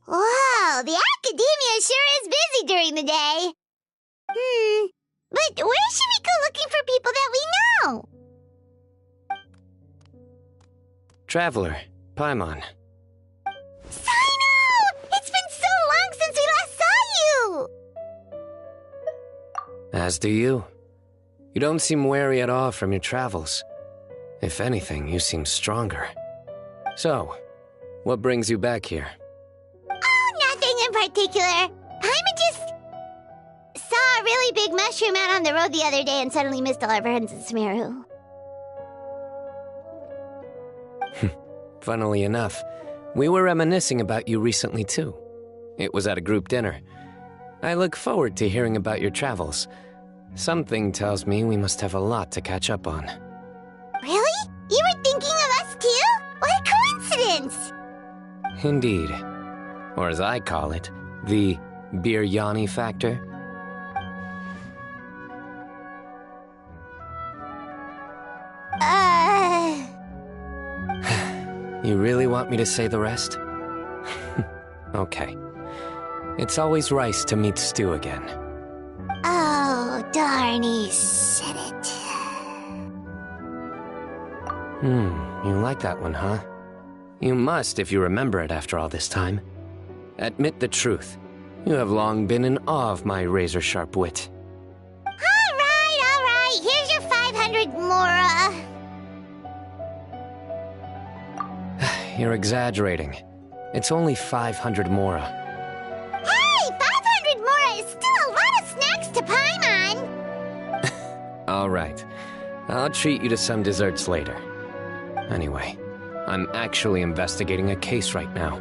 Wow, the academia sure is busy during the day. But where should we go looking for people that we know? Traveler, Paimon. Sino! It's been so long since we last saw you! As do you. You don't seem weary at all from your travels. If anything, you seem stronger. So, what brings you back here? Oh, nothing in particular. Paimon just saw a really big mushroom out on the road the other day and suddenly missed all our friends in Sumeru. Funnily enough, we were reminiscing about you recently too. It was at a group dinner. I look forward to hearing about your travels. Something tells me we must have a lot to catch up on. Really? You were thinking of us too? What a coincidence! Indeed. Or as I call it, the Biryani factor. You really want me to say the rest? Okay. It's always rice to meet stew again. Oh, darn, he said it. You like that one, huh? You must if you remember it after all this time. Admit the truth. You have long been in awe of my razor-sharp wit. All right. Here's your 500 mora. You're exaggerating. It's only 500 mora. Hey, 500 mora is still a lot of snacks to Paimon. All right. I'll treat you to some desserts later. Anyway, I'm actually investigating a case right now.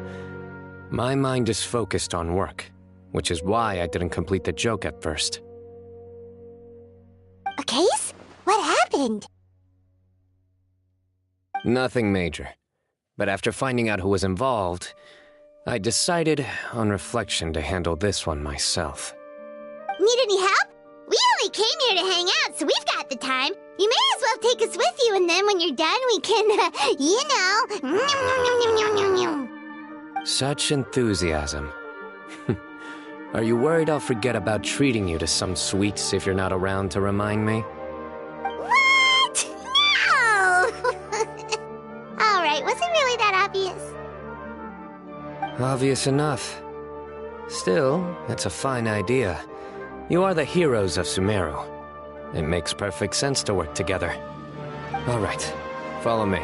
My mind is focused on work, which is why I didn't complete the joke at first. A case? What happened? Nothing major. But after finding out who was involved, I decided, on reflection, to handle this one myself. Need any help? We only came here to hang out, so we've got the time. You may as well take us with you, and then when you're done, we can, Such enthusiasm. Are you worried I'll forget about treating you to some sweets if you're not around to remind me? What? No! All right, was it really that obvious? Obvious enough. Still, it's a fine idea. You are the heroes of Sumeru. It makes perfect sense to work together. All right, follow me.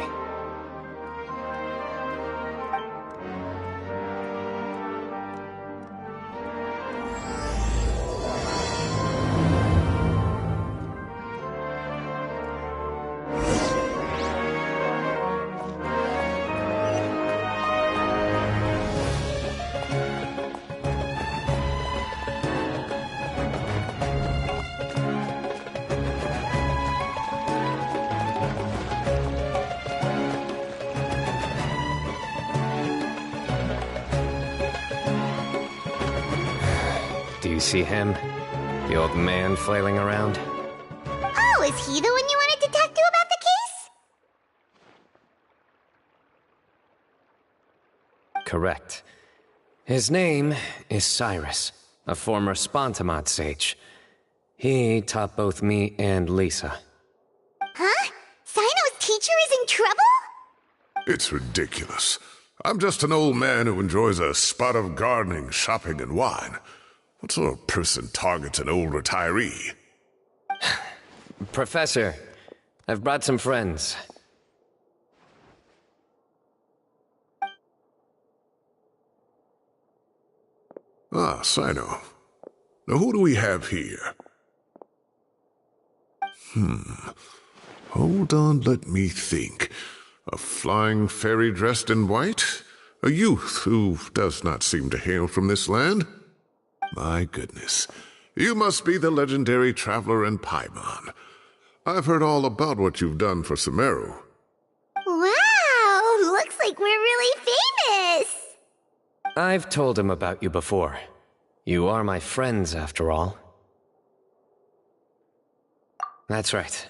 Do you see him? The old man flailing around? Oh, is he the one you wanted to talk to about the case? correct. His name is Cyrus, a former Spontamod sage. He taught both me and Lisa. Huh? Sino's teacher is in trouble? It's ridiculous. I'm just an old man who enjoys a spot of gardening, shopping, and wine. What sort of person targets an old retiree? Professor, I've brought some friends. Ah, Sino. Now who do we have here? Hold on, let me think. A flying fairy dressed in white? A youth who does not seem to hail from this land? My goodness. You must be the legendary traveler in Paimon. I've heard all about what you've done for Sumeru. Wow, looks like we're really famous. I've told him about you before. You are my friends, after all. That's right.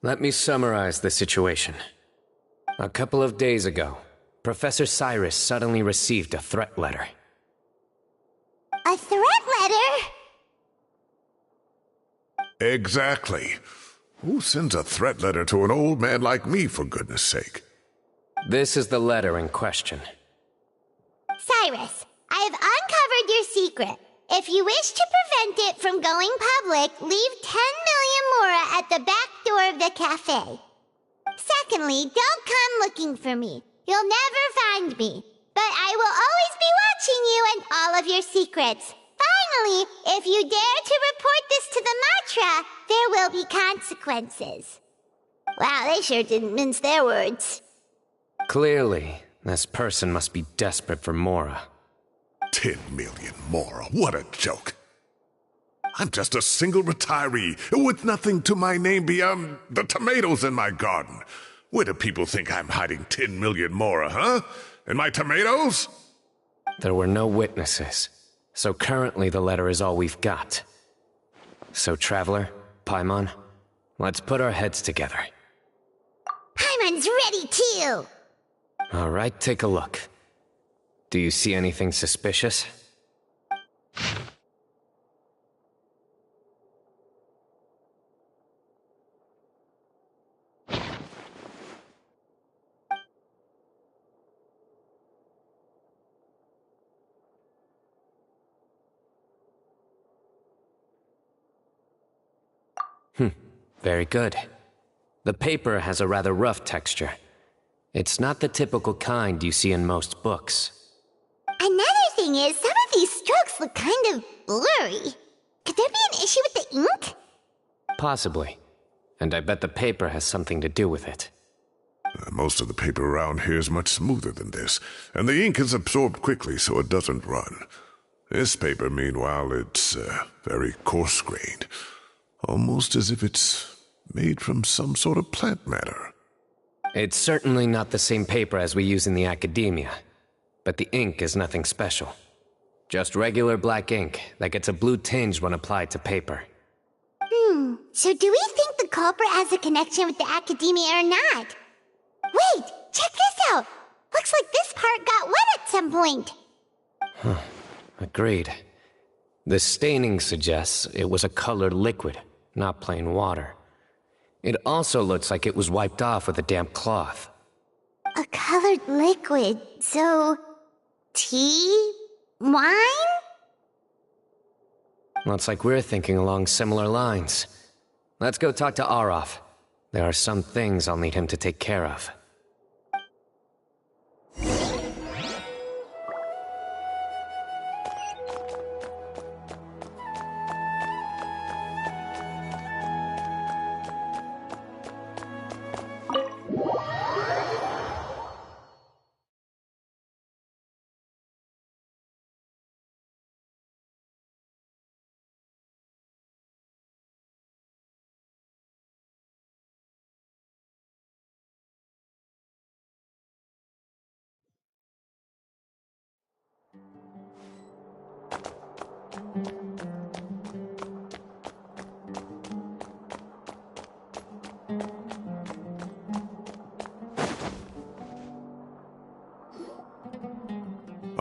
Let me summarize the situation. A couple of days ago, Professor Cyrus suddenly received a threat letter. A threat letter? Exactly. Who sends a threat letter to an old man like me, for goodness sake? This is the letter in question. Cyrus, I have uncovered your secret. If you wish to prevent it from going public, leave 10 million mora at the back door of the cafe. Secondly, don't come looking for me. You'll never find me. But I will always be watching you and all of your secrets. Finally, if you dare to report this to the Matra, there will be consequences. Wow, they sure didn't mince their words. Clearly, this person must be desperate for Mora. 10 million mora, what a joke. I'm just a single retiree with nothing to my name beyond the tomatoes in my garden. Where do people think I'm hiding 10 million mora, huh? In my tomatoes? There were no witnesses, so currently the letter is all we've got. So, Traveler, Paimon, let's put our heads together. Paimon's ready too! All right, take a look. Do you see anything suspicious? Very good. The paper has a rather rough texture. It's not the typical kind you see in most books. Another thing is, some of these strokes look kind of blurry. Could there be an issue with the ink? Possibly. And I bet the paper has something to do with it. Most of the paper around here is much smoother than this, and the ink is absorbed quickly so it doesn't run. This paper, meanwhile, it's very coarse-grained. Almost as if it's made from some sort of plant matter. It's certainly not the same paper as we use in the academia, but the ink is nothing special. Just regular black ink that gets a blue tinge when applied to paper. So do we think the culprit has a connection with the academia or not? Wait, check this out! Looks like this part got wet at some point. Agreed. The staining suggests it was a colored liquid, not plain water. It also looks like it was wiped off with a damp cloth. A colored liquid, so... tea? Wine? Looks like we're thinking along similar lines. Let's go talk to Arof. There are some things I'll need him to take care of.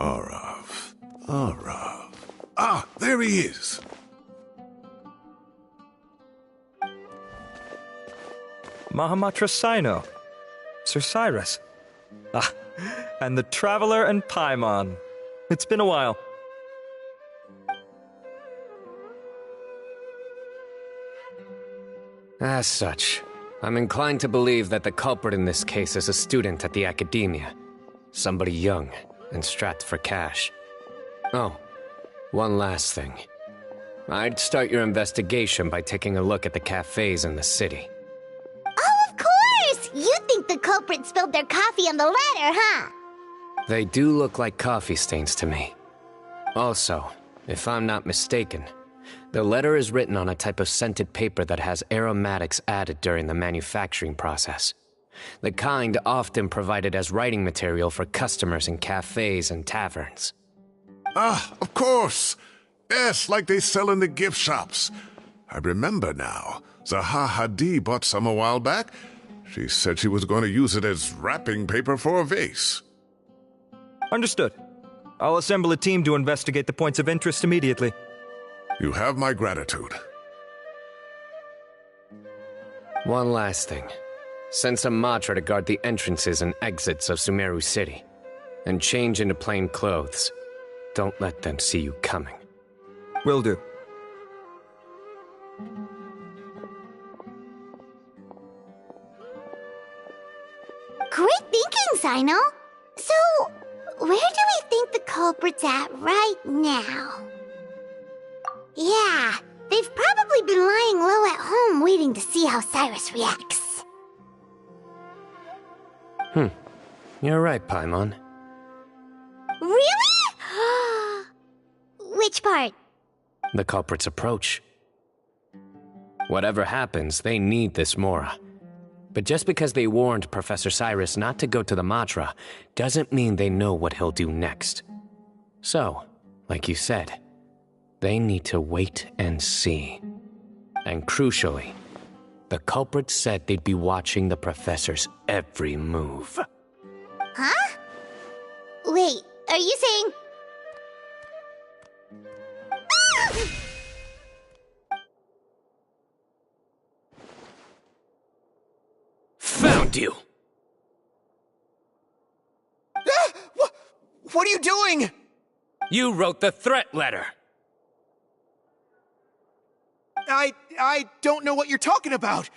Arav. Arav. Ah, there he is. Mahamatra Sino. Sir Cyrus. Ah, and the Traveler and Paimon. It's been a while. As such, I'm inclined to believe that the culprit in this case is a student at the academia. Somebody young and strapped for cash. Oh, one last thing. I'd start your investigation by taking a look at the cafes in the city. Oh, of course! You think the culprit spilled their coffee on the ladder, huh? They do look like coffee stains to me. Also, if I'm not mistaken, the letter is written on a type of scented paper that has aromatics added during the manufacturing process. The kind often provided as writing material for customers in cafes and taverns. Ah, of course. Yes, like they sell in the gift shops. I remember now. Zaha Hadid bought some a while back. She said she was going to use it as wrapping paper for a vase. Understood. I'll assemble a team to investigate the points of interest immediately. You have my gratitude. One last thing. Send some Matra to guard the entrances and exits of Sumeru City. And change into plain clothes. Don't let them see you coming. Will do. Great thinking, Sino. So, where do we think the culprit's at right now? Yeah, they've probably been lying low at home waiting to see how Cyrus reacts. You're right, Paimon. Really? Which part? The culprit's approach. Whatever happens, they need this Mora. But just because they warned Professor Cyrus not to go to the Matra, doesn't mean they know what he'll do next. So, like you said, they need to wait and see. And crucially, the culprit said they'd be watching the Professor's every move. Huh? Wait, are you saying... Found you! What are you doing? You wrote the threat letter! I don't know what you're talking about.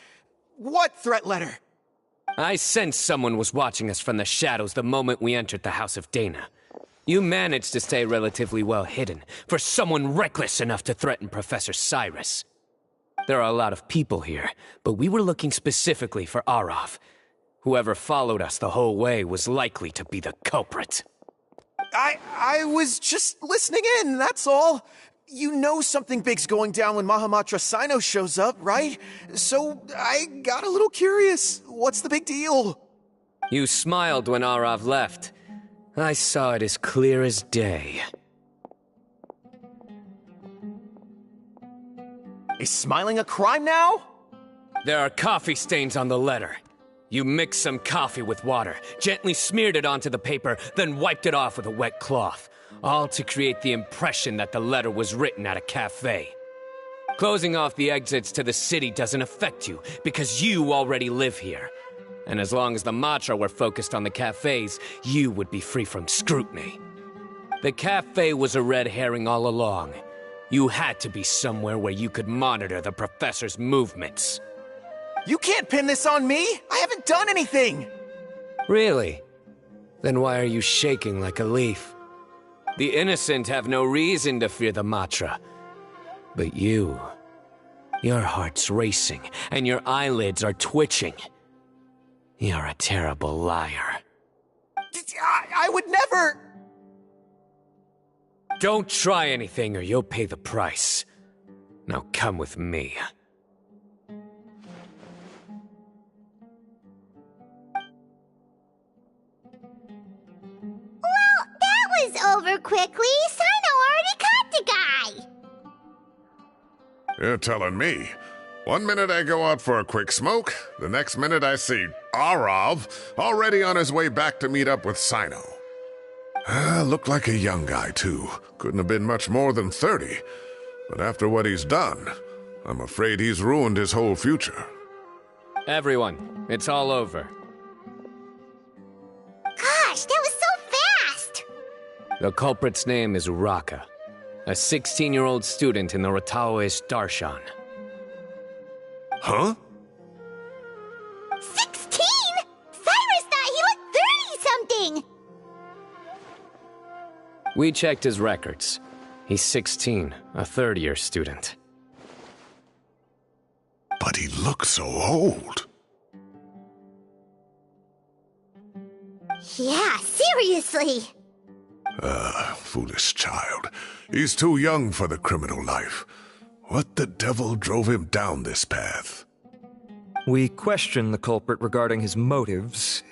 What threat letter? I sensed someone was watching us from the shadows the moment we entered the House of Dana. You managed to stay relatively well hidden for someone reckless enough to threaten Professor Cyrus. There are a lot of people here, but we were looking specifically for Arav. Whoever followed us the whole way was likely to be the culprit. I was just listening in, that's all. You know something big's going down when Mahamatra Sino shows up, right? So I got a little curious. What's the big deal? You smiled when Arav left. I saw it as clear as day. Is smiling a crime now? There are coffee stains on the letter. You mixed some coffee with water, gently smeared it onto the paper, then wiped it off with a wet cloth. All to create the impression that the letter was written at a cafe. Closing off the exits to the city doesn't affect you, because you already live here. And as long as the Matra were focused on the cafes, you would be free from scrutiny. The cafe was a red herring all along. You had to be somewhere where you could monitor the Professor's movements. You can't pin this on me! I haven't done anything! Really? Then why are you shaking like a leaf? The innocent have no reason to fear the Matra. But you... your heart's racing, and your eyelids are twitching. You're a terrible liar. I would never... Don't try anything or you'll pay the price. Now come with me. Well, that was over quickly. Sino already caught the guy. You're telling me. 1 minute I go out for a quick smoke, the next minute I see Arav already on his way back to meet up with Sino. Looked like a young guy, too. Couldn't have been much more than 30. But after what he's done, I'm afraid he's ruined his whole future. Everyone, it's all over. Gosh, that was so fast! The culprit's name is Uraka, a 16-year-old student in the Rataoish Darshan. Huh? 16? Cyrus thought he looked 30-something! We checked his records. He's 16, a third-year student. But he looks so old. Yeah, seriously! Foolish child. He's too young for the criminal life. What the devil drove him down this path? We questioned the culprit regarding his motives.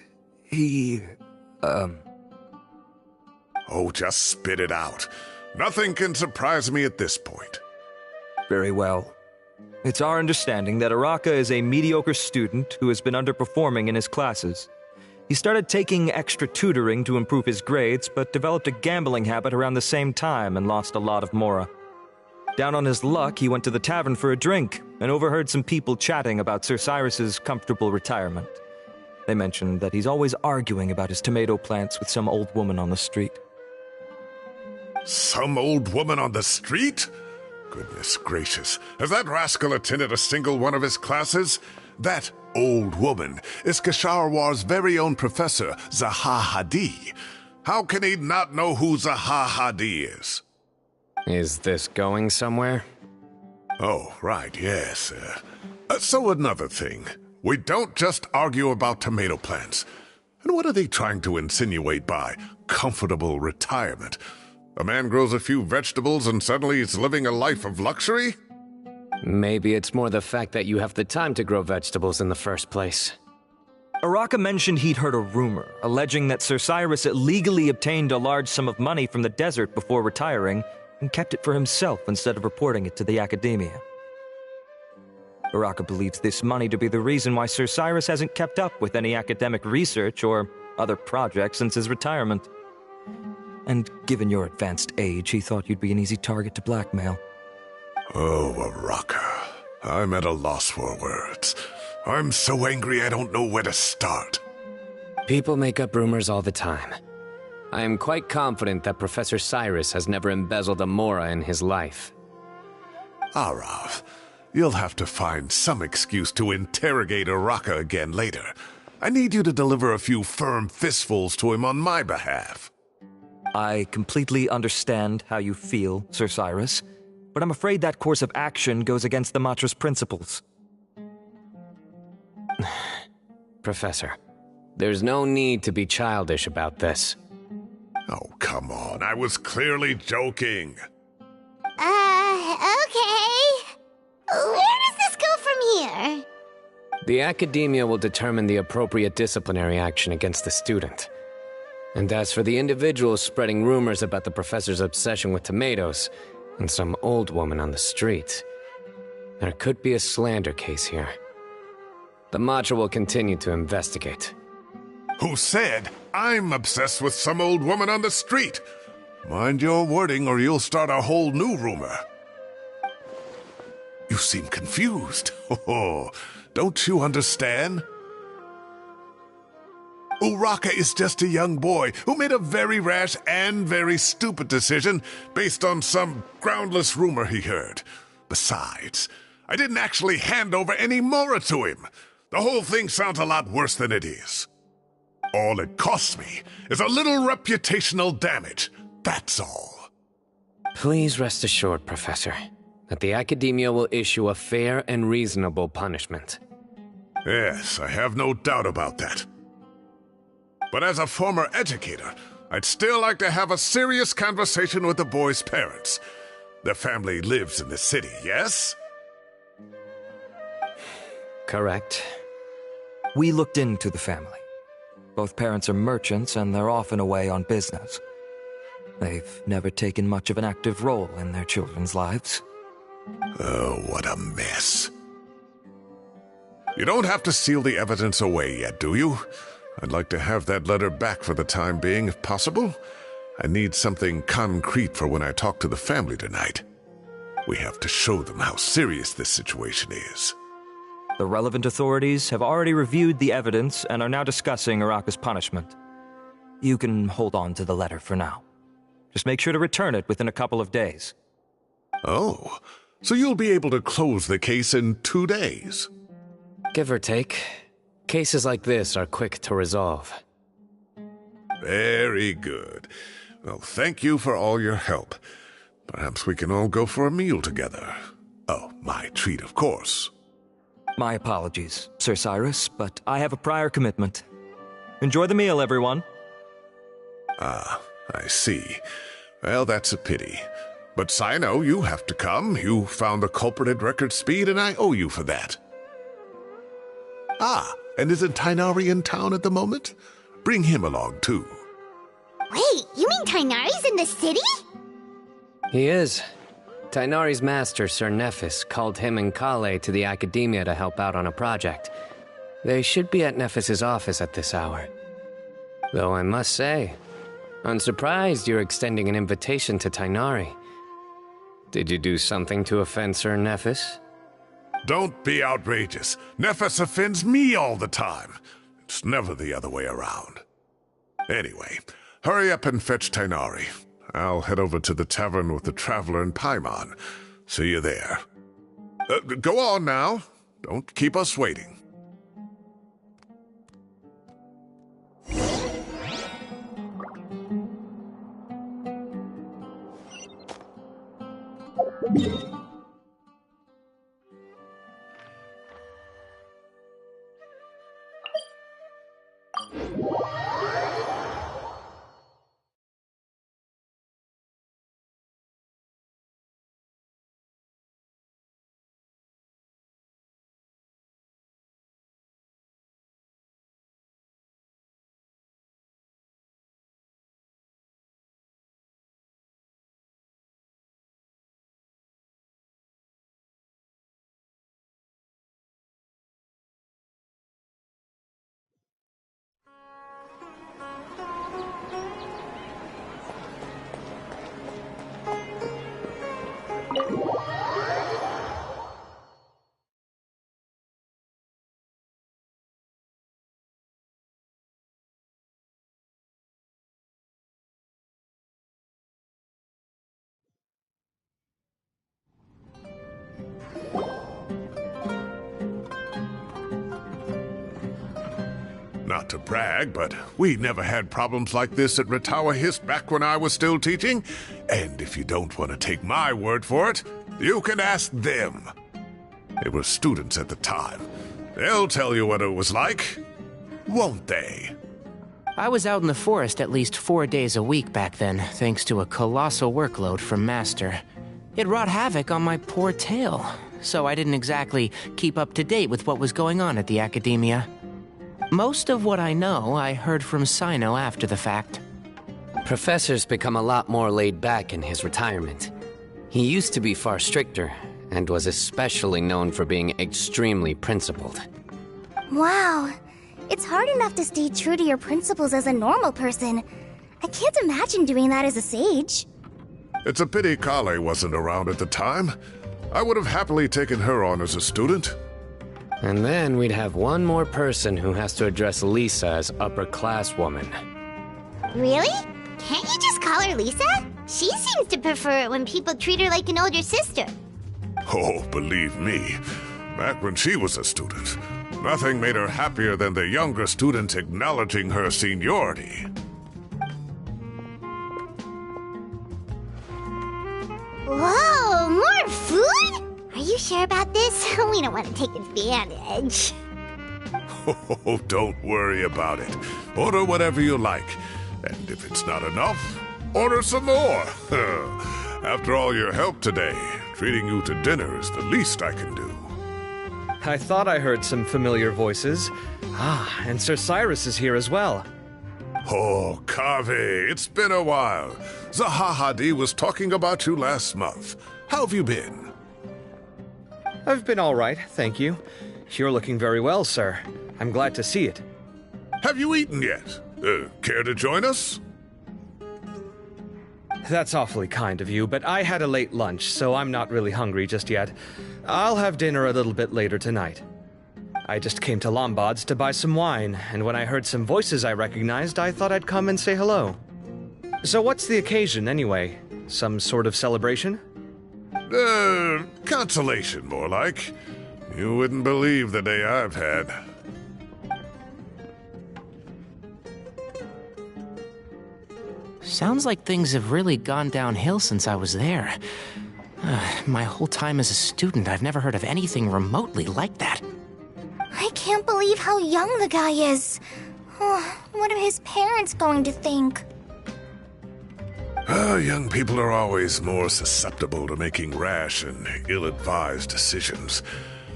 Oh, just spit it out. Nothing can surprise me at this point. Very well. It's our understanding that Uraka is a mediocre student who has been underperforming in his classes. He started taking extra tutoring to improve his grades, but developed a gambling habit around the same time and lost a lot of mora. Down on his luck, he went to the tavern for a drink and overheard some people chatting about Sir Cyrus's comfortable retirement. They mentioned that he's always arguing about his tomato plants with some old woman on the street. Some old woman on the street? Goodness gracious, has that rascal attended a single one of his classes? That old woman is Kasharwar's very own professor, Zaha Hadi. How can he not know who Zaha Hadi is? Is this going somewhere? Oh, right, yes. So another thing. We don't just argue about tomato plants. And what are they trying to insinuate by comfortable retirement? A man grows a few vegetables and suddenly he's living a life of luxury? Maybe it's more the fact that you have the time to grow vegetables in the first place. Uraka mentioned he'd heard a rumor, alleging that Sir Cyrus illegally obtained a large sum of money from the desert before retiring, and kept it for himself instead of reporting it to the academia. Uraka believes this money to be the reason why Sir Cyrus hasn't kept up with any academic research or other projects since his retirement. And given your advanced age, he thought you'd be an easy target to blackmail. Oh, Uraka. I'm at a loss for words. I'm so angry I don't know where to start. People make up rumors all the time. I am quite confident that Professor Cyrus has never embezzled a mora in his life. Arav, you'll have to find some excuse to interrogate Uraka again later. I need you to deliver a few firm fistfuls to him on my behalf. I completely understand how you feel, Sir Cyrus, but I'm afraid that course of action goes against the Matra's principles. Professor, there's no need to be childish about this. Oh, come on. I was clearly joking. Okay. Where does this go from here? The academia will determine the appropriate disciplinary action against the student. And as for the individuals spreading rumors about the professor's obsession with tomatoes and some old woman on the street, there could be a slander case here. The Matra will continue to investigate. Who said I'm obsessed with some old woman on the street? Mind your wording or you'll start a whole new rumor. You seem confused. Oh, don't you understand? Uraka is just a young boy who made a very rash and very stupid decision based on some groundless rumor he heard. Besides, I didn't actually hand over any mora to him. The whole thing sounds a lot worse than it is. All it costs me is a little reputational damage. That's all. Please rest assured, Professor, that the academia will issue a fair and reasonable punishment. Yes, I have no doubt about that. But as a former educator, I'd still like to have a serious conversation with the boy's parents. Their family lives in the city, yes? Correct. We looked into the family. Both parents are merchants and they're often away on business. They've never taken much of an active role in their children's lives. Oh, what a mess. You don't have to seal the evidence away yet, do you? I'd like to have that letter back for the time being, if possible. I need something concrete for when I talk to the family tonight. We have to show them how serious this situation is. The relevant authorities have already reviewed the evidence and are now discussing Araka's punishment. You can hold on to the letter for now. Just make sure to return it within a couple of days. Oh, so you'll be able to close the case in 2 days? Give or take. Cases like this are quick to resolve. Very good. Well, thank you for all your help. Perhaps we can all go for a meal together. Oh, my treat, of course. My apologies, Sir Cyrus, but I have a prior commitment. Enjoy the meal, everyone. Ah, I see. Well, that's a pity. But Sino, you have to come. You found the culprit at record speed, and I owe you for that. Ah, and isn't Tainari in town at the moment? Bring him along, too. Wait, you mean Tainari's in the city? He is. Tainari's master, Sir Nephis, called him and Kale to the Academia to help out on a project. They should be at Nephis's office at this hour. Though I must say, I'm surprised you're extending an invitation to Tainari. Did you do something to offend Sir Nephis? Don't be outrageous. Nephis offends me all the time. It's never the other way around. Anyway, hurry up and fetch Tainari. I'll head over to the tavern with the Traveler and Paimon. See you there. Go on now. Don't keep us waiting. Not to brag, but we never had problems like this at Ratawa Hiss back when I was still teaching. And if you don't want to take my word for it, you can ask them. They were students at the time. They'll tell you what it was like, won't they? I was out in the forest at least 4 days a week back then, thanks to a colossal workload from Master. It wrought havoc on my poor tail, so I didn't exactly keep up to date with what was going on at the Academia. Most of what I know, I heard from Sino after the fact. Professor's become a lot more laid back in his retirement. He used to be far stricter, and was especially known for being extremely principled. Wow. It's hard enough to stay true to your principles as a normal person. I can't imagine doing that as a sage. It's a pity Kale wasn't around at the time. I would have happily taken her on as a student. And then we'd have one more person who has to address Lisa as upper-class woman. Really? Can't you just call her Lisa? She seems to prefer it when people treat her like an older sister. Oh, believe me, back when she was a student, nothing made her happier than the younger students acknowledging her seniority. Whoa, more food? Are you sure about this? We don't want to take advantage. Oh, don't worry about it. Order whatever you like. And if it's not enough, order some more. After all your help today, treating you to dinner is the least I can do. I thought I heard some familiar voices. Ah, and Sir Cyrus is here as well. Oh, Kaveh, it's been a while. Zahahadi was talking about you last month. How have you been? I've been all right, thank you. You're looking very well, sir. I'm glad to see it. Have you eaten yet? Care to join us? That's awfully kind of you, but I had a late lunch, so I'm not really hungry just yet. I'll have dinner a little bit later tonight. I just came to Lombard's to buy some wine, and when I heard some voices I recognized, I thought I'd come and say hello. So what's the occasion, anyway? Some sort of celebration? Consolation, more like. You wouldn't believe the day I've had. Sounds like things have really gone downhill since I was there. My whole time as a student, I've never heard of anything remotely like that. I can't believe how young the guy is. What are his parents going to think? Young people are always more susceptible to making rash and ill-advised decisions.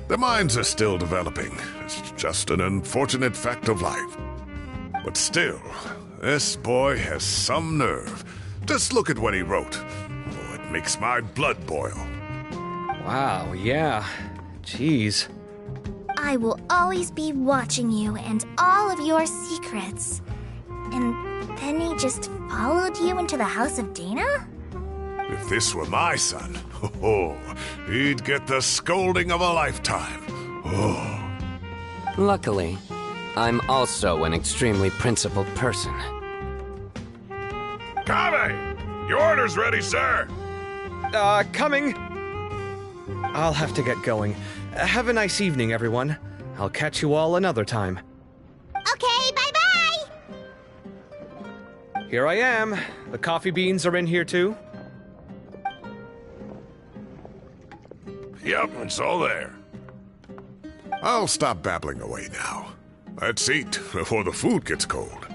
Their minds are still developing. It's just an unfortunate fact of life. But still, this boy has some nerve. Just look at what he wrote. Oh, it makes my blood boil. Wow, yeah. Jeez. I will always be watching you and all of your secrets. And then he just followed you into the house of Dana? If this were my son, he'd get the scolding of a lifetime. Oh. Luckily, I'm also an extremely principled person. Kame! Your order's ready, sir! Coming! I'll have to get going. Have a nice evening, everyone. I'll catch you all another time. Okay, bye-bye! Here I am. The coffee beans are in here too. Yep, it's all there. I'll stop babbling away now. Let's eat before the food gets cold.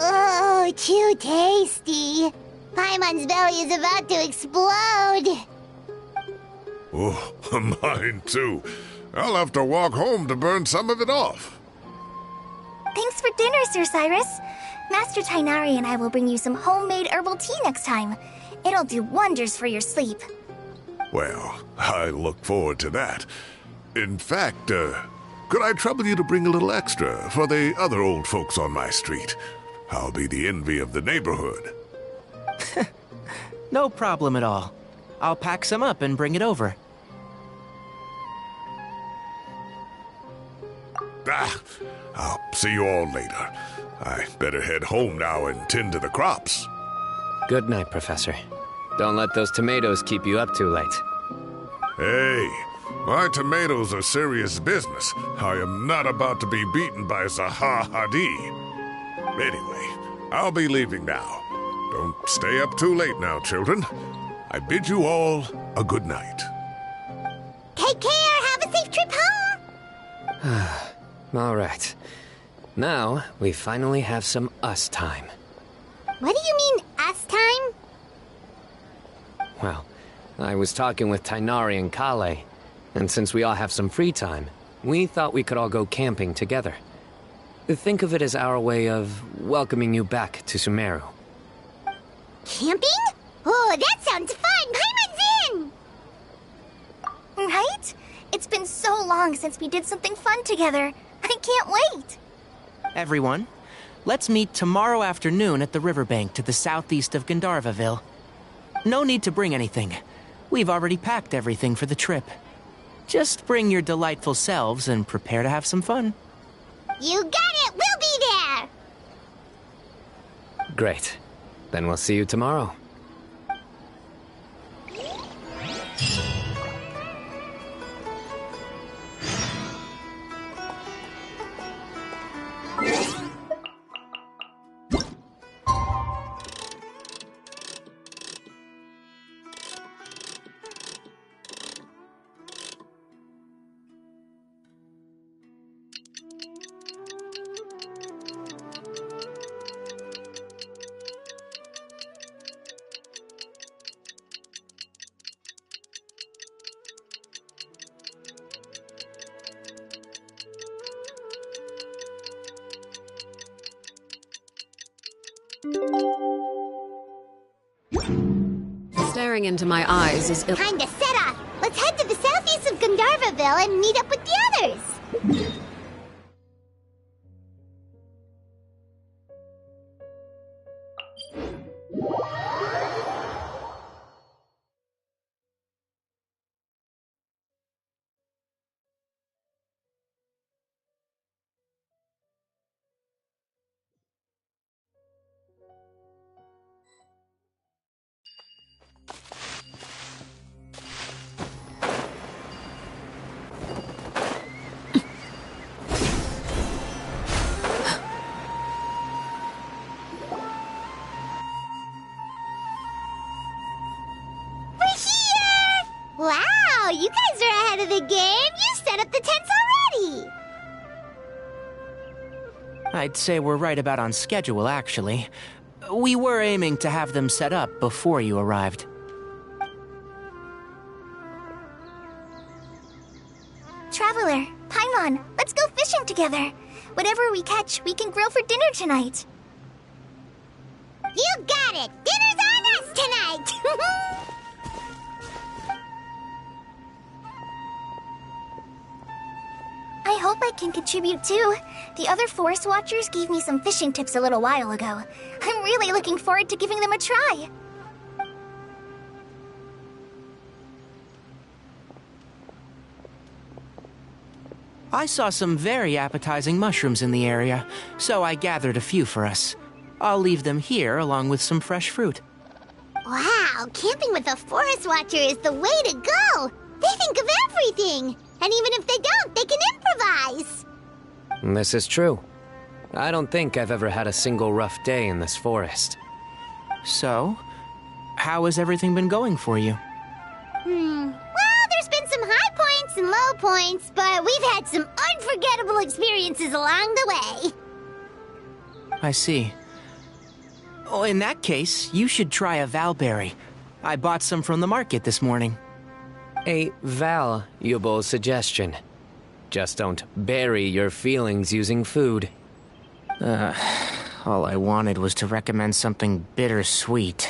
Oh, too tasty. Paimon's belly is about to explode. Oh, mine too. I'll have to walk home to burn some of it off. Thanks for dinner, Sir Cyrus. Master Tainari and I will bring you some homemade herbal tea next time. It'll do wonders for your sleep. Well, I look forward to that. In fact, could I trouble you to bring a little extra for the other old folks on my street? I'll be the envy of the neighborhood. No problem at all. I'll pack some up and bring it over. I'll see you all later. I better head home now and tend to the crops. Good night, Professor. Don't let those tomatoes keep you up too late. Hey, my tomatoes are serious business. I am not about to be beaten by Zaha Hadi. Anyway, I'll be leaving now. Don't stay up too late now, children. I bid you all a good night. Take care. Have a safe trip home. All right. Now, we finally have some us time. What do you mean, us time? Well, I was talking with Tainari and Kale, and since we all have some free time, we thought we could all go camping together. Think of it as our way of welcoming you back to Sumeru. Camping? Oh, that sounds fun. Paimon's in. Right? It's been so long since we did something fun together. I can't wait. Everyone, let's meet tomorrow afternoon at the riverbank to the southeast of Gandharvaville. No need to bring anything. We've already packed everything for the trip. Just bring your delightful selves and prepare to have some fun. You got it. We'll be there. Great. Then we'll see you tomorrow. Staring into my eyes is Time to set off! Let's head to the southeast of Gandharvaville and meet up with the others! Wow, you guys are ahead of the game! You set up the tents already! I'd say we're right about on schedule, actually. We were aiming to have them set up before you arrived. Traveler, Paimon, let's go fishing together. Whatever we catch, we can grill for dinner tonight. You got it! Dinner's on us tonight! I hope I can contribute too. The other Forest Watchers gave me some fishing tips a little while ago. I'm really looking forward to giving them a try. I saw some very appetizing mushrooms in the area, so I gathered a few for us. I'll leave them here along with some fresh fruit. Wow, camping with a Forest Watcher is the way to go! They think of everything! And even if they don't, they can improvise! This is true. I don't think I've ever had a single rough day in this forest. So, how has everything been going for you? Well, there's been some high points and low points, but we've had some unforgettable experiences along the way. I see. Oh, in that case, you should try a valberry. I bought some from the market this morning. A valuable suggestion. Just don't bury your feelings using food. All I wanted was to recommend something bittersweet.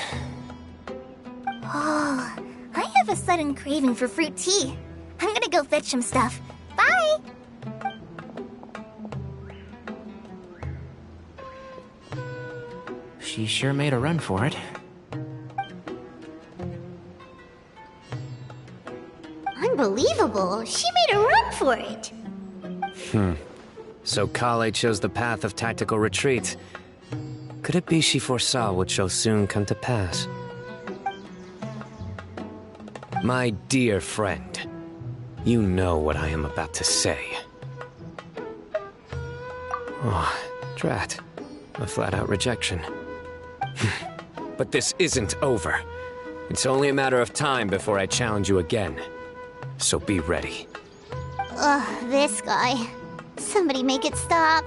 Oh, I have a sudden craving for fruit tea. I'm gonna go fetch some stuff. Bye! She sure made a run for it. Unbelievable! She made a run for it! So Kale chose the path of tactical retreat. Could it be she foresaw what shall soon come to pass? My dear friend, you know what I am about to say. Oh, drat. A flat-out rejection. But this isn't over. It's only a matter of time before I challenge you again. So be ready. Ugh, this guy. Somebody make it stop.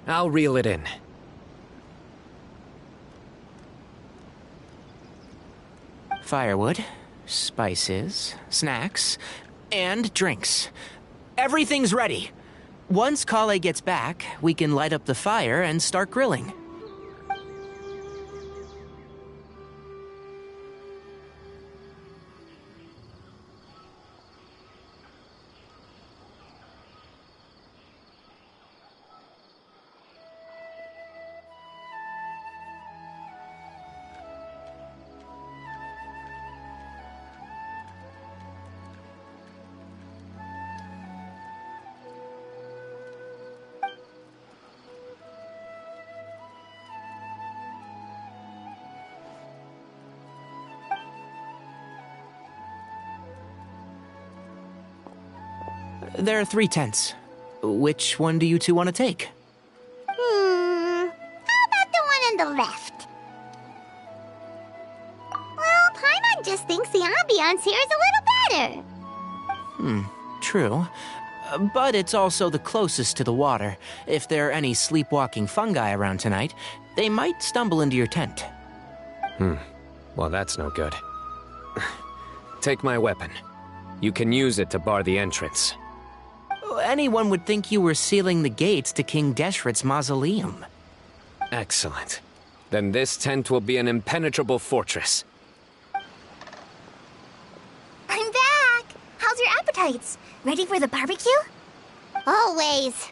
I'll reel it in. Firewood, spices, snacks, and drinks. Everything's ready. Once Kale gets back, we can light up the fire and start grilling. There are 3 tents. Which one do you two want to take? How about the one on the left? entrance here is a little better. True. But it's also the closest to the water. If there are any sleepwalking fungi around tonight, they might stumble into your tent. Well, that's no good. Take my weapon. You can use it to bar the entrance. Anyone would think you were sealing the gates to King Deshret's mausoleum. Excellent. Then this tent will be an impenetrable fortress. I'm back! How's your appetites? Ready for the barbecue? Always.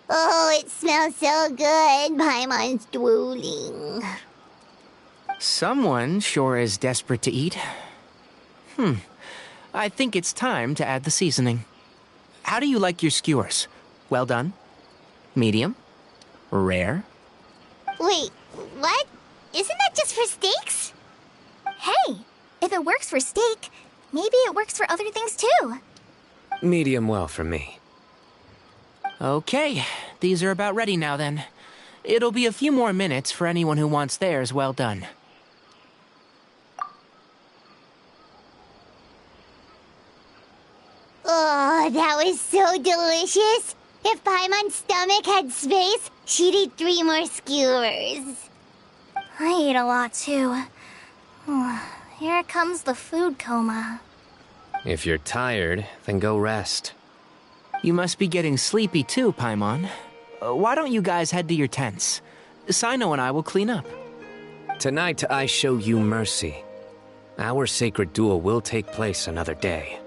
Oh, it smells so good. Paimon's drooling. Someone sure is desperate to eat. I think it's time to add the seasoning. How do you like your skewers? Well done? Medium? Rare? Wait, what? Isn't that just for steaks? Hey, if it works for steak, maybe it works for other things too. Medium well for me. Okay, these are about ready now then. It'll be a few more minutes for anyone who wants theirs well done. Oh, that was so delicious. If Paimon's stomach had space, she'd eat 3 more skewers. I ate a lot too. Here comes the food coma. If you're tired, then go rest. You must be getting sleepy too, Paimon. Why don't you guys head to your tents? Sino and I will clean up. Tonight I show you mercy. Our sacred duel will take place another day.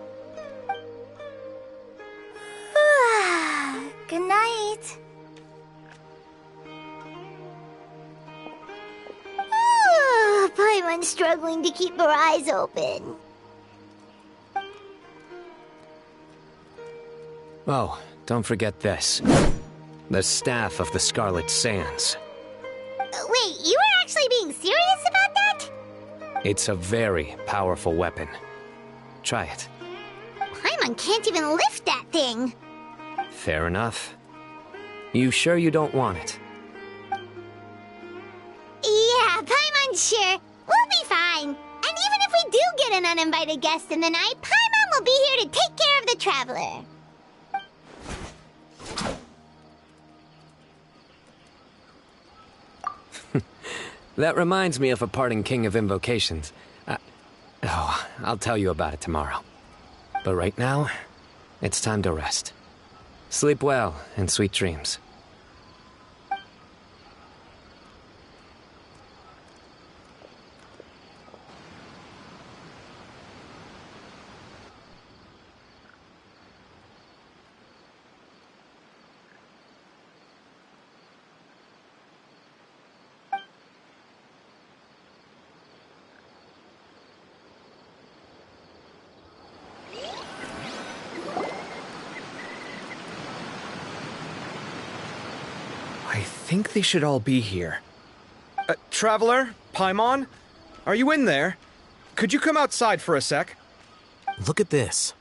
Good night. Paimon's struggling to keep her eyes open. Oh, don't forget this. The Staff of the Scarlet Sands. Wait, you were actually being serious about that? It's a very powerful weapon. Try it. Paimon can't even lift that thing. Fair enough. You sure you don't want it? Yeah, Paimon's sure. We'll be fine. And even if we do get an uninvited guest in the night, Paimon will be here to take care of the traveler. That reminds me of a parting king of invocations. I'll tell you about it tomorrow. But right now, it's time to rest. Sleep well and sweet dreams. I think they should all be here. Traveler? Paimon? Are you in there? Could you come outside for a sec? Look at this.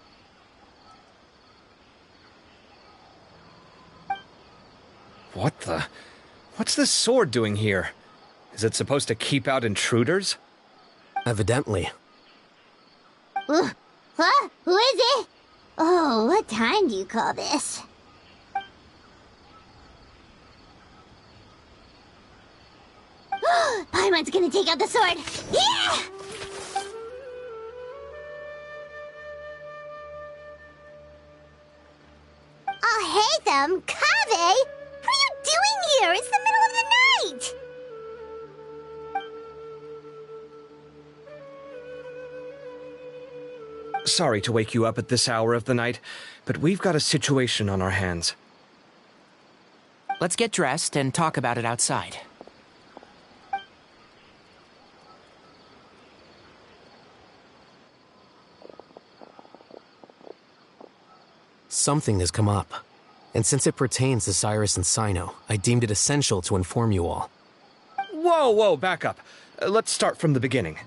What the? What's this sword doing here? Is it supposed to keep out intruders? Evidently. Huh? Who is it? Oh, what time do you call this? Paimon's gonna take out the sword. Yeah! Oh, hey them, Kave! What are you doing here? It's the middle of the night! Sorry to wake you up at this hour of the night, but we've got a situation on our hands. Let's get dressed and talk about it outside. Something has come up. And since it pertains to Cyrus and Sino, I deemed it essential to inform you all. Whoa, back up. Let's start from the beginning.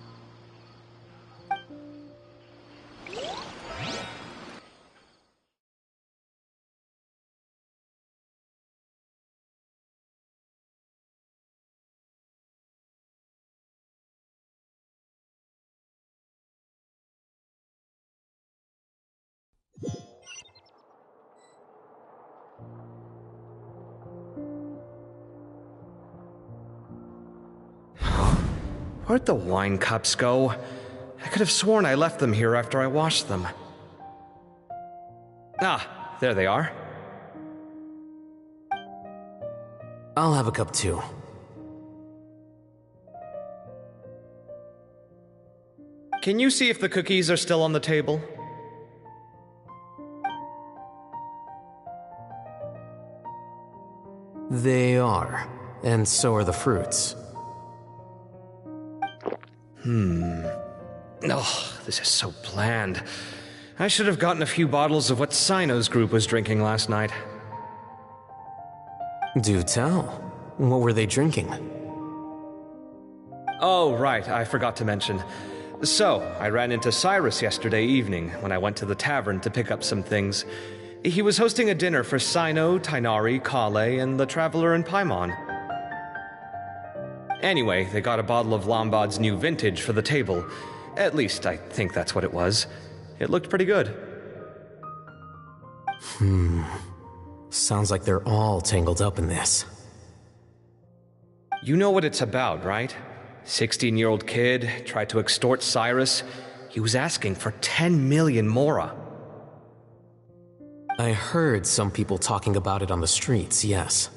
Where'd the wine cups go? I could have sworn I left them here after I washed them. Ah, there they are. I'll have a cup too. Can you see if the cookies are still on the table? They are, and so are the fruits. Oh, this is so bland. I should have gotten a few bottles of what Sino's group was drinking last night. Do tell. What were they drinking? Oh, right, I forgot to mention. So, I ran into Cyrus yesterday evening when I went to the tavern to pick up some things. He was hosting a dinner for Sino, Tighnari, Kale, and the Traveler and Paimon. Anyway, they got a bottle of Lombard's new vintage for the table. At least, I think that's what it was. It looked pretty good. Sounds like they're all tangled up in this. You know what it's about, right? 16-year-old kid tried to extort Cyrus. He was asking for 10 million mora. I heard some people talking about it on the streets, yes.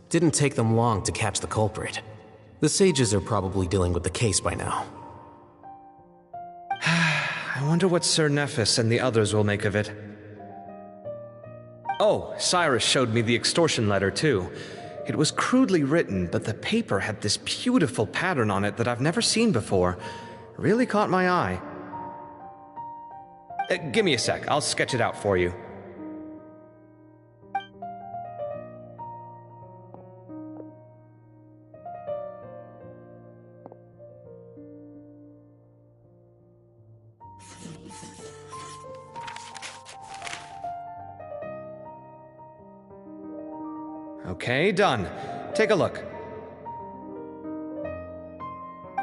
Didn't take them long to catch the culprit. The sages are probably dealing with the case by now. I wonder what Sir Nephis and the others will make of it. Oh, Cyrus showed me the extortion letter, too. It was crudely written, but the paper had this beautiful pattern on it that I've never seen before. Really caught my eye. Give me a sec, I'll sketch it out for you. Okay, done. Take a look.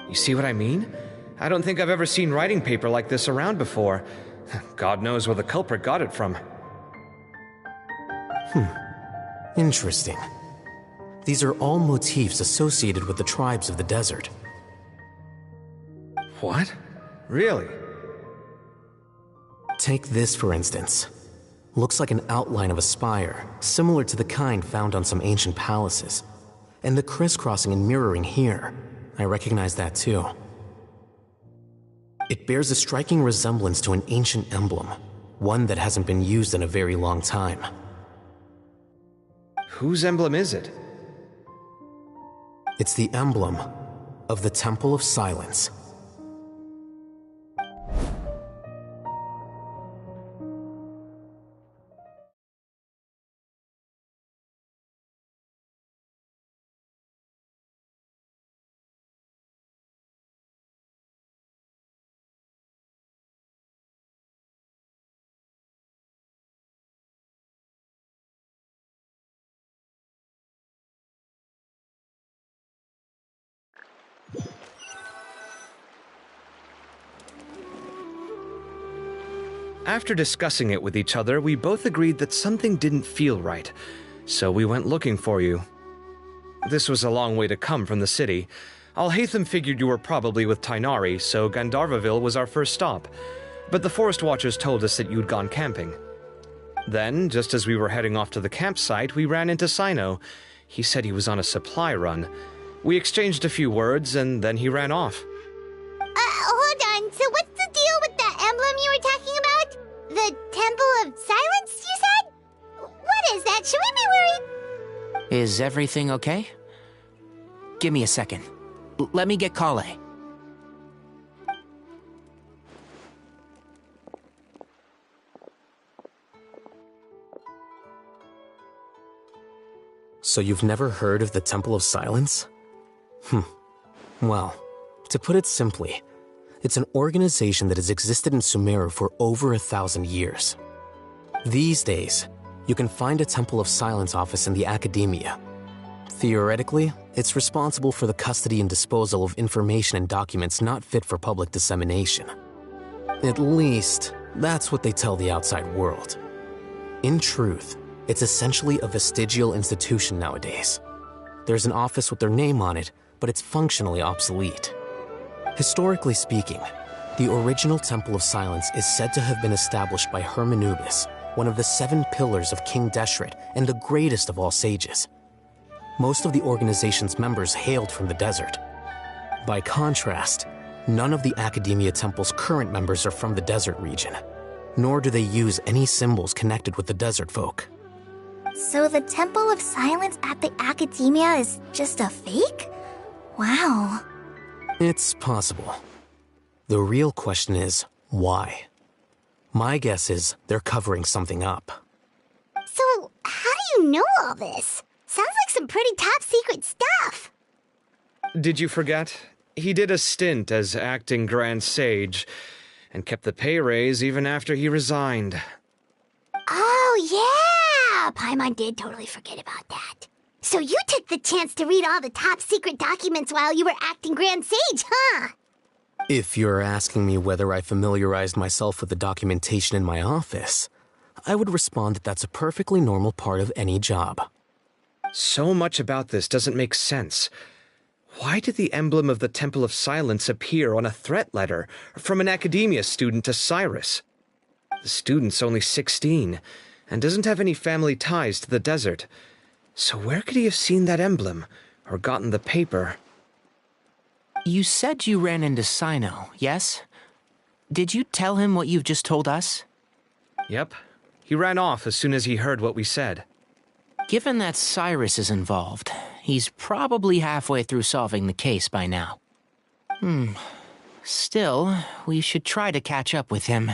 You see what I mean? I don't think I've ever seen writing paper like this around before. God knows where the culprit got it from. Interesting. These are all motifs associated with the tribes of the desert. What? Really? Take this, for instance. Looks like an outline of a spire, similar to the kind found on some ancient palaces. And the crisscrossing and mirroring here, I recognize that too. It bears a striking resemblance to an ancient emblem, one that hasn't been used in a very long time. Whose emblem is it? It's the emblem of the Temple of Silence. After discussing it with each other, we both agreed that something didn't feel right, so we went looking for you. This was a long way to come from the city. Alhaitham figured you were probably with Tighnari, so Gandharvaville was our first stop, but the Forest Watchers told us that you'd gone camping. Then, just as we were heading off to the campsite, we ran into Sino. He said he was on a supply run. We exchanged a few words, and then he ran off. Hold on, so what's the deal with that emblem you were talking about? The Temple of Silence, you said? What is that? Should we be worried? Is everything okay? Give me a second. Let me get Kale. So you've never heard of the Temple of Silence? Well, to put it simply, it's an organization that has existed in Sumeru for over 1,000 years. These days, you can find a Temple of Silence office in the academia. Theoretically, it's responsible for the custody and disposal of information and documents not fit for public dissemination. At least, that's what they tell the outside world. In truth, it's essentially a vestigial institution nowadays. There's an office with their name on it, but it's functionally obsolete. Historically speaking, the original Temple of Silence is said to have been established by Hermanubis, one of the 7 pillars of King Deshret and the greatest of all sages. Most of the organization's members hailed from the desert. By contrast, none of the Academia Temple's current members are from the desert region, nor do they use any symbols connected with the desert folk. So the Temple of Silence at the Academia is just a fake? Wow. It's possible. The real question is, why? My guess is they're covering something up. So, how do you know all this? Sounds like some pretty top secret stuff. Did you forget? He did a stint as acting Grand Sage, and kept the pay raise even after he resigned. Oh, yeah! Paimon did totally forget about that. So you took the chance to read all the top secret documents while you were acting Grand Sage, huh? If you're asking me whether I familiarized myself with the documentation in my office, I would respond that that's a perfectly normal part of any job. So much about this doesn't make sense. Why did the emblem of the Temple of Silence appear on a threat letter from an Academia student to Cyrus? The student's only 16, and doesn't have any family ties to the desert. So where could he have seen that emblem, or gotten the paper? You said you ran into Sino, yes? Did you tell him what you've just told us? Yep. He ran off as soon as he heard what we said. Given that Cyrus is involved, he's probably halfway through solving the case by now. Still, we should try to catch up with him.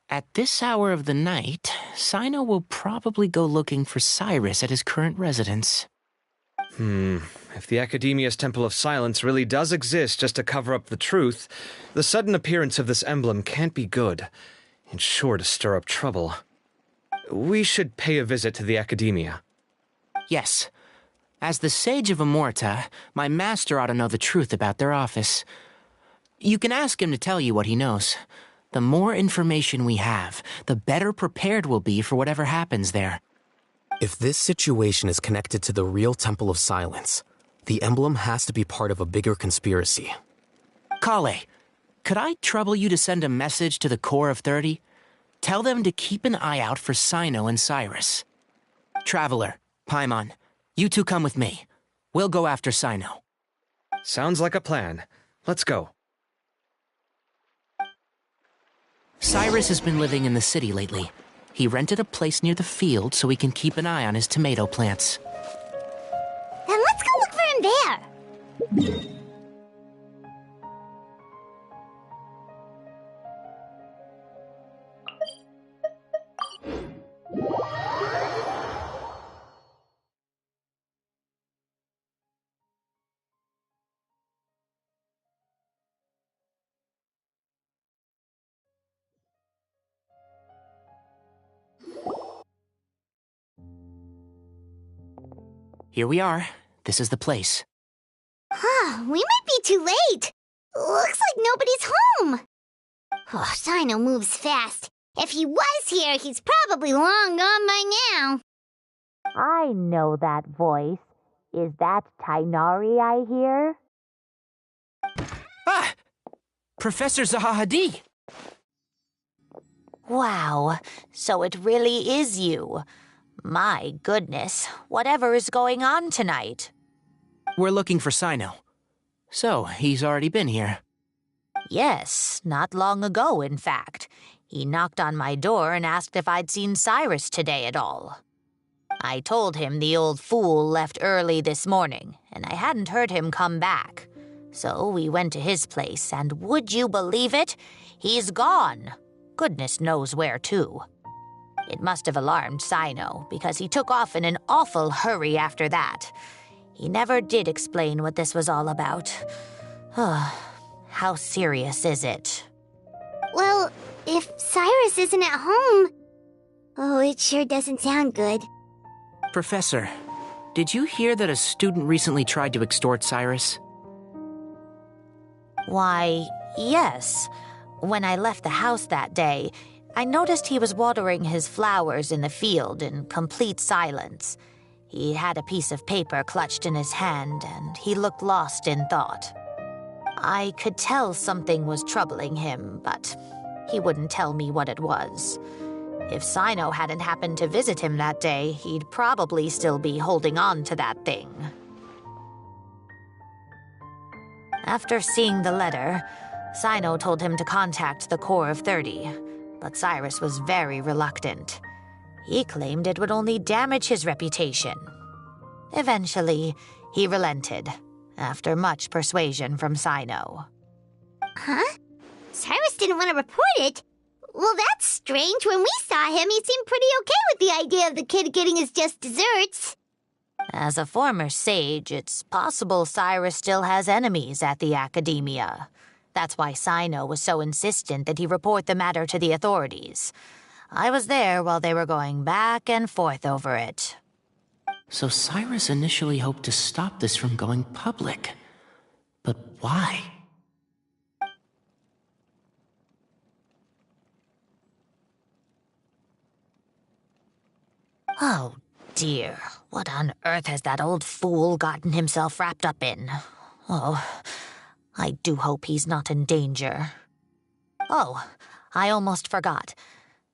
At this hour of the night, Sino will probably go looking for Cyrus at his current residence. If the Academia's Temple of Silence really does exist just to cover up the truth, the sudden appearance of this emblem can't be good. It's sure to stir up trouble. We should pay a visit to the Academia. Yes. As the Sage of Amorta, my master ought to know the truth about their office. You can ask him to tell you what he knows. The more information we have, the better prepared we'll be for whatever happens there. If this situation is connected to the real Temple of Silence, the emblem has to be part of a bigger conspiracy. Kale, could I trouble you to send a message to the Core of 30? Tell them to keep an eye out for Sino and Cyrus. Traveler, Paimon, you two come with me. We'll go after Sino. Sounds like a plan. Let's go. Cyrus has been living in the city lately. He rented a place near the field so he can keep an eye on his tomato plants. Then let's go look for him there. Here we are. This is the place. We might be too late. Looks like nobody's home. Oh, Sino moves fast. If he was here, he's probably long gone by now. I know that voice. Is that Tainari I hear? Ah! Professor Zahahadi! Wow, so it really is you. My goodness, whatever is going on tonight? We're looking for Sino. So, he's already been here. Yes, not long ago, in fact. He knocked on my door and asked if I'd seen Cyrus today at all. I told him the old fool left early this morning, and I hadn't heard him come back. So we went to his place, and would you believe it? He's gone. Goodness knows where to. It must have alarmed Sino, because he took off in an awful hurry after that. He never did explain what this was all about. How serious is it? Well, if Cyrus isn't at home... Oh, it sure doesn't sound good. Professor, did you hear that a student recently tried to extort Cyrus? Why, yes. When I left the house that day, I noticed he was watering his flowers in the field in complete silence. He had a piece of paper clutched in his hand, and he looked lost in thought. I could tell something was troubling him, but he wouldn't tell me what it was. If Sino hadn't happened to visit him that day, he'd probably still be holding on to that thing. After seeing the letter, Sino told him to contact the Core of 30, but Cyrus was very reluctant. He claimed it would only damage his reputation. Eventually, he relented, after much persuasion from Sino. Huh? Cyrus didn't want to report it? Well, that's strange. When we saw him, he seemed pretty okay with the idea of the kid getting his just desserts. As a former sage, it's possible Cyrus still has enemies at the academia. That's why Sino was so insistent that he report the matter to the authorities. I was there while they were going back and forth over it. So Cyrus initially hoped to stop this from going public. But why? Oh, dear. What on earth has that old fool gotten himself wrapped up in? Oh, I do hope he's not in danger. Oh, I almost forgot.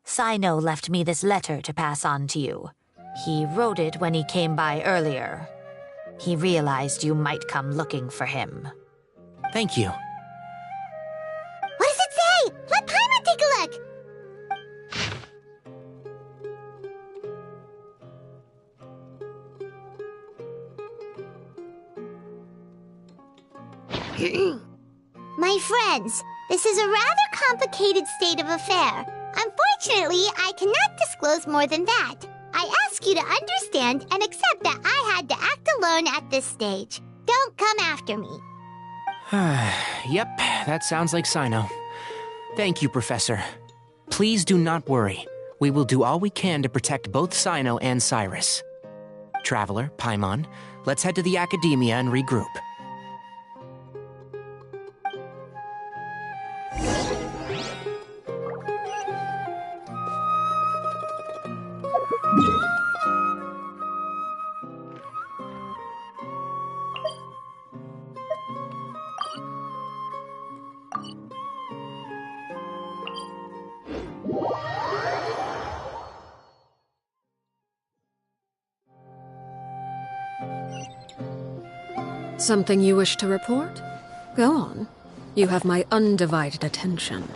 Sino left me this letter to pass on to you. He wrote it when he came by earlier. He realized you might come looking for him. Thank you. What does it say? Let Paimon take a look. My friends, this is a rather complicated state of affair. Unfortunately, I cannot disclose more than that. I ask you to understand and accept that I had to act alone at this stage. Don't come after me. Yep, that sounds like Sino. Thank you, Professor. Please do not worry. We will do all we can to protect both Sino and Cyrus. Traveler, Paimon, let's head to the academia and regroup. Something you wish to report? Go on. You have my undivided attention.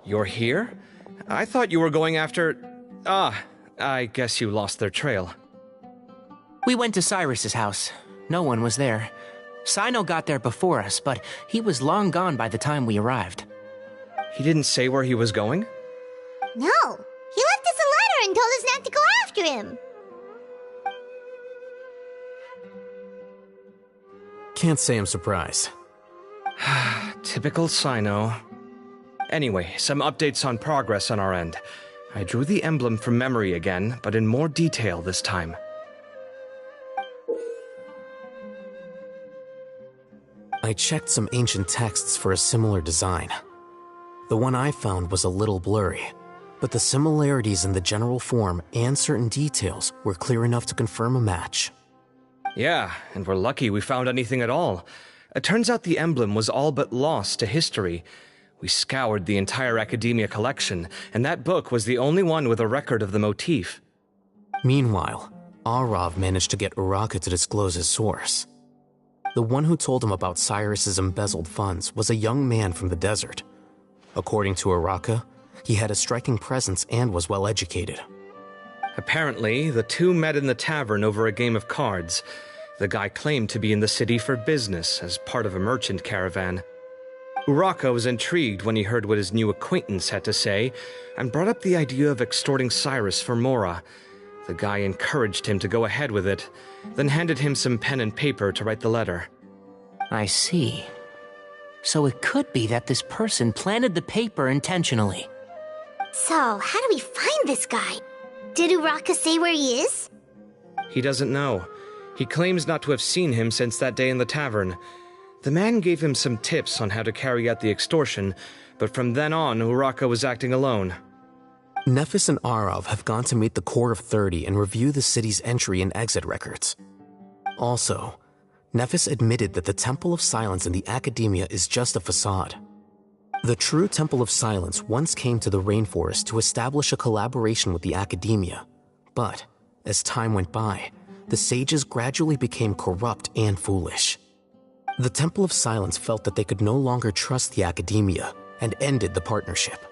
You're here? I thought you were going after... I guess you lost their trail. We went to Cyrus's house. No one was there. Sino got there before us, but he was long gone by the time we arrived. He didn't say where he was going? No, he left us a letter and told us not to go after him. Can't say I'm surprised. Typical Sino. Anyway, some updates on progress on our end. I drew the emblem from memory again, but in more detail this time. I checked some ancient texts for a similar design. The one I found was a little blurry, but the similarities in the general form and certain details were clear enough to confirm a match. Yeah, and we're lucky we found anything at all. It turns out the emblem was all but lost to history. We scoured the entire Academia collection, and that book was the only one with a record of the motif. Meanwhile, Arav managed to get Uraka to disclose his source. The one who told him about Cyrus's embezzled funds was a young man from the desert. According to Uraka, he had a striking presence and was well educated. Apparently, the two met in the tavern over a game of cards. The guy claimed to be in the city for business as part of a merchant caravan. Uraka was intrigued when he heard what his new acquaintance had to say and brought up the idea of extorting Cyrus for Mora. The guy encouraged him to go ahead with it, then handed him some pen and paper to write the letter. I see. So it could be that this person planted the paper intentionally. So, how do we find this guy? Did Uraka say where he is? He doesn't know. He claims not to have seen him since that day in the tavern. The man gave him some tips on how to carry out the extortion, but from then on, Uraka was acting alone. Nephis and Arav have gone to meet the Core of 30 and review the city's entry and exit records. Also, Nephis admitted that the Temple of Silence in the Academia is just a facade. The true Temple of Silence once came to the rainforest to establish a collaboration with the Academia, but as time went by, the sages gradually became corrupt and foolish. The Temple of Silence felt that they could no longer trust the Academia and ended the partnership.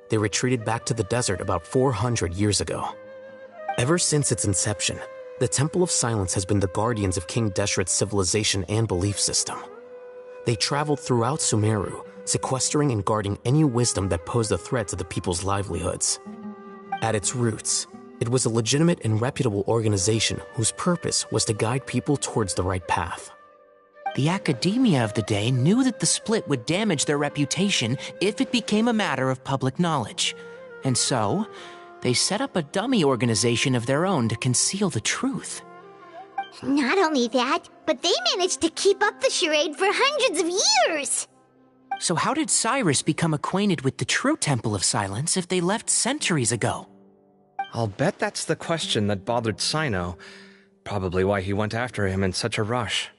They retreated back to the desert about 400 years ago. Ever since its inception, the Temple of Silence has been the guardians of King Deshret's civilization and belief system. They traveled throughout Sumeru, sequestering and guarding any wisdom that posed a threat to the people's livelihoods. At its roots, it was a legitimate and reputable organization whose purpose was to guide people towards the right path. The Academia of the day knew that the split would damage their reputation if it became a matter of public knowledge. And so, they set up a dummy organization of their own to conceal the truth. Not only that, but they managed to keep up the charade for hundreds of years! So how did Cyrus become acquainted with the true Temple of Silence if they left centuries ago? I'll bet that's the question that bothered Sino. Probably why he went after him in such a rush.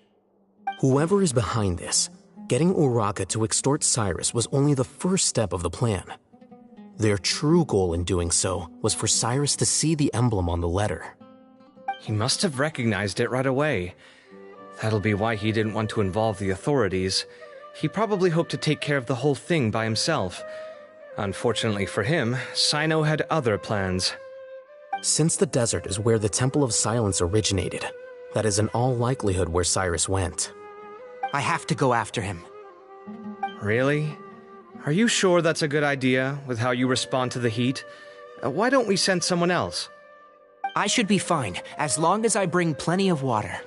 Whoever is behind this, getting Uraka to extort Cyrus was only the first step of the plan. Their true goal in doing so was for Cyrus to see the emblem on the letter. He must have recognized it right away. That'll be why he didn't want to involve the authorities. He probably hoped to take care of the whole thing by himself. Unfortunately for him, Sino had other plans. Since the desert is where the Temple of Silence originated, that is in all likelihood where Cyrus went. I have to go after him. Really? Are you sure that's a good idea, with how you respond to the heat? Why don't we send someone else? I should be fine, as long as I bring plenty of water.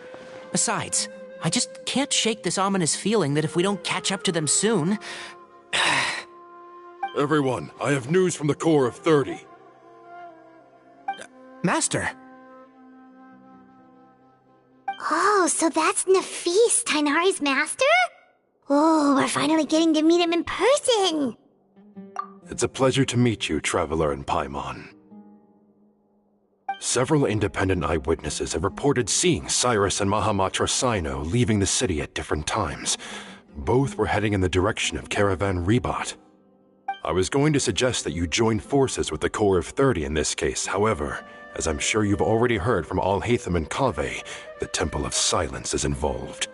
Besides, I just can't shake this ominous feeling that if we don't catch up to them soon... Everyone, I have news from the Core of 30. Master! Oh, so that's Nafis, Tainari's master? Oh, we're finally getting to meet him in person! It's a pleasure to meet you, Traveler in Paimon. Several independent eyewitnesses have reported seeing Cyrus and Mahamatra Sino leaving the city at different times. Both were heading in the direction of Caravan Rebat. I was going to suggest that you join forces with the Core of 30 in this case. However, as I'm sure you've already heard from Alhaitham and Kaveh, the Temple of Silence is involved.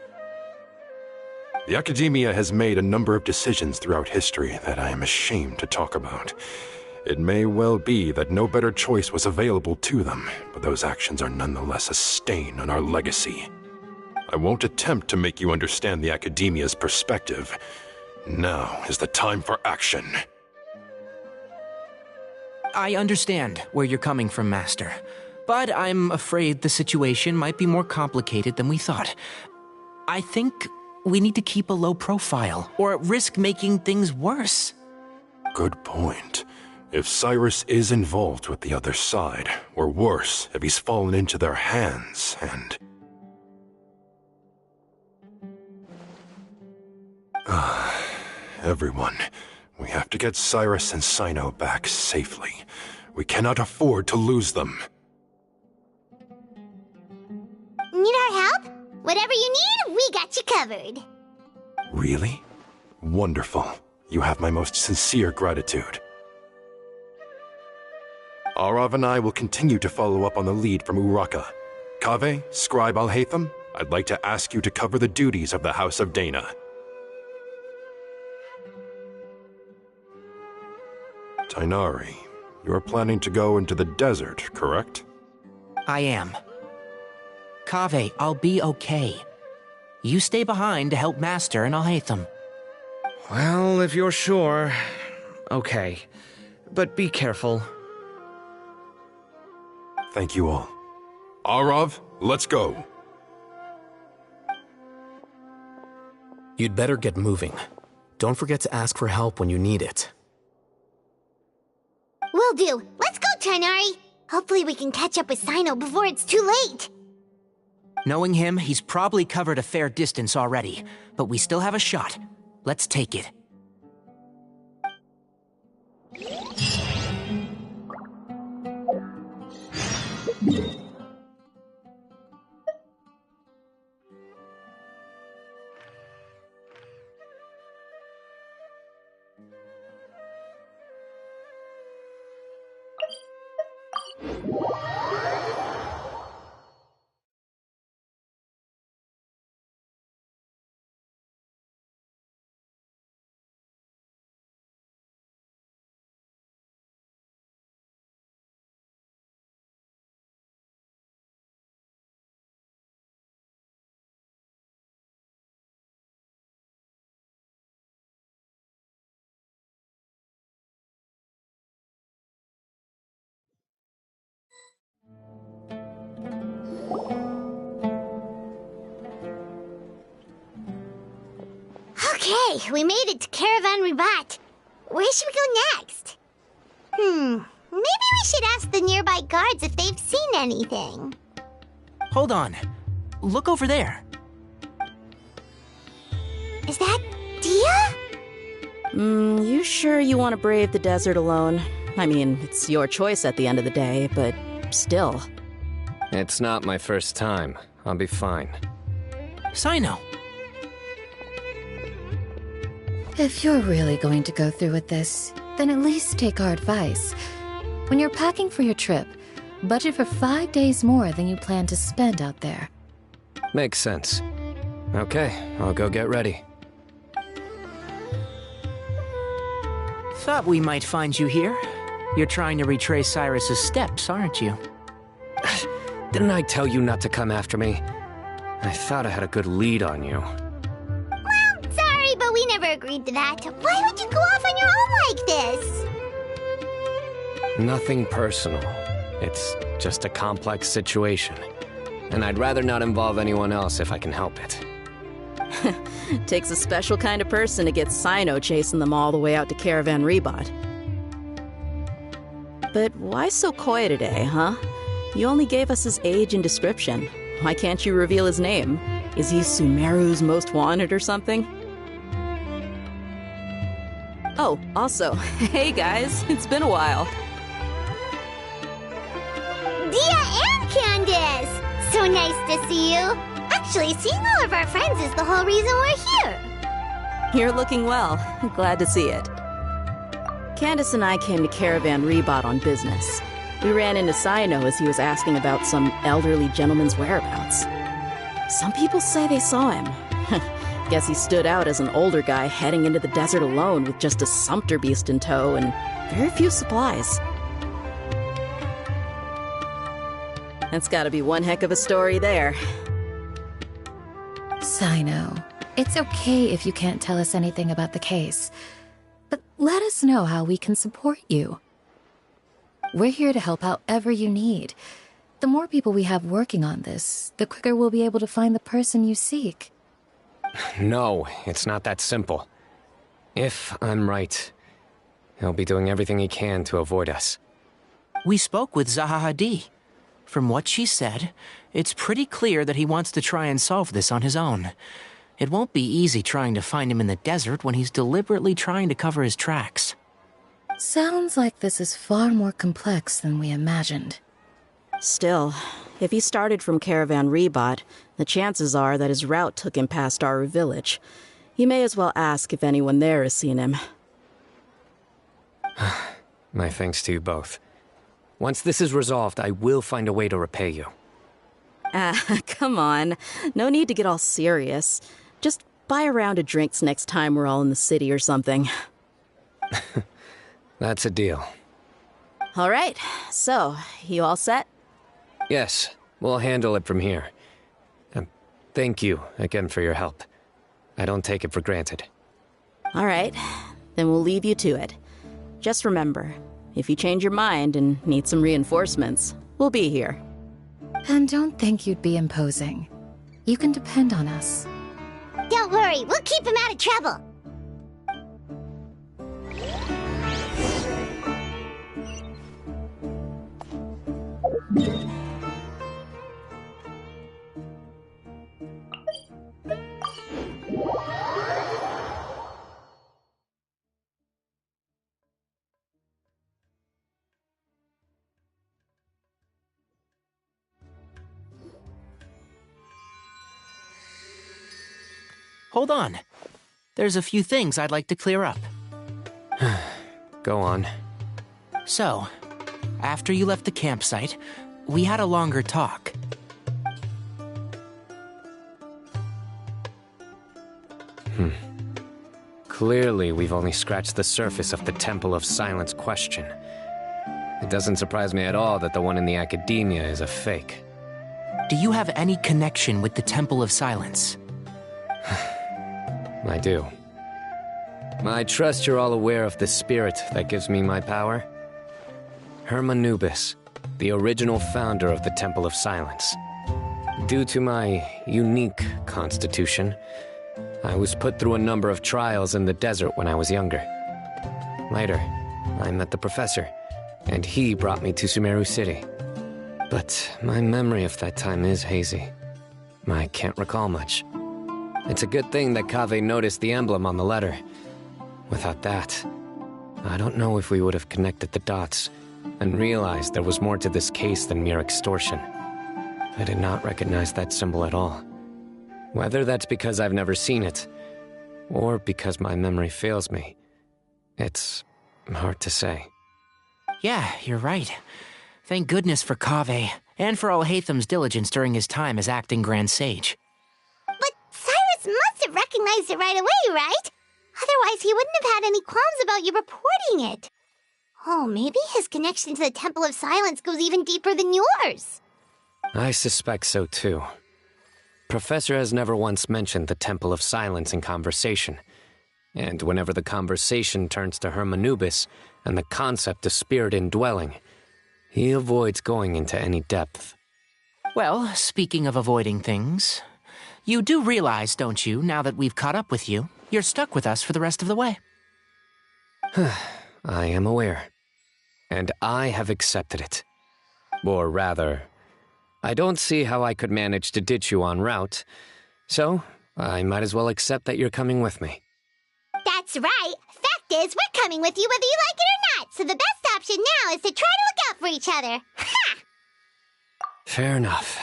The Academia has made a number of decisions throughout history that I am ashamed to talk about. It may well be that no better choice was available to them, but those actions are nonetheless a stain on our legacy. I won't attempt to make you understand the Academia's perspective. Now is the time for action. I understand where you're coming from, Master. But I'm afraid the situation might be more complicated than we thought. I think we need to keep a low profile, or risk making things worse. Good point. If Cyrus is involved with the other side, or worse, if he's fallen into their hands, and... Everyone, we have to get Cyrus and Sino back safely. We cannot afford to lose them. Need our help? Whatever you need, we got you covered. Really? Wonderful. You have my most sincere gratitude. Arav and I will continue to follow up on the lead from Uraka. Kaveh, Scribe Alhaitham, I'd like to ask you to cover the duties of the House of Dana. Tainari, you are planning to go into the desert, correct? I am. Kaveh, I'll be okay. You stay behind to help Master and Alhaitham. Well, if you're sure... Okay. But be careful. Thank you all. Arav, let's go. You'd better get moving. Don't forget to ask for help when you need it. Will do. Let's go, Tainari. Hopefully we can catch up with Sino before it's too late. Knowing him, he's probably covered a fair distance already. But we still have a shot. Let's take it. Okay, we made it to Caravan Ribat. Where should we go next? Maybe we should ask the nearby guards if they've seen anything. Hold on. Look over there. Is that Dia? You sure you want to brave the desert alone? I mean, it's your choice at the end of the day, but still. It's not my first time. I'll be fine. Sino. If you're really going to go through with this, then at least take our advice. When you're packing for your trip, budget for 5 days more than you plan to spend out there. Makes sense. Okay, I'll go get ready. Thought we might find you here. You're trying to retrace Cyrus's steps, aren't you? Didn't I tell you not to come after me? I thought I had a good lead on you. Well, sorry, but we never agreed to that. Why would you go off on your own like this? Nothing personal. It's just a complex situation. And I'd rather not involve anyone else if I can help it. Takes a special kind of person to get Sino chasing them all the way out to Caravan Ribat. But why so coy today, huh? You only gave us his age and description. Why can't you reveal his name? Is he Sumeru's most wanted or something? Oh, also, hey guys, it's been a while. Dia and Candace! So nice to see you. Actually, seeing all of our friends is the whole reason we're here. You're looking well. Glad to see it. Candace and I came to Caravan Ribat on business. We ran into Sino as he was asking about some elderly gentleman's whereabouts. Some people say they saw him. Guess he stood out as an older guy heading into the desert alone with just a sumpter beast in tow and very few supplies. That's gotta be one heck of a story there. Sino, it's okay if you can't tell us anything about the case. But let us know how we can support you. We're here to help however you need. The more people we have working on this, the quicker we'll be able to find the person you seek. No, it's not that simple. If I'm right, he'll be doing everything he can to avoid us. We spoke with Zaha Hadid. From what she said, it's pretty clear that he wants to try and solve this on his own. It won't be easy trying to find him in the desert when he's deliberately trying to cover his tracks. Sounds like this is far more complex than we imagined. Still, if he started from Caravan Rebot, the chances are that his route took him past Aru village. You may as well ask if anyone there has seen him. My thanks to you both. Once this is resolved, I will find a way to repay you. Come on. No need to get all serious. Just buy a round of drinks next time we're all in the city or something. That's a deal. All right, so, you all set? Yes, we'll handle it from here. Thank you again for your help. I don't take it for granted. All right, then we'll leave you to it. Just remember, if you change your mind and need some reinforcements, we'll be here. And don't think you'd be imposing. You can depend on us. Don't worry, we'll keep him out of trouble. Hold on. There's a few things I'd like to clear up. Go on. So, after you left the campsite, we had a longer talk. Clearly, we've only scratched the surface of the Temple of Silence question. It doesn't surprise me at all that the one in the academia is a fake. Do you have any connection with the Temple of Silence? I do. I trust you're all aware of the spirit that gives me my power. Hermanubis, the original founder of the Temple of Silence. Due to my unique constitution, I was put through a number of trials in the desert when I was younger. Later, I met the professor, and he brought me to Sumeru City. But my memory of that time is hazy. I can't recall much. It's a good thing that Kaveh noticed the emblem on the letter. Without that, I don't know if we would have connected the dots and realized there was more to this case than mere extortion. I did not recognize that symbol at all. Whether that's because I've never seen it, or because my memory fails me, it's hard to say. Yeah, you're right. Thank goodness for Kaveh, and for Alhaitham's diligence during his time as acting Grand Sage. But Cyrus must have recognized it right away, right? Otherwise, he wouldn't have had any qualms about you reporting it. Oh, maybe his connection to the Temple of Silence goes even deeper than yours. I suspect so too. Professor has never once mentioned the Temple of Silence in conversation. And whenever the conversation turns to Hermanubis and the concept of spirit indwelling, he avoids going into any depth. Well, speaking of avoiding things, you do realize, don't you, now that we've caught up with you, you're stuck with us for the rest of the way. I am aware. And I have accepted it. Or rather, I don't see how I could manage to ditch you en route, so I might as well accept that you're coming with me. That's right. Fact is, we're coming with you whether you like it or not, so the best option now is to try to look out for each other. Ha! Fair enough.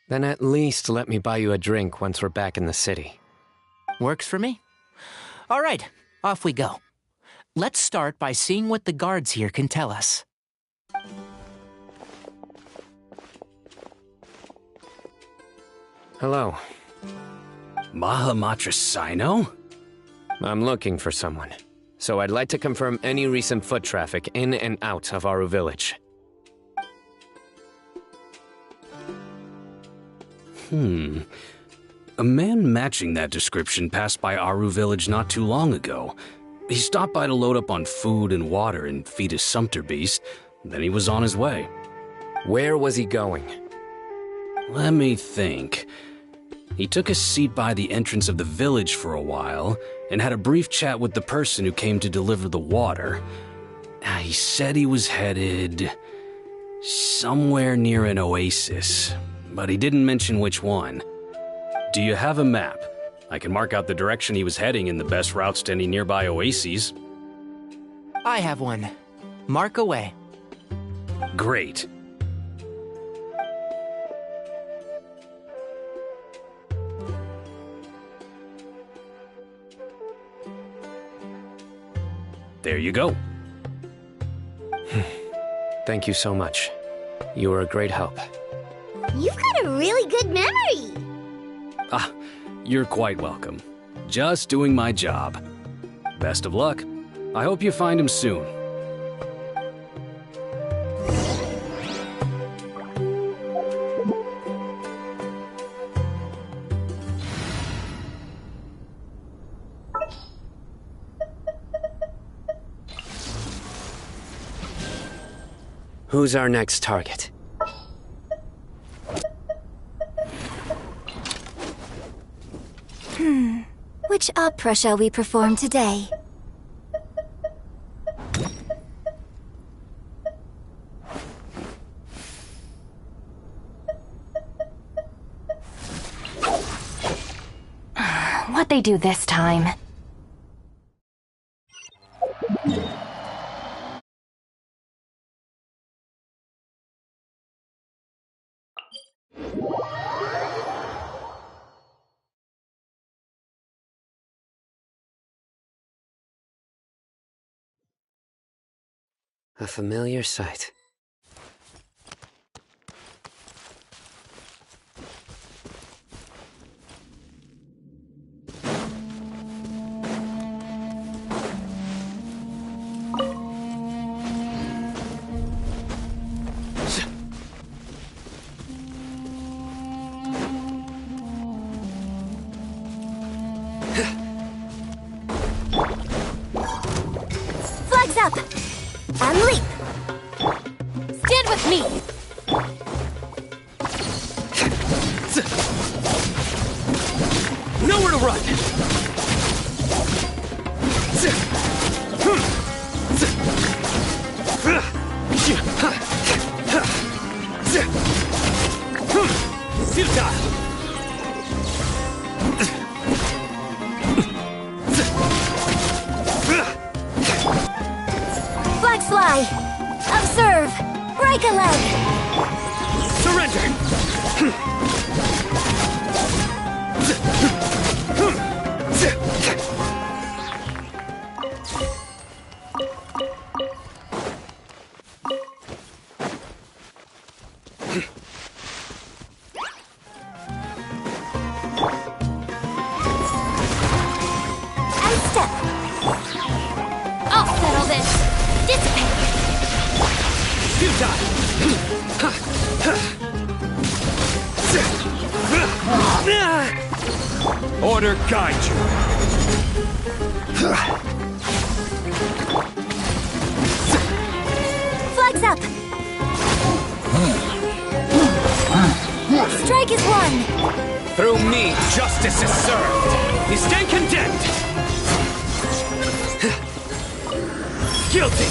Then at least let me buy you a drink once we're back in the city. Works for me. All right, off we go. Let's start by seeing what the guards here can tell us. Hello. Mahamatra Sino? I'm looking for someone, so I'd like to confirm any recent foot traffic in and out of Aru village. A man matching that description passed by Aru village not too long ago. He stopped by to load up on food and water and feed his sumpter beast, then he was on his way. Where was he going? Let me think. He took a seat by the entrance of the village for a while, and had a brief chat with the person who came to deliver the water. He said he was headed somewhere near an oasis, but he didn't mention which one. Do you have a map? I can mark out the direction he was heading and the best routes to any nearby oases. I have one. Mark away. Great. There you go. Thank you so much. You were a great help. You've got a really good memory. Ah, you're quite welcome. Just doing my job. Best of luck. I hope you find him soon. Who's our next target? Which opera shall we perform today? What'd they do this time? A familiar sight. Flags up! And leap! Stand with me! Nowhere to run! Futile! Flags fly! Observe! Break a leg! Surrender! And step! I'll settle this! Dissipate! Order guide you! Flags up! Strike is won! Through me, justice is served! You stand condemned! Guilty!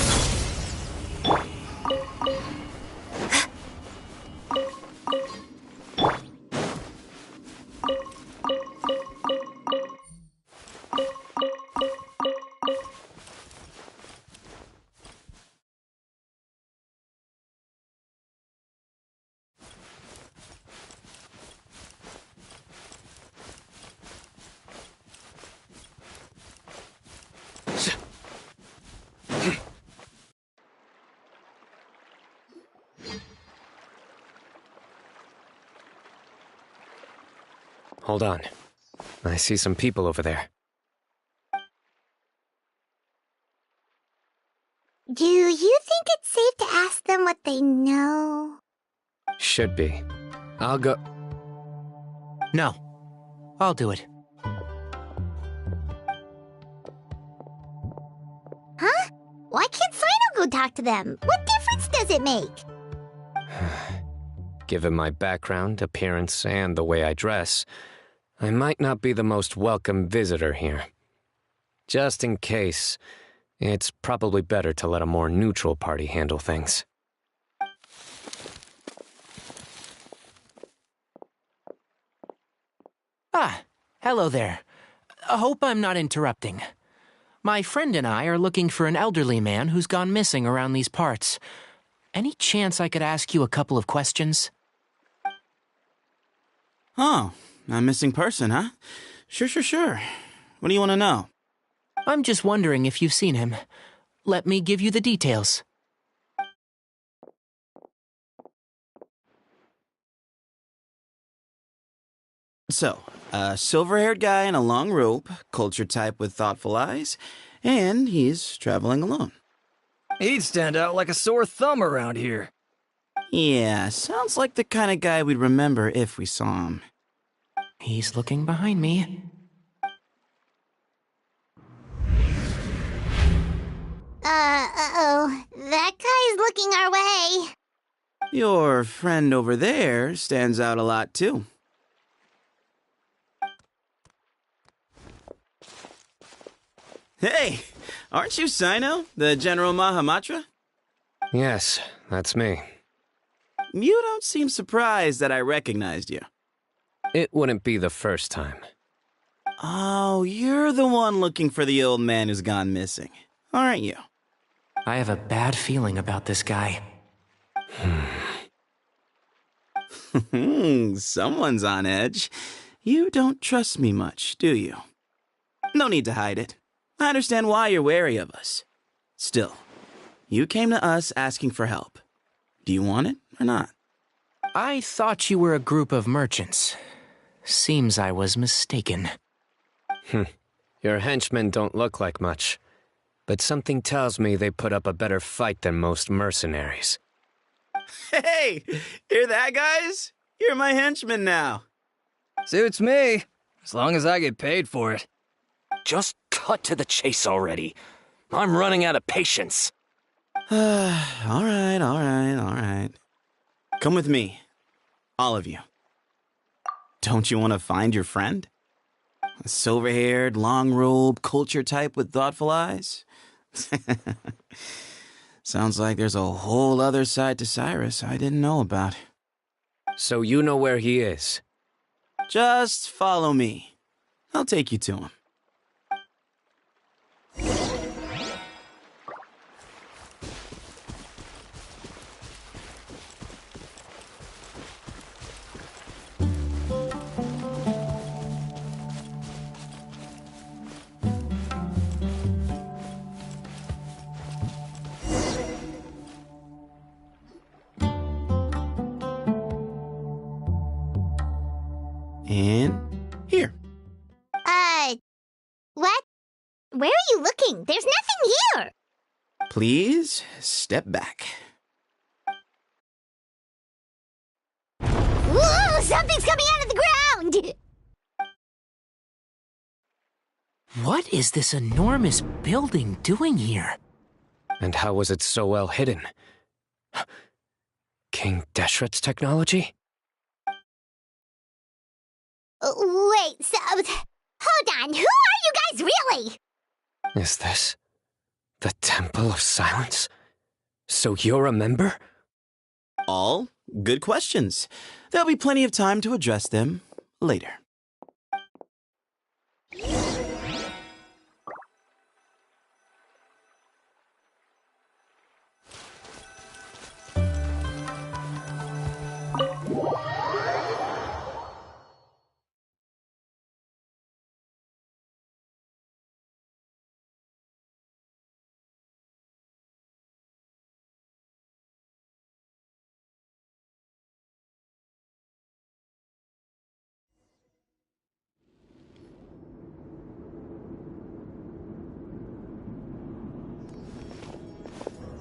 Hold on. I see some people over there. Do you think it's safe to ask them what they know? Should be. I'll go. No. I'll do it. Huh? Why can't Sino go talk to them? What difference does it make? Given my background, appearance, and the way I dress, I might not be the most welcome visitor here. Just in case, it's probably better to let a more neutral party handle things. Ah, hello there. I hope I'm not interrupting. My friend and I are looking for an elderly man who's gone missing around these parts. Any chance I could ask you a couple of questions? Oh, a missing person, huh? Sure. What do you want to know? I'm just wondering if you've seen him. Let me give you the details. So, a silver-haired guy in a long robe, culture type with thoughtful eyes, and he's traveling alone. He'd stand out like a sore thumb around here. Yeah, sounds like the kind of guy we'd remember if we saw him. He's looking behind me. Uh-oh. That guy's looking our way. Your friend over there stands out a lot, too. Hey, aren't you Sino, the General Mahamatra? Yes, that's me. You don't seem surprised that I recognized you. It wouldn't be the first time. Oh, you're the one looking for the old man who's gone missing, aren't you? I have a bad feeling about this guy. Someone's on edge. You don't trust me much, do you? No need to hide it. I understand why you're wary of us. Still, you came to us asking for help. Do you want it or not? I thought you were a group of merchants. Seems I was mistaken. Your henchmen don't look like much, but something tells me they put up a better fight than most mercenaries. Hey, hear that, guys? You're my henchmen now. Suits me, as long as I get paid for it. Just cut to the chase already. I'm running out of patience. All right. Come with me. All of you. Don't you want to find your friend? A silver-haired, long-robe, culture type with thoughtful eyes? Sounds like there's a whole other side to Cyrus I didn't know about. So you know where he is? Just follow me. I'll take you to him. And here. What? Where are you looking? There's nothing here. Please step back. Whoa! Something's coming out of the ground! What is this enormous building doing here? And how was it so well hidden? King Deshret's technology? Wait, so... Hold on, who are you guys really? Is this the Temple of Silence? So you're a member? All good questions. There'll be plenty of time to address them later.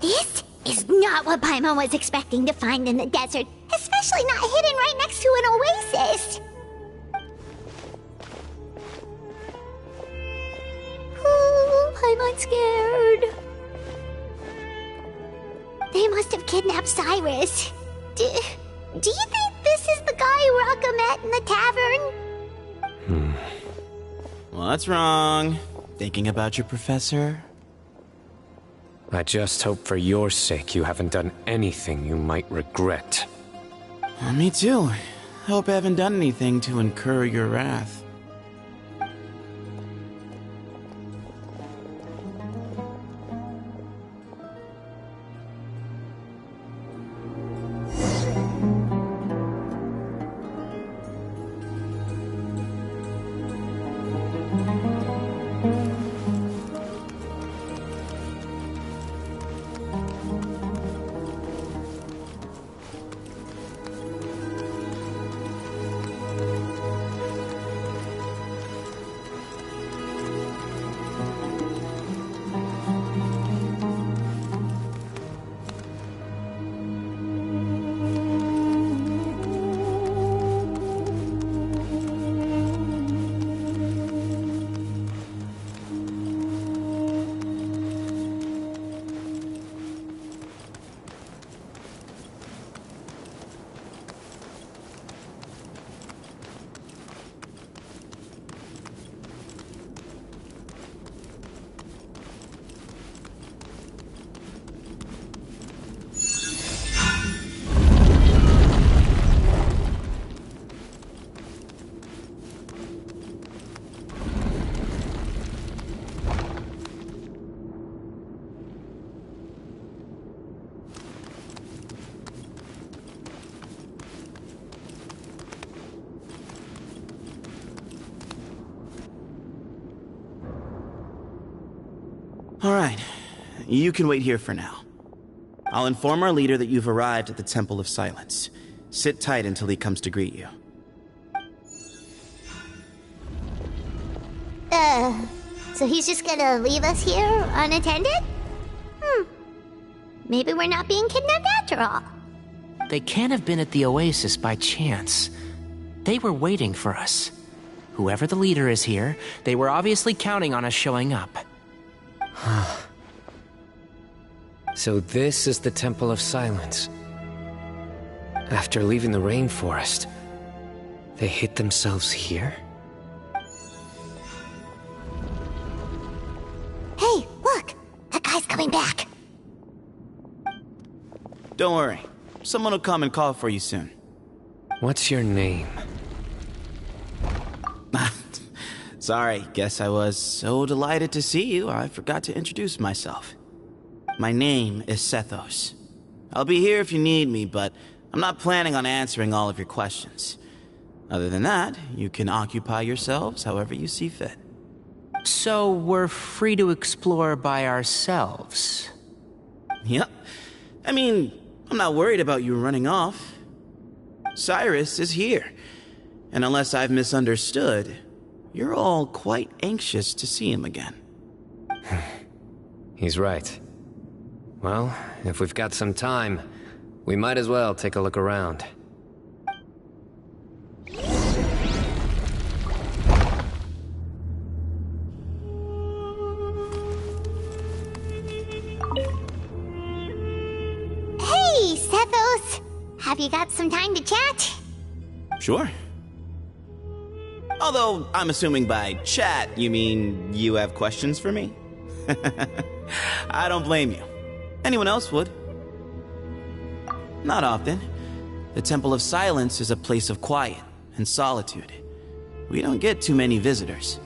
This is not what Paimon was expecting to find in the desert, especially not hidden right next to an oasis. Oh, Paimon's scared. They must have kidnapped Cyrus. Do you think this is the guy Raka met in the tavern? What's wrong? Thinking about your professor? I just hope for your sake you haven't done anything you might regret. Me too. Hope I haven't done anything to incur your wrath. Alright, you can wait here for now. I'll inform our leader that you've arrived at the Temple of Silence. Sit tight until he comes to greet you. So he's just gonna leave us here unattended? Maybe we're not being kidnapped after all. They can't have been at the Oasis by chance. They were waiting for us. Whoever the leader is here, they were obviously counting on us showing up. So this is the Temple of Silence. After leaving the rainforest, they hid themselves here? Hey, look! That guy's coming back. Don't worry. Someone will come and call for you soon. What's your name? Sorry, guess I was so delighted to see you, I forgot to introduce myself. My name is Sethos. I'll be here if you need me, but I'm not planning on answering all of your questions. Other than that, you can occupy yourselves however you see fit. So we're free to explore by ourselves? Yep. I mean, I'm not worried about you running off. Cyrus is here, and unless I've misunderstood, you're all quite anxious to see him again. He's right. Well, if we've got some time, we might as well take a look around. Hey, Sethos! Have you got some time to chat? Sure. Although, I'm assuming by chat, you mean you have questions for me? I don't blame you. Anyone else would. Not often. The Temple of Silence is a place of quiet and solitude. We don't get too many visitors.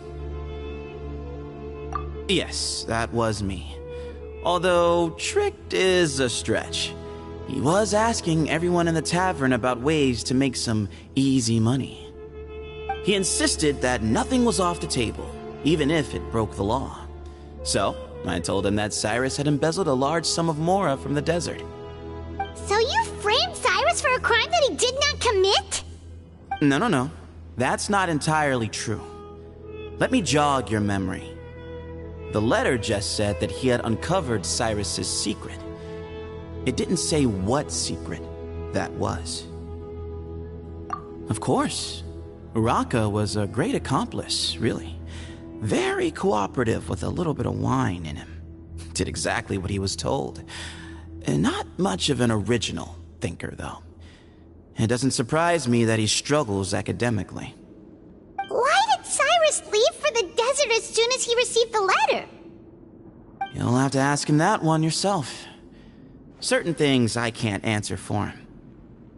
Yes, that was me. Although, tricked is a stretch. He was asking everyone in the tavern about ways to make some easy money. He insisted that nothing was off the table, even if it broke the law. So, I told him that Cyrus had embezzled a large sum of mora from the desert. So you framed Cyrus for a crime that he did not commit? No. That's not entirely true. Let me jog your memory. The letter just said that he had uncovered Cyrus's secret. It didn't say what secret that was. Of course, Uraka was a great accomplice, really. Very cooperative with a little bit of wine in him. Did exactly what he was told. And not much of an original thinker, though. It doesn't surprise me that he struggles academically. Why did Cyrus leave for the desert as soon as he received the letter? You'll have to ask him that one yourself. Certain things I can't answer for him.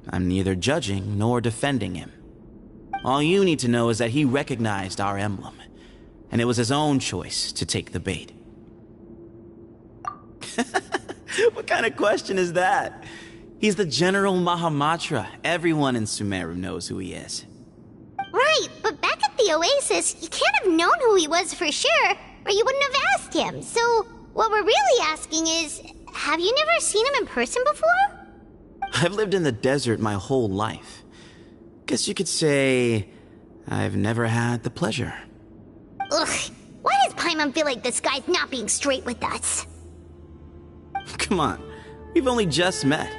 I'm neither judging nor defending him. All you need to know is that he recognized our emblem, and it was his own choice to take the bait. What kind of question is that? He's the General Mahamatra. Everyone in Sumeru knows who he is. Right, but back at the Oasis, you can't have known who he was for sure, or you wouldn't have asked him. So, what we're really asking is, have you never seen him in person before? I've lived in the desert my whole life. Guess you could say I've never had the pleasure. Ugh, why does Paimon feel like this guy's not being straight with us? Come on, we've only just met.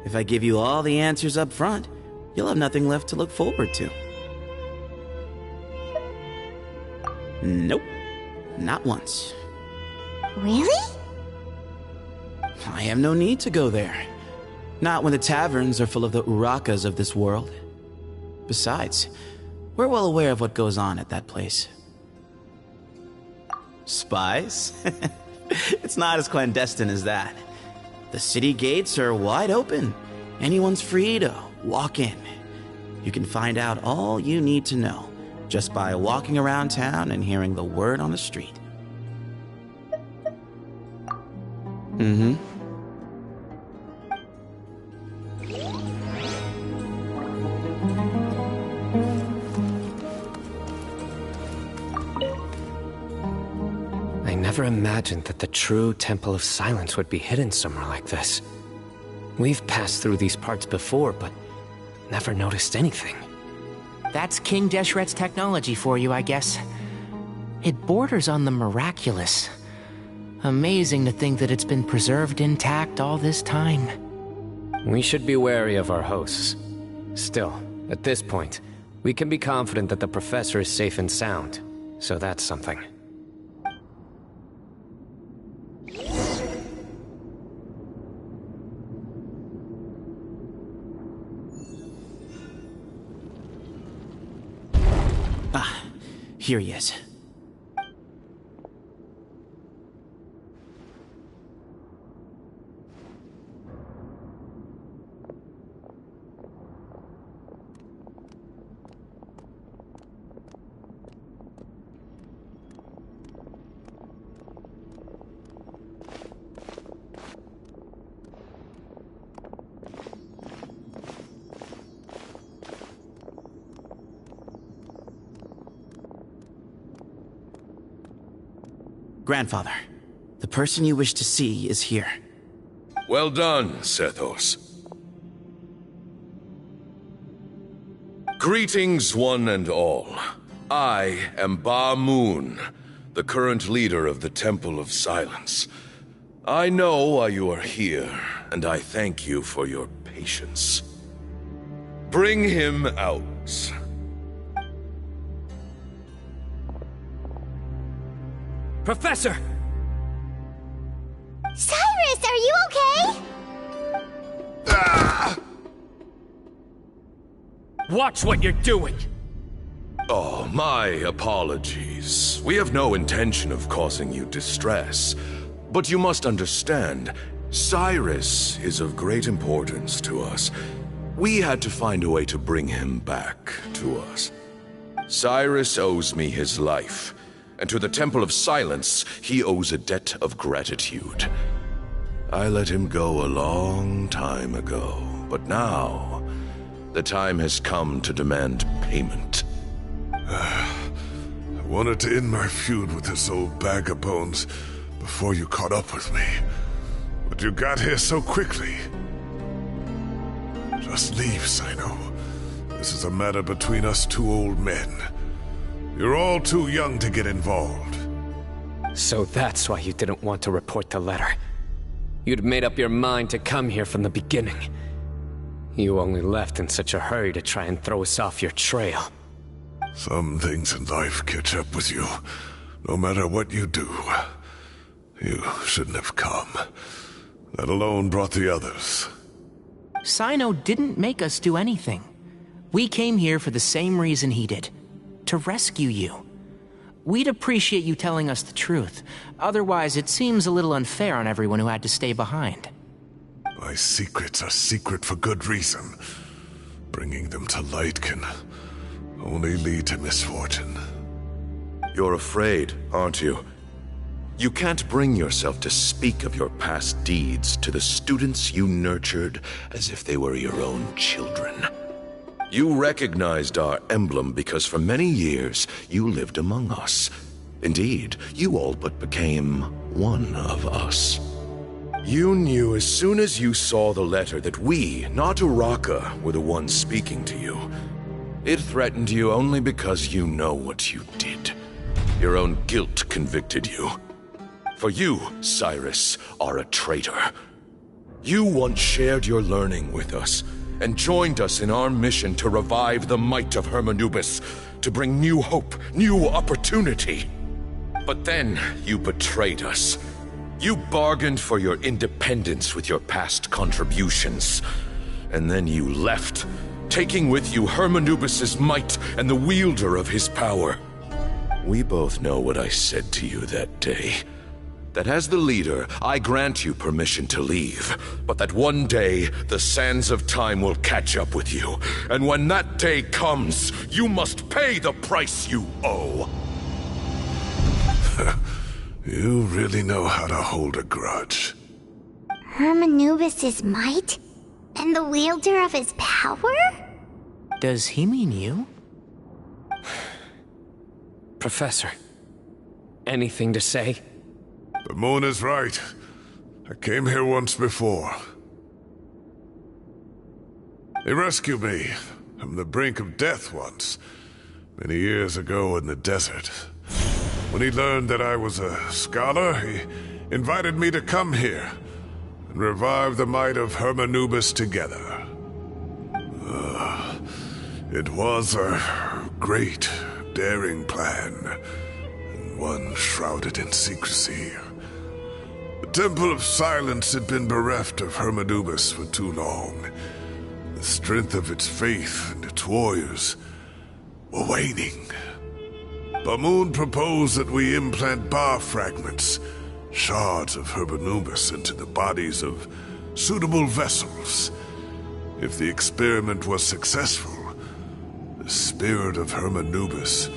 If I give you all the answers up front, you'll have nothing left to look forward to. Nope, not once. Really? I have no need to go there. Not when the taverns are full of the Urakas of this world. Besides, we're well aware of what goes on at that place. Spies? It's not as clandestine as that. The city gates are wide open. Anyone's free to walk in. You can find out all you need to know just by walking around town and hearing the word on the street. Mm-hmm. never imagined that the true Temple of Silence would be hidden somewhere like this. We've passed through these parts before, but never noticed anything. That's King Deshret's technology for you, I guess. It borders on the miraculous. Amazing to think that it's been preserved intact all this time. We should be wary of our hosts. Still, at this point, we can be confident that the professor is safe and sound, so that's something. Here he is. Grandfather, the person you wish to see is here. Well done, Sethos. Greetings, one and all. I am Ba Moon, the current leader of the Temple of Silence. I know why you are here, and I thank you for your patience. Bring him out. Professor! Cyrus, are you okay? Watch what you're doing! Oh, my apologies. We have no intention of causing you distress. But you must understand, Cyrus is of great importance to us. We had to find a way to bring him back to us. Cyrus owes me his life. And to the Temple of Silence, he owes a debt of gratitude. I let him go a long time ago, but now, the time has come to demand payment. I wanted to end my feud with this old bag of bones before you caught up with me. But you got here so quickly. Just leave, Sino. This is a matter between us two old men. You're all too young to get involved. So that's why you didn't want to report the letter. You'd made up your mind to come here from the beginning. You only left in such a hurry to try and throw us off your trail. Some things in life catch up with you, no matter what you do. You shouldn't have come, let alone brought the others. Sino didn't make us do anything. We came here for the same reason he did. To rescue you. We'd appreciate you telling us the truth. Otherwise, it seems a little unfair on everyone who had to stay behind. My secrets are secret for good reason. Bringing them to light can only lead to misfortune. You're afraid, aren't you? You can't bring yourself to speak of your past deeds to the students you nurtured as if they were your own children. You recognized our emblem because for many years you lived among us. Indeed, you all but became one of us. You knew as soon as you saw the letter that we, not Uraka, were the ones speaking to you. It threatened you only because you know what you did. Your own guilt convicted you. For you, Cyrus, are a traitor. You once shared your learning with us, and joined us in our mission to revive the might of Hermanubis, to bring new hope, new opportunity. But then you betrayed us. You bargained for your independence with your past contributions. And then you left, taking with you Hermanubis' might and the wielder of his power. We both know what I said to you that day. That as the leader, I grant you permission to leave, but that one day, the sands of time will catch up with you. And when that day comes, you must pay the price you owe. You really know how to hold a grudge. Hermanubis' might? And the wielder of his power? Does he mean you? Professor, anything to say? But Moon is right. I came here once before. He rescued me from the brink of death once, many years ago in the desert. When he learned that I was a scholar, he invited me to come here and revive the might of Hermanubis together. It was a great, daring plan, and one shrouded in secrecy. The Temple of Silence had been bereft of Hermanubis for too long. The strength of its faith and its warriors were waning. Bamoon proposed that we implant bar fragments, shards of Hermanubis, into the bodies of suitable vessels. If the experiment was successful, the spirit of Hermanubis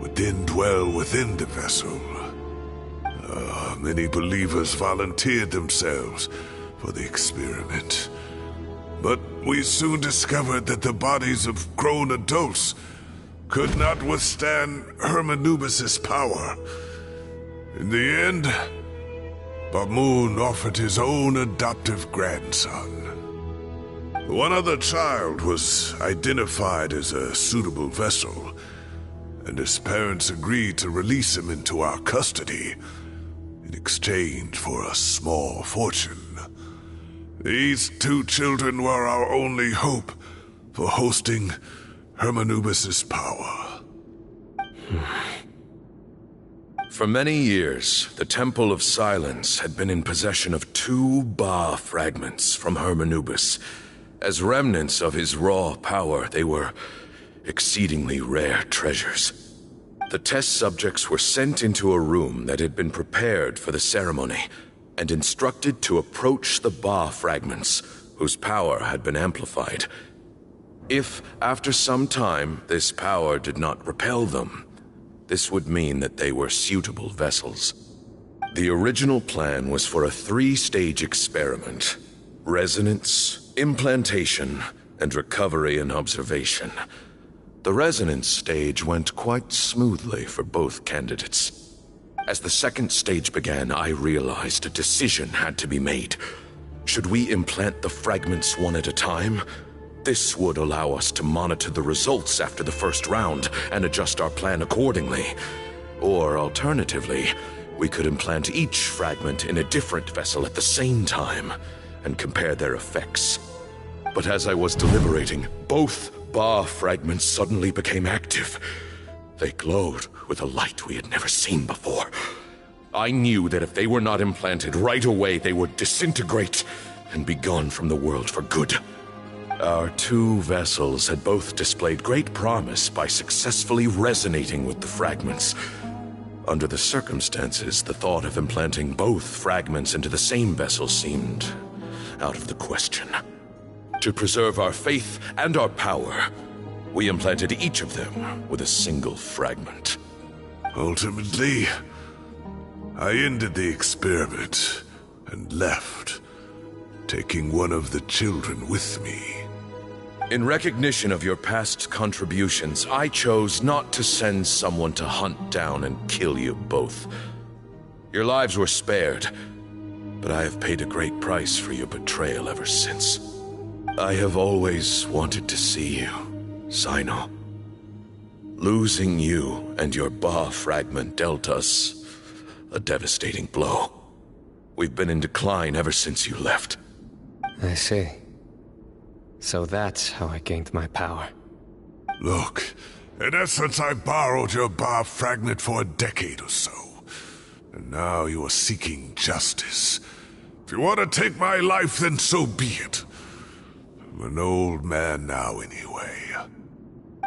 would then dwell within the vessel. Many believers volunteered themselves for the experiment. But we soon discovered that the bodies of grown adults could not withstand Hermanubis' power. In the end, Bamoon offered his own adoptive grandson. One other child was identified as a suitable vessel, and his parents agreed to release him into our custody in exchange for a small fortune. These two children were our only hope for hosting Hermanubis' power. For many years, the Temple of Silence had been in possession of 2 Ba fragments from Hermanubis. As remnants of his raw power, they were exceedingly rare treasures. The test subjects were sent into a room that had been prepared for the ceremony and instructed to approach the Ba fragments, whose power had been amplified. If, after some time, this power did not repel them, this would mean that they were suitable vessels. The original plan was for a 3-stage experiment: resonance, implantation, and recovery and observation. The resonance stage went quite smoothly for both candidates. As the 2nd stage began, I realized a decision had to be made. Should we implant the fragments one at a time? This would allow us to monitor the results after the 1st round and adjust our plan accordingly. Or alternatively, we could implant each fragment in a different vessel at the same time and compare their effects. But as I was deliberating, both Ba fragments suddenly became active. They glowed with a light we had never seen before. I knew that if they were not implanted right away, they would disintegrate and be gone from the world for good. Our 2 vessels had both displayed great promise by successfully resonating with the fragments. Under the circumstances, the thought of implanting both fragments into the same vessel seemed out of the question. To preserve our faith and our power, we implanted each of them with a single fragment. Ultimately, I ended the experiment and left, taking one of the children with me. In recognition of your past contributions, I chose not to send someone to hunt down and kill you both. Your lives were spared, but I have paid a great price for your betrayal ever since. I have always wanted to see you, Sino. Losing you and your Ba fragment dealt us a devastating blow. We've been in decline ever since you left. I see. So that's how I gained my power. Look, in essence, I borrowed your Ba fragment for a decade or so. And now you are seeking justice. If you want to take my life, then so be it. I'm an old man now anyway.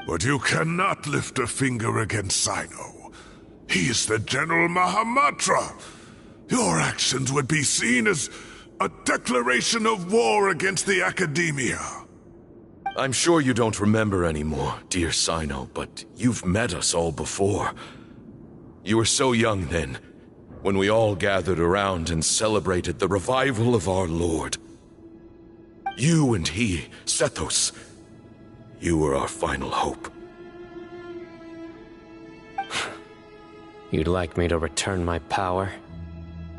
But you cannot lift a finger against Sino. He is the General Mahamatra. Your actions would be seen as a declaration of war against the Academia. I'm sure you don't remember anymore, dear Sino, but you've met us all before. You were so young then, when we all gathered around and celebrated the revival of our Lord. You and he, Sethos, you were our final hope. You'd like me to return my power?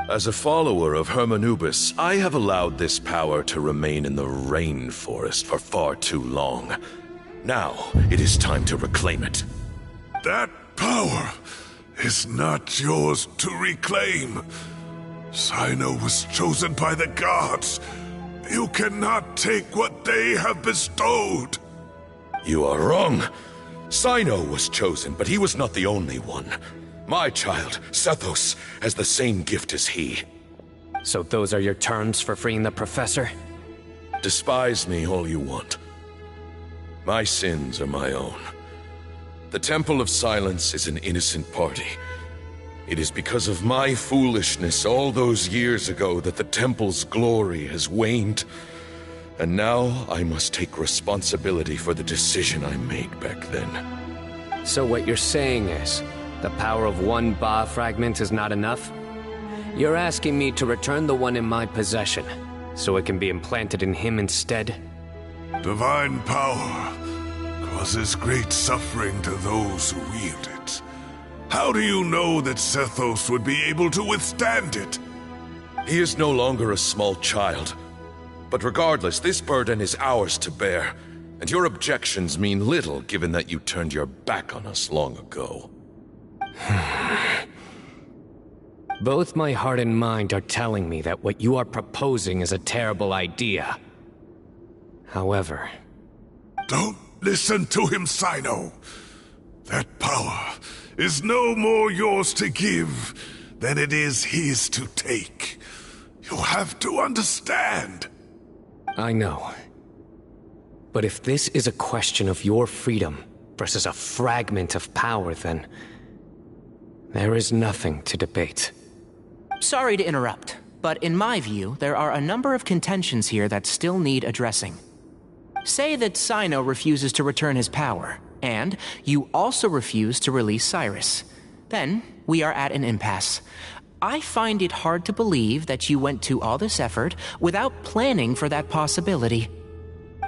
As a follower of Hermanubis, I have allowed this power to remain in the rainforest for far too long. Now, it is time to reclaim it. That power is not yours to reclaim. Sino was chosen by the gods. You cannot take what they have bestowed. You are wrong. Sino was chosen, but he was not the only one. My child, Sethos, has the same gift as he. So those are your terms for freeing the professor? Despise me all you want. My sins are my own. The Temple of Silence is an innocent party. It is because of my foolishness all those years ago that the Temple's glory has waned. And now I must take responsibility for the decision I made back then. So what you're saying is, the power of one Ba fragment is not enough? You're asking me to return the one in my possession, so it can be implanted in him instead? Divine power causes great suffering to those who wield it. How do you know that Sethos would be able to withstand it? He is no longer a small child. But regardless, this burden is ours to bear, and your objections mean little given that you turned your back on us long ago. Both my heart and mind are telling me that what you are proposing is a terrible idea. However... Don't listen to him, Sino. That power is no more yours to give than it is his to take. You have to understand. I know. But if this is a question of your freedom versus a fragment of power, then... there is nothing to debate. Sorry to interrupt, but in my view, there are a number of contentions here that still need addressing. Say that Sino refuses to return his power, and you also refuse to release Cyrus. Then, we are at an impasse. I find it hard to believe that you went to all this effort without planning for that possibility.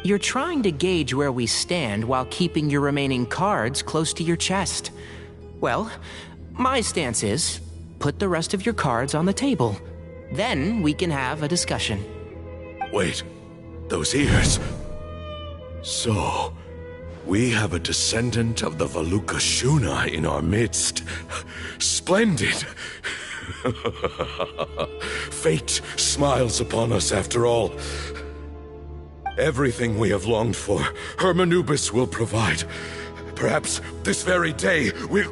You're trying to gauge where we stand while keeping your remaining cards close to your chest. Well, my stance is, put the rest of your cards on the table. Then we can have a discussion. Wait, those ears... So, we have a descendant of the Valuka Shuna in our midst. Splendid! Fate smiles upon us after all. Everything we have longed for, Hermanubis will provide. Perhaps this very day we'll...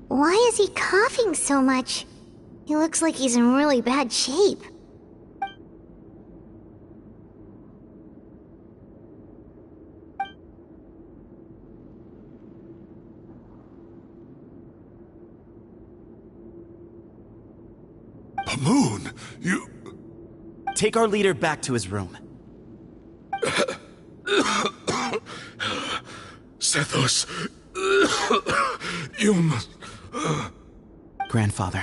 Why is he coughing so much? He looks like he's in really bad shape. Moon, you... Take our leader back to his room. Sethos, you must... Grandfather,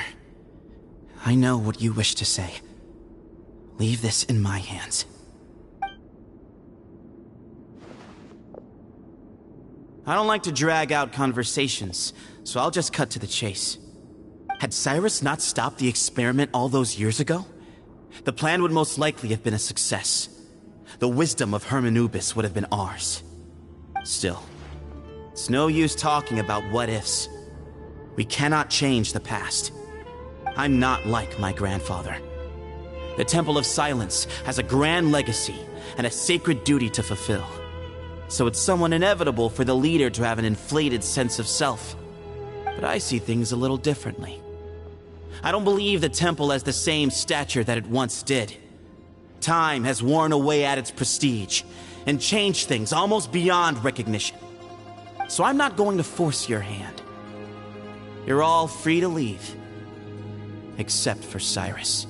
I know what you wish to say. Leave this in my hands. I don't like to drag out conversations, so I'll just cut to the chase. Had Cyrus not stopped the experiment all those years ago, the plan would most likely have been a success. The wisdom of Hermanubis would have been ours. Still, it's no use talking about what-ifs. We cannot change the past. I'm not like my grandfather. The Temple of Silence has a grand legacy and a sacred duty to fulfill. So it's somewhat inevitable for the leader to have an inflated sense of self. But I see things a little differently. I don't believe the temple has the same stature that it once did. Time has worn away at its prestige and changed things almost beyond recognition. So I'm not going to force your hand. You're all free to leave. Except for Cyrus.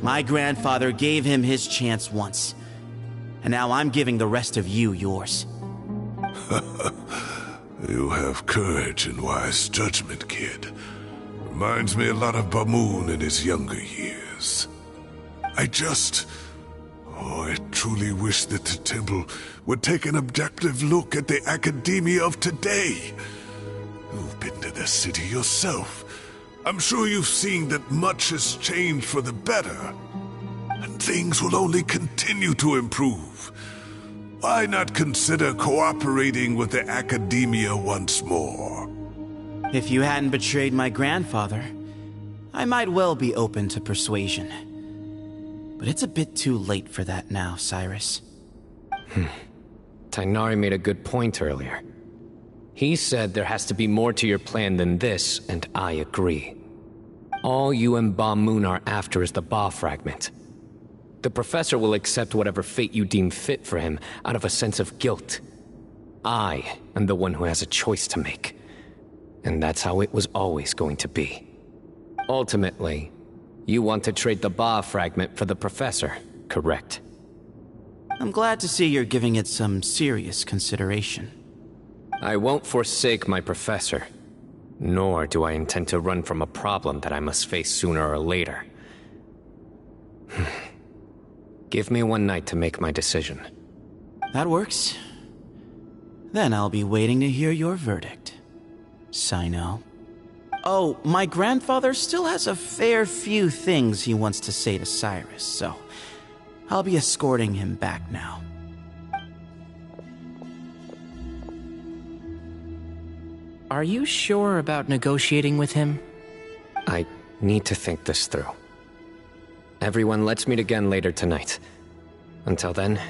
My grandfather gave him his chance once, and now I'm giving the rest of you yours. You have courage and wise judgment, kid. Reminds me a lot of Bamoon in his younger years. I truly wish that the temple would take an objective look at the academia of today. You've been to the city yourself. I'm sure you've seen that much has changed for the better. And things will only continue to improve. Why not consider cooperating with the academia once more? If you hadn't betrayed my grandfather, I might well be open to persuasion. But it's a bit too late for that now, Cyrus. Tainari made a good point earlier. He said there has to be more to your plan than this, and I agree. All you and Ba Moon are after is the Ba fragment. The professor will accept whatever fate you deem fit for him out of a sense of guilt. I am the one who has a choice to make. And that's how it was always going to be. Ultimately, you want to trade the Ba fragment for the professor, correct? I'm glad to see you're giving it some serious consideration. I won't forsake my professor, nor do I intend to run from a problem that I must face sooner or later. Give me one night to make my decision. That works. Then I'll be waiting to hear your verdict, Sino. Oh, my grandfather still has a fair few things he wants to say to Cyrus, so I'll be escorting him back now. Are you sure about negotiating with him? I need to think this through. Everyone, let's meet again later tonight. Until then,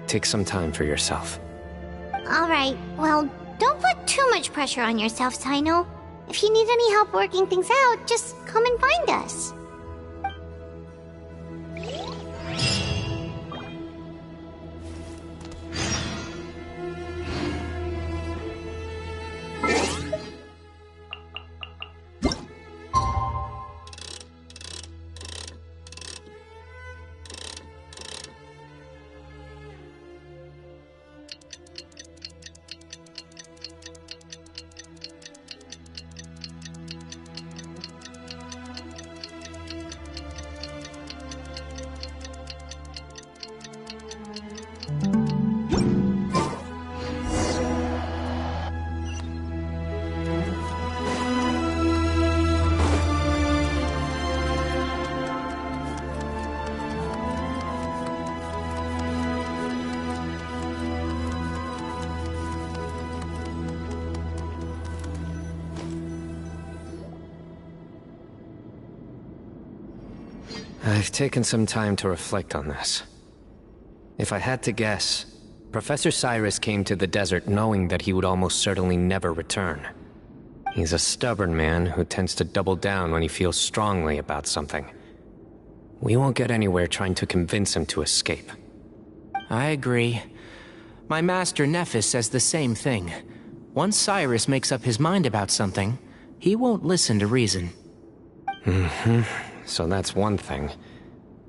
take some time for yourself. Alright, well, don't put too much pressure on yourself, Sino. If you need any help working things out, just come and find us. I've taken some time to reflect on this. If I had to guess, Professor Cyrus came to the desert knowing that he would almost certainly never return. He's a stubborn man who tends to double down when he feels strongly about something. We won't get anywhere trying to convince him to escape. I agree. My master Nephis says the same thing. Once Cyrus makes up his mind about something, he won't listen to reason. So that's one thing.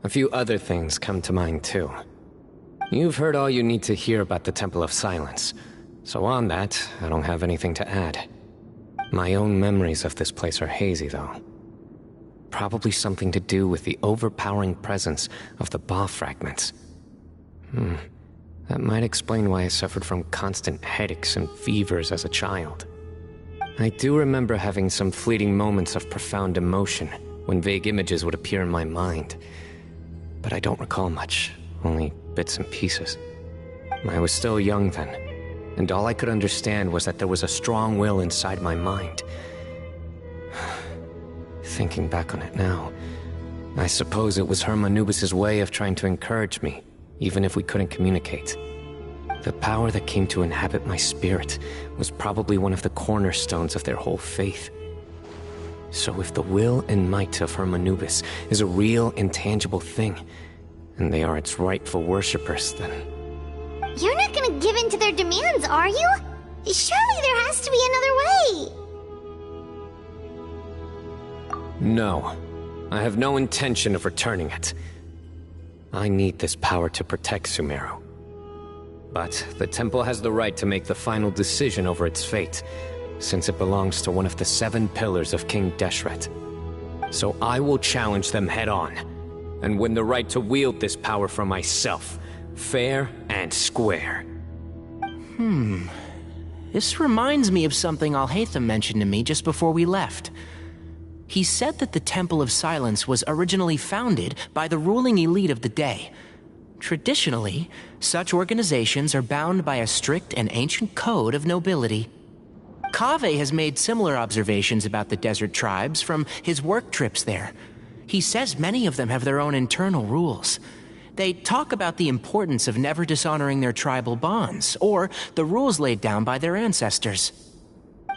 A few other things come to mind too. You've heard all you need to hear about the Temple of Silence, so on that, I don't have anything to add. My own memories of this place are hazy, though. Probably something to do with the overpowering presence of the Ba fragments. That might explain why I suffered from constant headaches and fevers as a child. I do remember having some fleeting moments of profound emotion when vague images would appear in my mind. But I don't recall much, only bits and pieces. I was still young then, and all I could understand was that there was a strong will inside my mind. Thinking back on it now, I suppose it was Herm Anubis' way of trying to encourage me, even if we couldn't communicate. The power that came to inhabit my spirit was probably one of the cornerstones of their whole faith. So if the will and might of Herm Anubis is a real, intangible thing, and they are its rightful worshippers, then... You're not gonna give in to their demands, are you? Surely there has to be another way! No. I have no intention of returning it. I need this power to protect Sumeru. But the temple has the right to make the final decision over its fate, since it belongs to one of the 7 pillars of King Deshret. So I will challenge them head-on, and win the right to wield this power for myself, fair and square. This reminds me of something Alhaitham mentioned to me just before we left. He said that the Temple of Silence was originally founded by the ruling elite of the day. Traditionally, such organizations are bound by a strict and ancient code of nobility. Kaveh has made similar observations about the desert tribes from his work trips there. He says many of them have their own internal rules. They talk about the importance of never dishonoring their tribal bonds, or the rules laid down by their ancestors.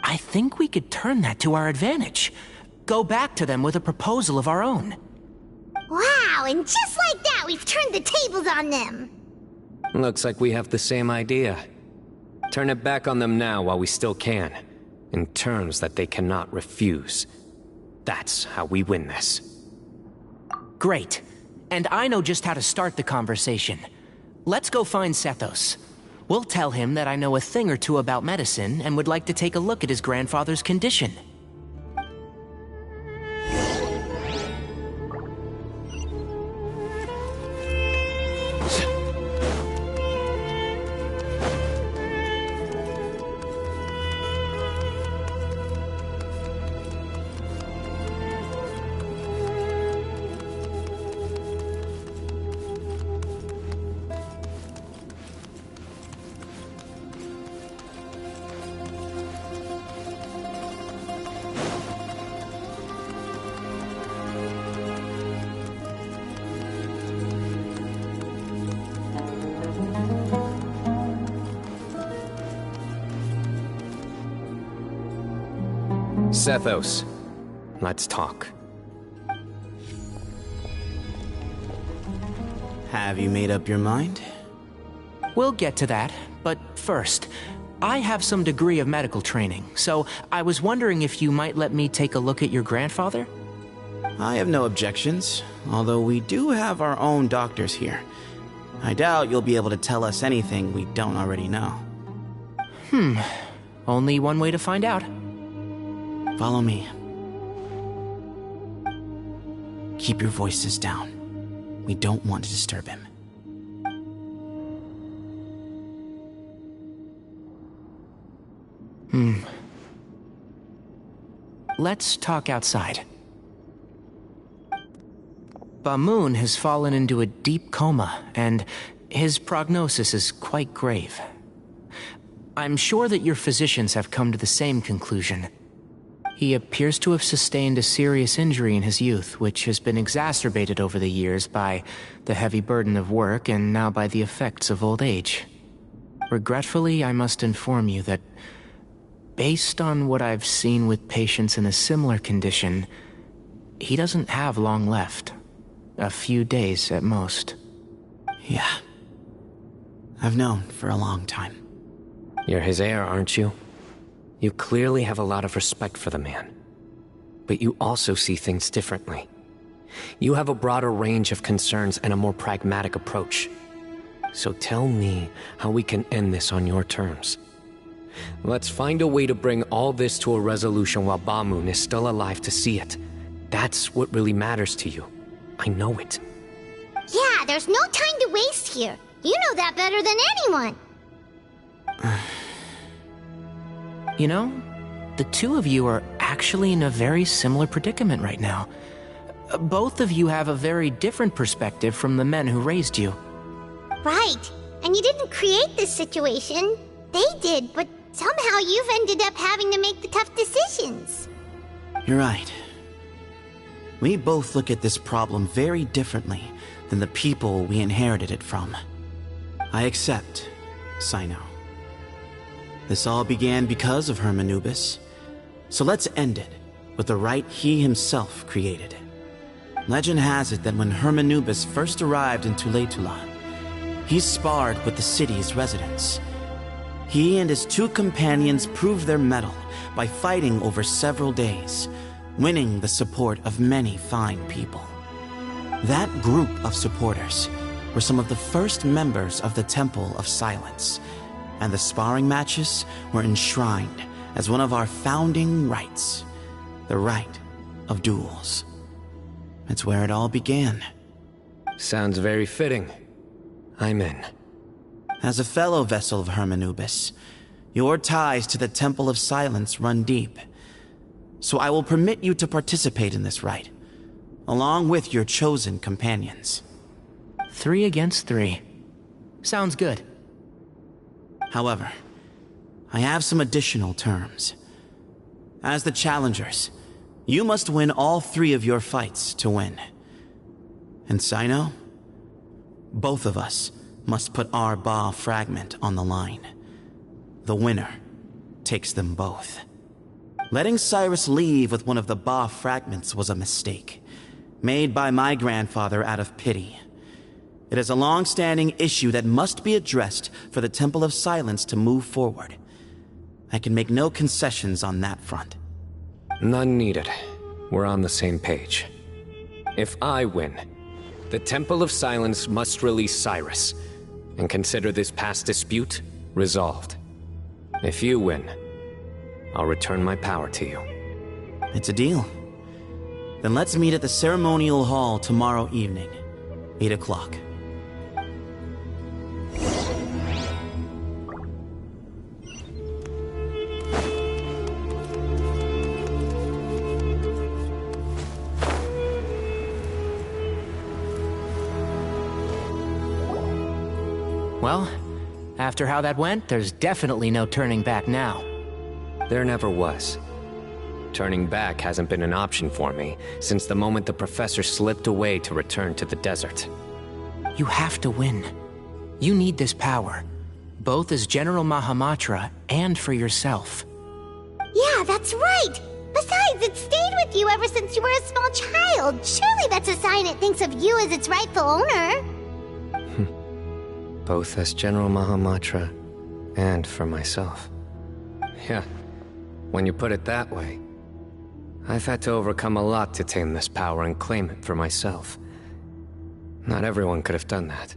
I think we could turn that to our advantage. Go back to them with a proposal of our own. Wow, and just like that, we've turned the tables on them. Looks like we have the same idea. Turn it back on them now while we still can, in terms that they cannot refuse. That's how we win this. Great. And I know just how to start the conversation. Let's go find Sethos. We'll tell him that I know a thing or two about medicine and would like to take a look at his grandfather's condition. Sethos, let's talk. Have you made up your mind? We'll get to that, but first, I have some degree of medical training, so I was wondering if you might let me take a look at your grandfather? I have no objections, although we do have our own doctors here. I doubt you'll be able to tell us anything we don't already know. Only one way to find out. Follow me. Keep your voices down. We don't want to disturb him. Let's talk outside. Bamoon has fallen into a deep coma, and his prognosis is quite grave. I'm sure that your physicians have come to the same conclusion. He appears to have sustained a serious injury in his youth, which has been exacerbated over the years by the heavy burden of work and now by the effects of old age. Regretfully, I must inform you that, based on what I've seen with patients in a similar condition, he doesn't have long left. A few days at most. Yeah. I've known for a long time. You're his heir, aren't you? You clearly have a lot of respect for the man. But you also see things differently. You have a broader range of concerns and a more pragmatic approach. So tell me how we can end this on your terms. Let's find a way to bring all this to a resolution while Bamoon is still alive to see it. That's what really matters to you. I know it. Yeah, there's no time to waste here. You know that better than anyone. You know, the two of you are actually in a very similar predicament right now. Both of you have a very different perspective from the men who raised you. Right. And you didn't create this situation. They did, but somehow you've ended up having to make the tough decisions. You're right. We both look at this problem very differently than the people we inherited it from. I accept, Sino. This all began because of Hermanubis, so let's end it with the rite he himself created. Legend has it that when Hermanubis first arrived in Tuletula, he sparred with the city's residents. He and his two companions proved their mettle by fighting over several days, winning the support of many fine people. That group of supporters were some of the first members of the Temple of Silence, and the sparring matches were enshrined as one of our founding rites, the rite of duels. It's where it all began. Sounds very fitting. I'm in. As a fellow vessel of Hermanubis, your ties to the Temple of Silence run deep. So I will permit you to participate in this rite, along with your chosen companions. 3 against 3. Sounds good. However, I have some additional terms. As the challengers, you must win all 3 of your fights to win. And Sino, both of us must put our Ba fragment on the line. The winner takes them both. Letting Cyrus leave with one of the Ba fragments was a mistake, made by my grandfather out of pity. It is a long-standing issue that must be addressed for the Temple of Silence to move forward. I can make no concessions on that front. None needed. We're on the same page. If I win, the Temple of Silence must release Cyrus, and consider this past dispute resolved. If you win, I'll return my power to you. It's a deal. Then let's meet at the ceremonial hall tomorrow evening, 8 o'clock. Well, after how that went, there's definitely no turning back now. There never was. Turning back hasn't been an option for me since the moment the professor slipped away to return to the desert. You have to win. You need this power, both as General Mahamatra and for yourself. Yeah, that's right! Besides, it stayed with you ever since you were a small child. Surely that's a sign it thinks of you as its rightful owner. Both as General Mahamatra and for myself. Yeah, when you put it that way, I've had to overcome a lot to tame this power and claim it for myself. Not everyone could have done that.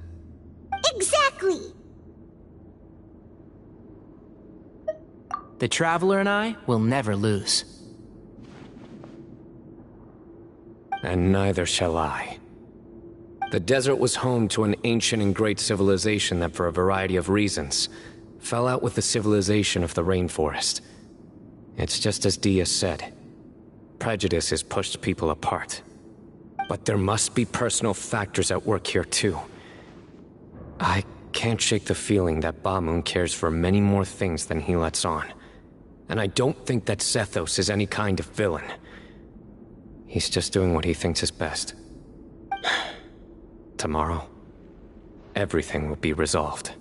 Exactly! The Traveler and I will never lose. And neither shall I. The desert was home to an ancient and great civilization that, for a variety of reasons, fell out with the civilization of the rainforest. It's just as Dia said. Prejudice has pushed people apart. But there must be personal factors at work here too. I can't shake the feeling that Bamoon cares for many more things than he lets on. And I don't think that Zethos is any kind of villain. He's just doing what he thinks is best. Tomorrow, everything will be resolved.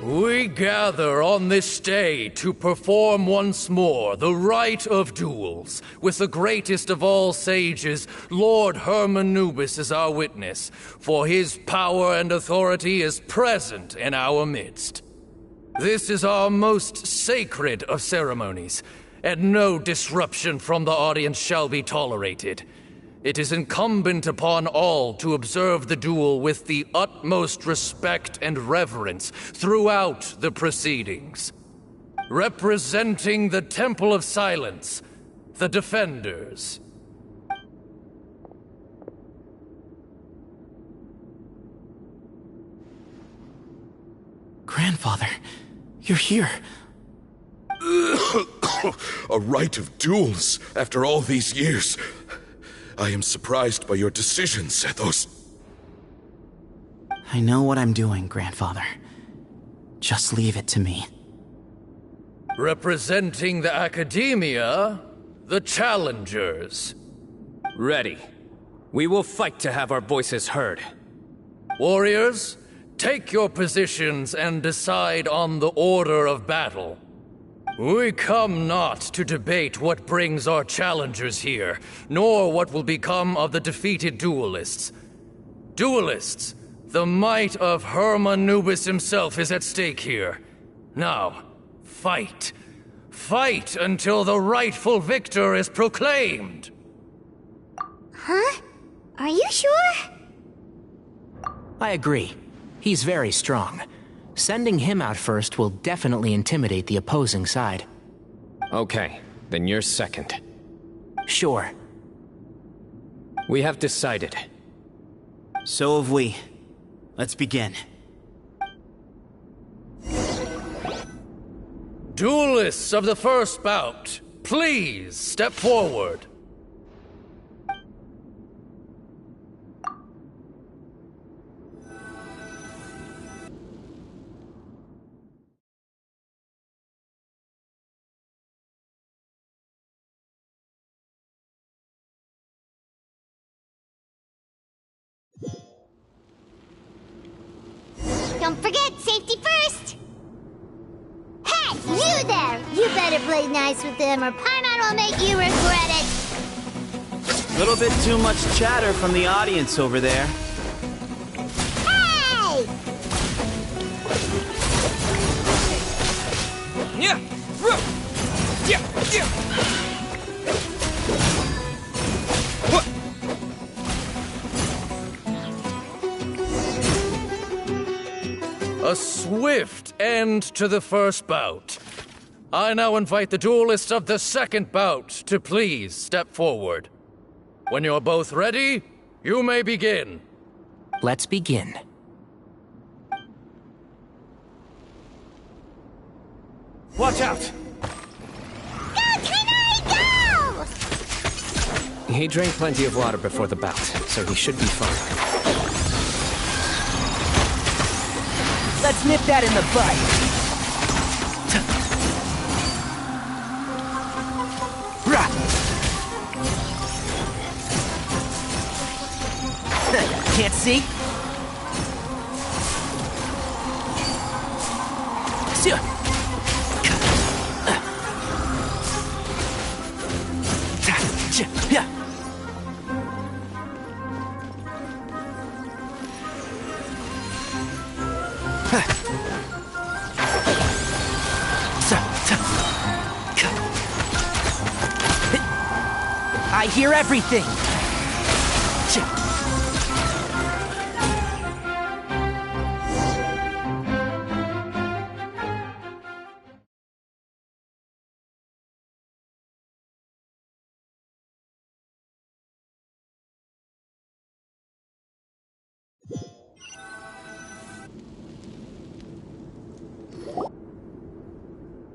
We gather on this day to perform once more the rite of duels, with the greatest of all sages, Lord Hermanubis, as our witness, for his power and authority is present in our midst. This is our most sacred of ceremonies, and no disruption from the audience shall be tolerated. It is incumbent upon all to observe the duel with the utmost respect and reverence throughout the proceedings. Representing the Temple of Silence, the Defenders. Grandfather, you're here. A rite of duels after all these years. I am surprised by your decision, Sethos. I know what I'm doing, Grandfather. Just leave it to me. Representing the Academia, the Challengers. Ready. We will fight to have our voices heard. Warriors, take your positions and decide on the order of battle. We come not to debate what brings our challengers here, nor what will become of the defeated duelists. Duelists, the might of Hermanubis himself is at stake here. Now, fight. Fight until the rightful victor is proclaimed. Huh? Are you sure? I agree. He's very strong. Sending him out first will definitely intimidate the opposing side. Okay, then you're second. Sure. We have decided. So have we. Let's begin. Duelists of the first bout, please step forward. Don't forget, safety first! Hey, you there! You better play nice with them or Paimon will make you regret it! Little bit too much chatter from the audience over there. Hey! Yeah! Yeah! Yeah! A swift end to the first bout. I now invite the duelists of the second bout to please step forward. When you're both ready, you may begin. Let's begin. Watch out! Go, Kanai, go! He drank plenty of water before the bout, so he should be fine. Let's nip that in the bud. Can't see? I hear everything.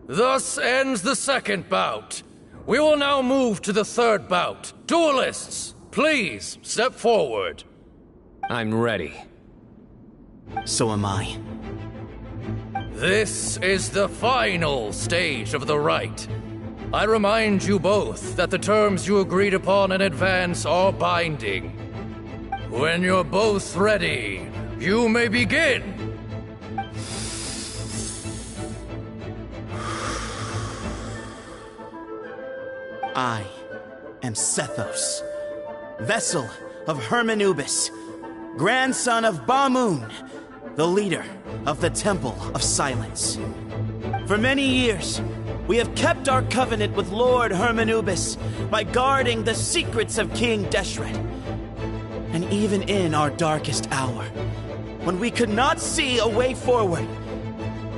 Thus ends the second bout. We will now move to the third bout. Duelists, please step forward. I'm ready. So am I. This is the final stage of the rite. I remind you both that the terms you agreed upon in advance are binding. When you're both ready, you may begin. I am Sethos, vessel of Hermanubis, grandson of Bamoon, the leader of the Temple of Silence. For many years, we have kept our covenant with Lord Hermanubis by guarding the secrets of King Deshret. And even in our darkest hour, when we could not see a way forward,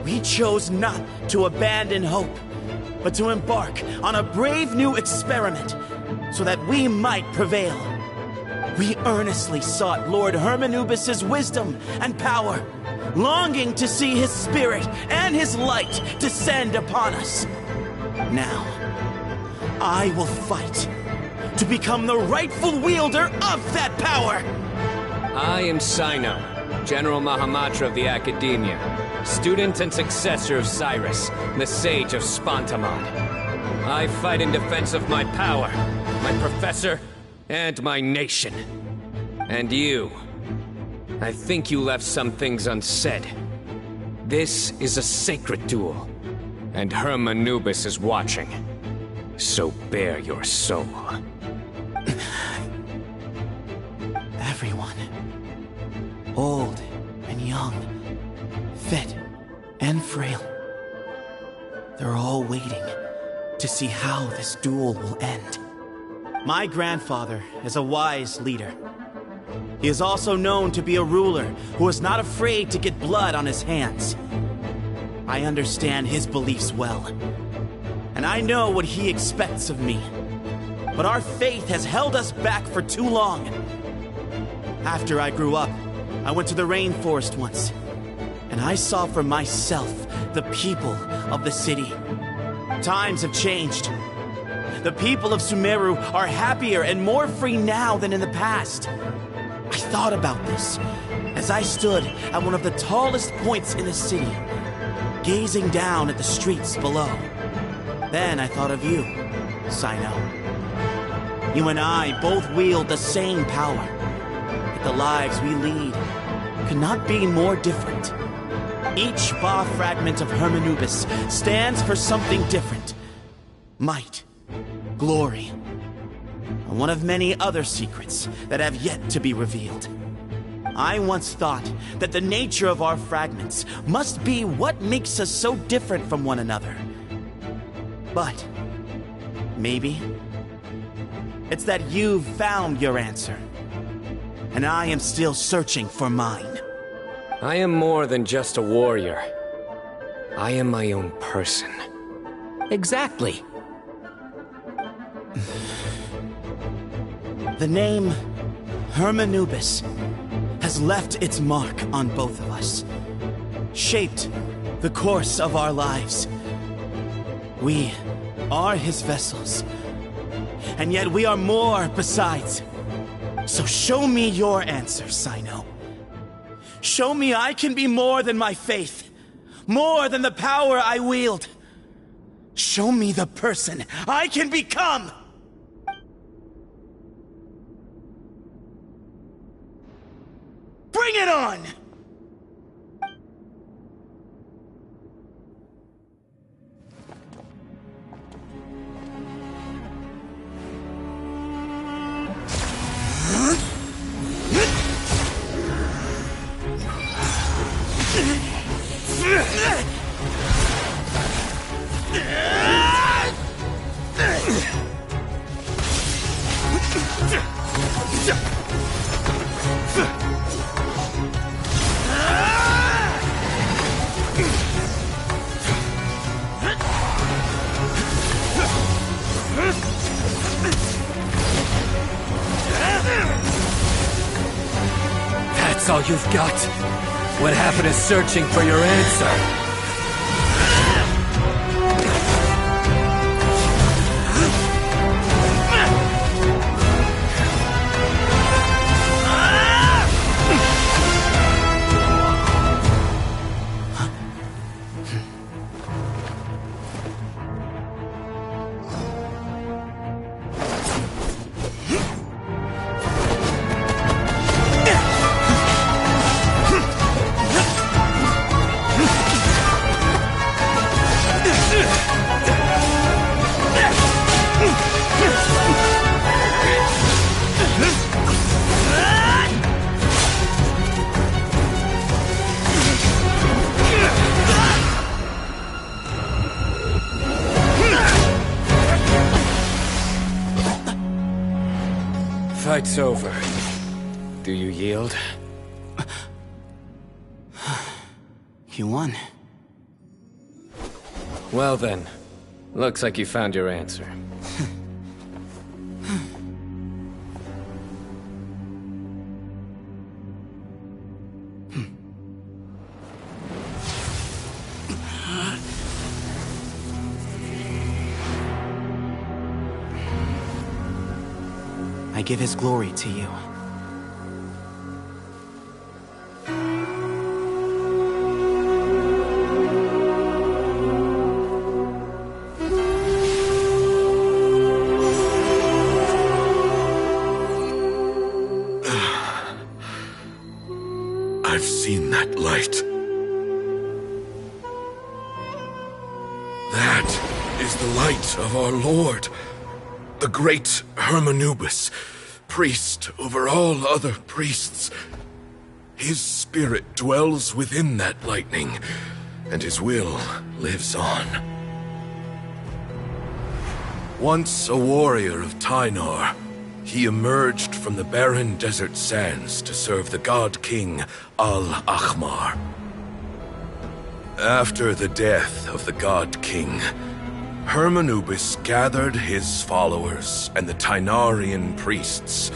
we chose not to abandon hope, but to embark on a brave new experiment so that we might prevail. We earnestly sought Lord Hermanubis' wisdom and power, longing to see his spirit and his light descend upon us. Now, I will fight to become the rightful wielder of that power! I am Sino, General Mahamatra of the Academia, student and successor of Cyrus, the Sage of Spantamad. I fight in defense of my power, my professor, and my nation. And you, I think you left some things unsaid. This is a sacred duel, and Hermanubis is watching. So bare your soul. Everyone, old and young, fit and frail, they're all waiting to see how this duel will end. My grandfather is a wise leader. He is also known to be a ruler who is not afraid to get blood on his hands. I understand his beliefs well, and I know what he expects of me. But our faith has held us back for too long. After I grew up, I went to the rainforest once, and I saw for myself the people of the city. Times have changed. The people of Sumeru are happier and more free now than in the past. I thought about this as I stood at one of the tallest points in the city, gazing down at the streets below. Then I thought of you, Sino. You and I both wield the same power, yet the lives we lead could not be more different. Each Ba fragment of Hermanubis stands for something different. Might, glory, and one of many other secrets that have yet to be revealed. I once thought that the nature of our fragments must be what makes us so different from one another. But maybe it's that you've found your answer, and I am still searching for mine. I am more than just a warrior. I am my own person. Exactly. The name Hermanubis has left its mark on both of us, shaped the course of our lives. We are his vessels, and yet we are more besides. So show me your answer, Sino. Show me I can be more than my faith, more than the power I wield. Show me the person I can become! Bring it on! That's all you've got? What happened to searching for your answer? Fight's over. Do you yield? You won. Well then, looks like you found your answer. I give his glory to you. I've seen that light. That is the light of our Lord, the great Hermanubis, priest over all other priests. His spirit dwells within that lightning, and his will lives on. Once a warrior of Tynar, he emerged from the barren desert sands to serve the god king Al-Ahmar. After the death of the god king, Hermanubis gathered his followers and the Tynarian priests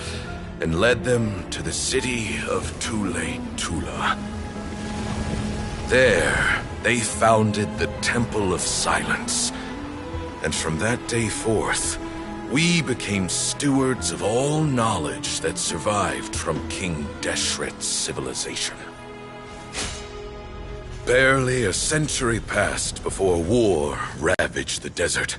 and led them to the city of Tule-Tula. There, they founded the Temple of Silence, and from that day forth, we became stewards of all knowledge that survived from King Deshret's civilization. Barely a century passed before war ravaged the desert.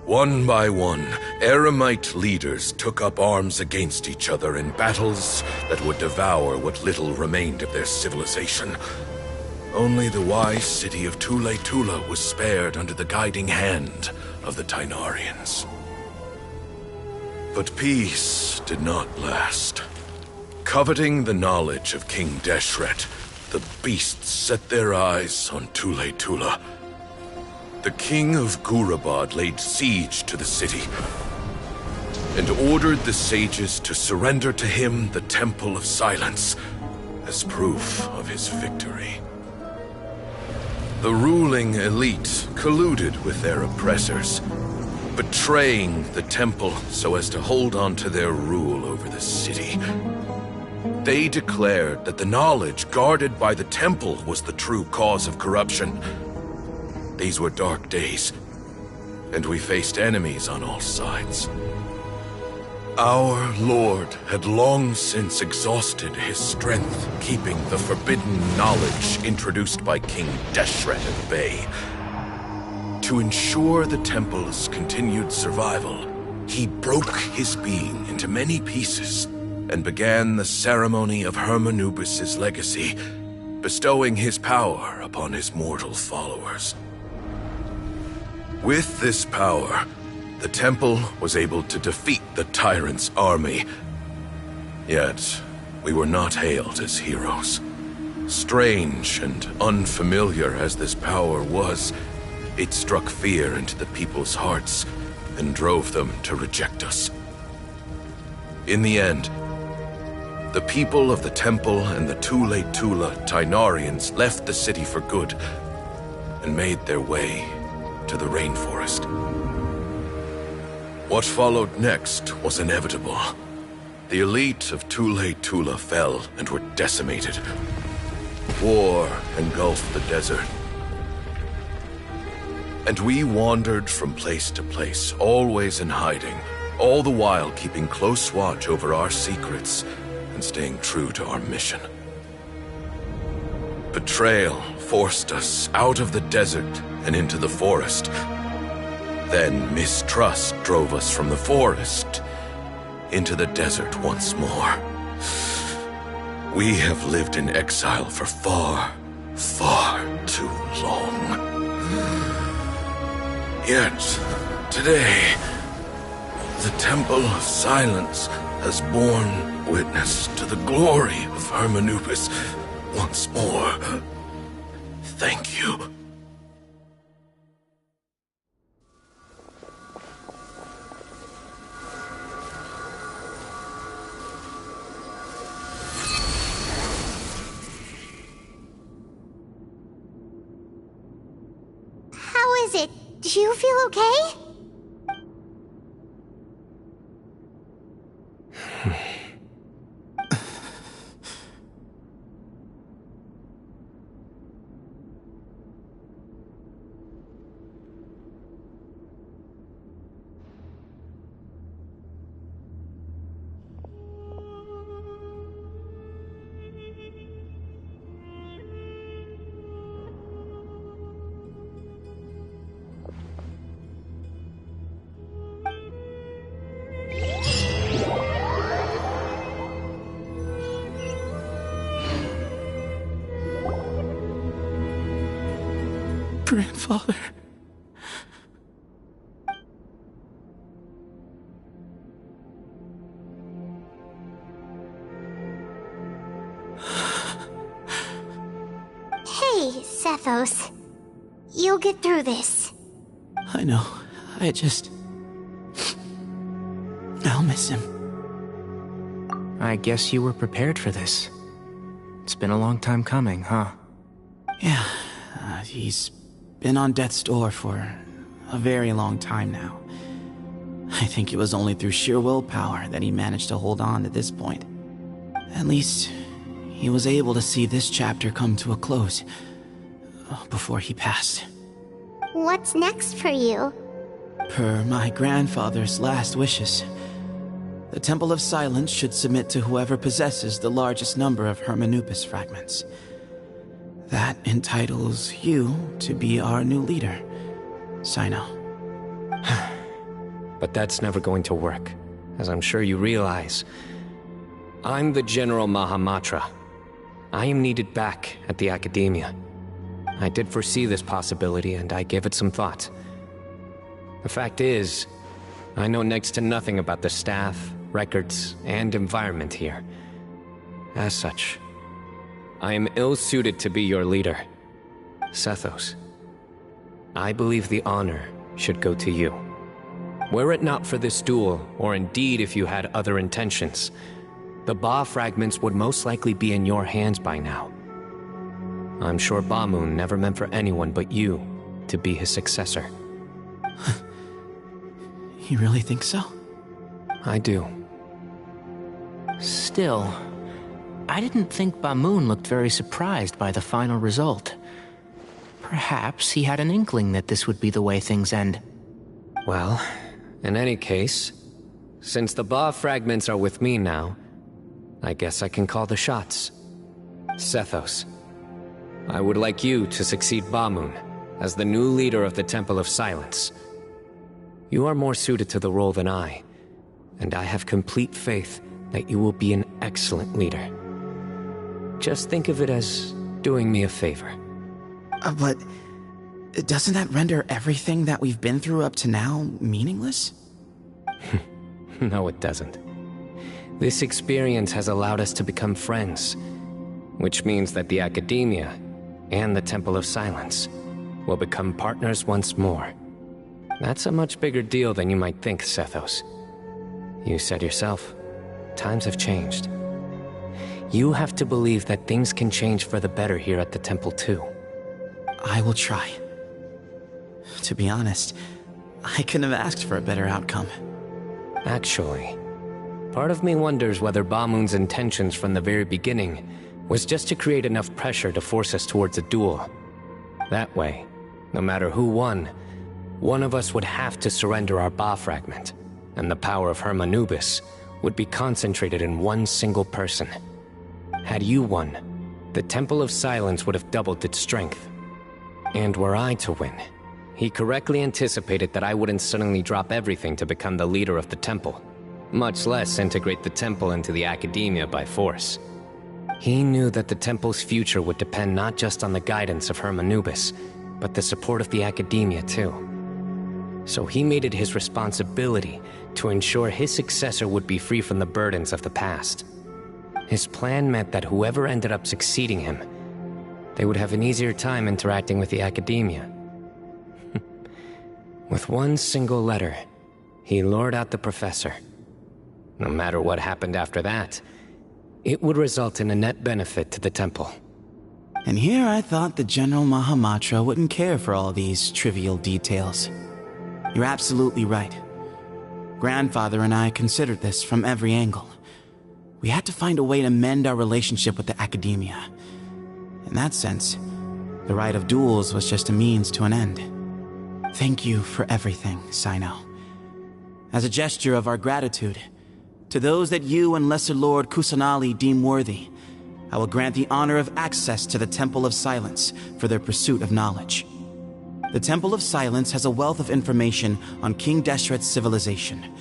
One by one, Eremite leaders took up arms against each other in battles that would devour what little remained of their civilization. Only the wise city of Tule-Tula was spared under the guiding hand of the Tynarians. But peace did not last. Coveting the knowledge of King Deshret, the beasts set their eyes on Tule-Tula. The king of Gurabad laid siege to the city and ordered the sages to surrender to him the Temple of Silence as proof of his victory. The ruling elite colluded with their oppressors, betraying the temple so as to hold on to their rule over the city. They declared that the knowledge guarded by the temple was the true cause of corruption. These were dark days, and we faced enemies on all sides. Our Lord had long since exhausted his strength, keeping the forbidden knowledge introduced by King Deshret at bay. To ensure the temple's continued survival, he broke his being into many pieces and began the ceremony of Hermanubis' legacy, bestowing his power upon his mortal followers. With this power, the temple was able to defeat the tyrant's army. Yet, we were not hailed as heroes. Strange and unfamiliar as this power was, it struck fear into the people's hearts and drove them to reject us. In the end, the people of the temple and the Tule-Tula Tynarians left the city for good and made their way to the rainforest. What followed next was inevitable. The elite of Tule-Tula fell and were decimated. War engulfed the desert. And we wandered from place to place, always in hiding, all the while keeping close watch over our secrets and staying true to our mission. Betrayal forced us out of the desert and into the forest. Then mistrust drove us from the forest into the desert once more. We have lived in exile for far, far too long. Yet, today, the Temple of Silence has borne witness to the glory of Hermanubis once more. Thank you. How is it? Do you feel okay? Grandfather. Hey, Sethos. You'll get through this. I know. I'll miss him. I guess you were prepared for this. It's been a long time coming, huh? Yeah, he's been on death's door for a very long time now. I think it was only through sheer willpower that he managed to hold on to this point. At least, he was able to see this chapter come to a close before he passed. What's next for you? Per my grandfather's last wishes, the Temple of Silence should submit to whoever possesses the largest number of Hermanupis fragments. That entitles you to be our new leader, Sino. But that's never going to work, as I'm sure you realize. I'm the General Mahamatra. I am needed back at the Academia. I did foresee this possibility, and I gave it some thought. The fact is, I know next to nothing about the staff, records, and environment here. As such, I am ill-suited to be your leader. Sethos, I believe the honor should go to you. Were it not for this duel, or indeed if you had other intentions, the Ba fragments would most likely be in your hands by now. I'm sure Bamoon never meant for anyone but you to be his successor. You really think so? I do. Still, I didn't think Bamoon looked very surprised by the final result. Perhaps he had an inkling that this would be the way things end. Well, in any case, since the Ba fragments are with me now, I guess I can call the shots. Sethos, I would like you to succeed Bamoon as the new leader of the Temple of Silence. You are more suited to the role than I, and I have complete faith that you will be an excellent leader. Just think of it as doing me a favor. But doesn't that render everything that we've been through up to now meaningless? No, it doesn't. This experience has allowed us to become friends, which means that the Academia and the Temple of Silence will become partners once more. That's a much bigger deal than you might think, Sethos. You said yourself, times have changed. You have to believe that things can change for the better here at the temple too. I will try. To be honest, I couldn't have asked for a better outcome. Actually, part of me wonders whether Bamoon's intentions from the very beginning was just to create enough pressure to force us towards a duel. That way, no matter who won, one of us would have to surrender our Ba fragment, and the power of Hermanubis would be concentrated in one single person. Had you won, the Temple of Silence would have doubled its strength. And were I to win, he correctly anticipated that I wouldn't suddenly drop everything to become the leader of the temple, much less integrate the temple into the Academia by force. He knew that the temple's future would depend not just on the guidance of Hermanubis, but the support of the Academia too. So he made it his responsibility to ensure his successor would be free from the burdens of the past. His plan meant that whoever ended up succeeding him, they would have an easier time interacting with the Academia. With one single letter, he lured out the professor. No matter what happened after that, it would result in a net benefit to the temple. And here I thought the General Mahamatra wouldn't care for all these trivial details. You're absolutely right. Grandfather and I considered this from every angle. We had to find a way to mend our relationship with the Academia. In that sense, the right of duels was just a means to an end. Thank you for everything, Sino. As a gesture of our gratitude, to those that you and Lesser Lord Kusanali deem worthy, I will grant the honor of access to the Temple of Silence for their pursuit of knowledge. The Temple of Silence has a wealth of information on King Deshret's civilization,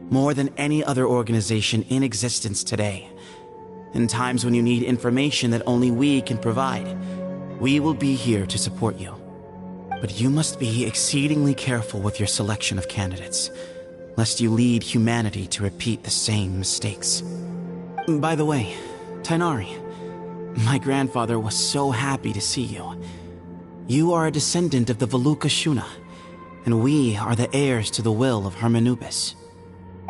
more than any other organization in existence today. In times when you need information that only we can provide, we will be here to support you. But you must be exceedingly careful with your selection of candidates, lest you lead humanity to repeat the same mistakes. By the way, Tainari, my grandfather was so happy to see you. You are a descendant of the Veluca Shuna, and we are the heirs to the will of Hermanubis.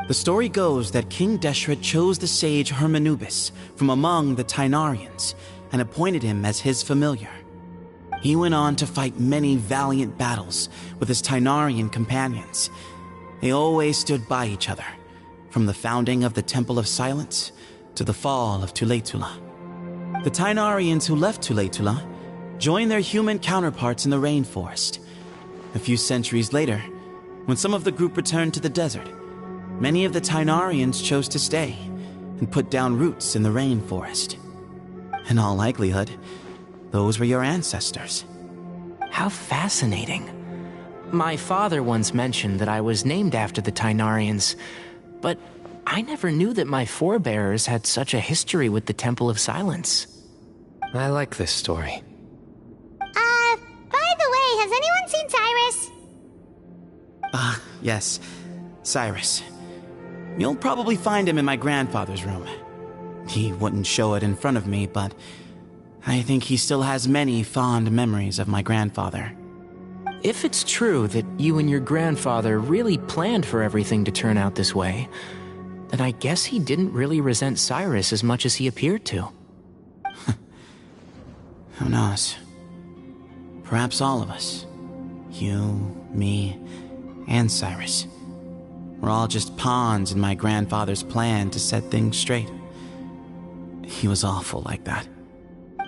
The story goes that King Deshret chose the sage Hermanubis from among the Tainarians and appointed him as his familiar. He went on to fight many valiant battles with his Tainarian companions. They always stood by each other, from the founding of the Temple of Silence to the fall of Tuletula. The Tainarians who left Tuletula joined their human counterparts in the rainforest. A few centuries later, when some of the group returned to the desert, many of the Tainarians chose to stay and put down roots in the rainforest. In all likelihood, those were your ancestors. How fascinating. My father once mentioned that I was named after the Tainarians, but I never knew that my forebears had such a history with the Temple of Silence. I like this story. By the way, has anyone seen Cyrus? Yes, Cyrus. You'll probably find him in my grandfather's room. He wouldn't show it in front of me, but I think he still has many fond memories of my grandfather. If it's true that you and your grandfather really planned for everything to turn out this way, then I guess he didn't really resent Cyrus as much as he appeared to. Who knows? Perhaps all of us. You, me, and Cyrus. We're all just pawns in my grandfather's plan to set things straight. He was awful like that.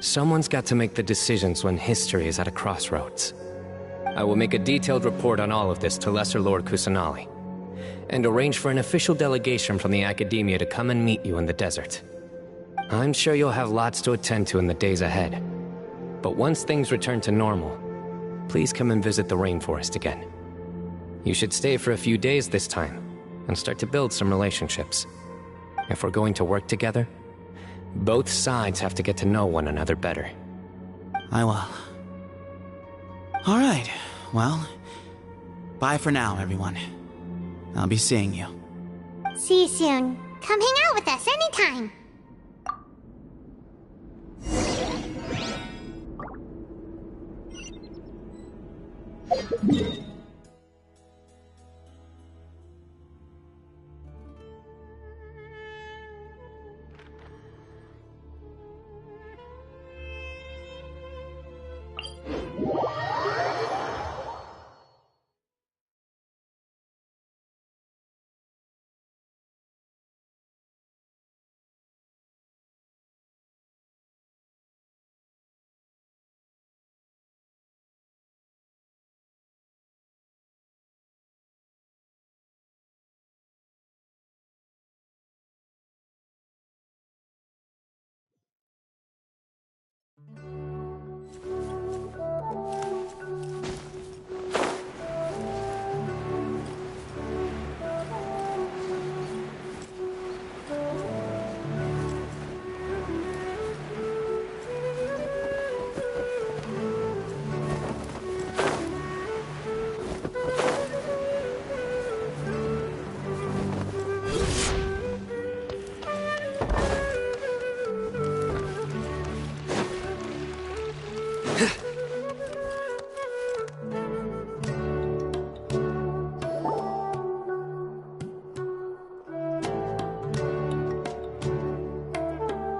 Someone's got to make the decisions when history is at a crossroads. I will make a detailed report on all of this to Lesser Lord Kusanali, and arrange for an official delegation from the Academia to come and meet you in the desert. I'm sure you'll have lots to attend to in the days ahead. But once things return to normal, please come and visit the rainforest again. You should stay for a few days this time, and start to build some relationships. If we're going to work together, both sides have to get to know one another better. I will. All right, well, bye for now, everyone. I'll be seeing you. See you soon. Come hang out with us anytime.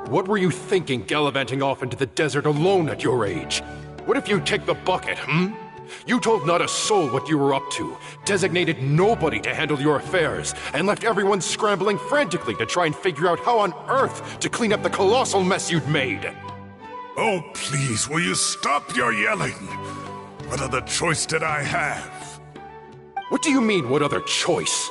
What were you thinking gallivanting off into the desert alone at your age? What if you take the bucket, You told not a soul what you were up to, designated nobody to handle your affairs, and left everyone scrambling frantically to try and figure out how on earth to clean up the colossal mess you'd made. Oh, please, will you stop your yelling? What other choice did I have? What do you mean, what other choice?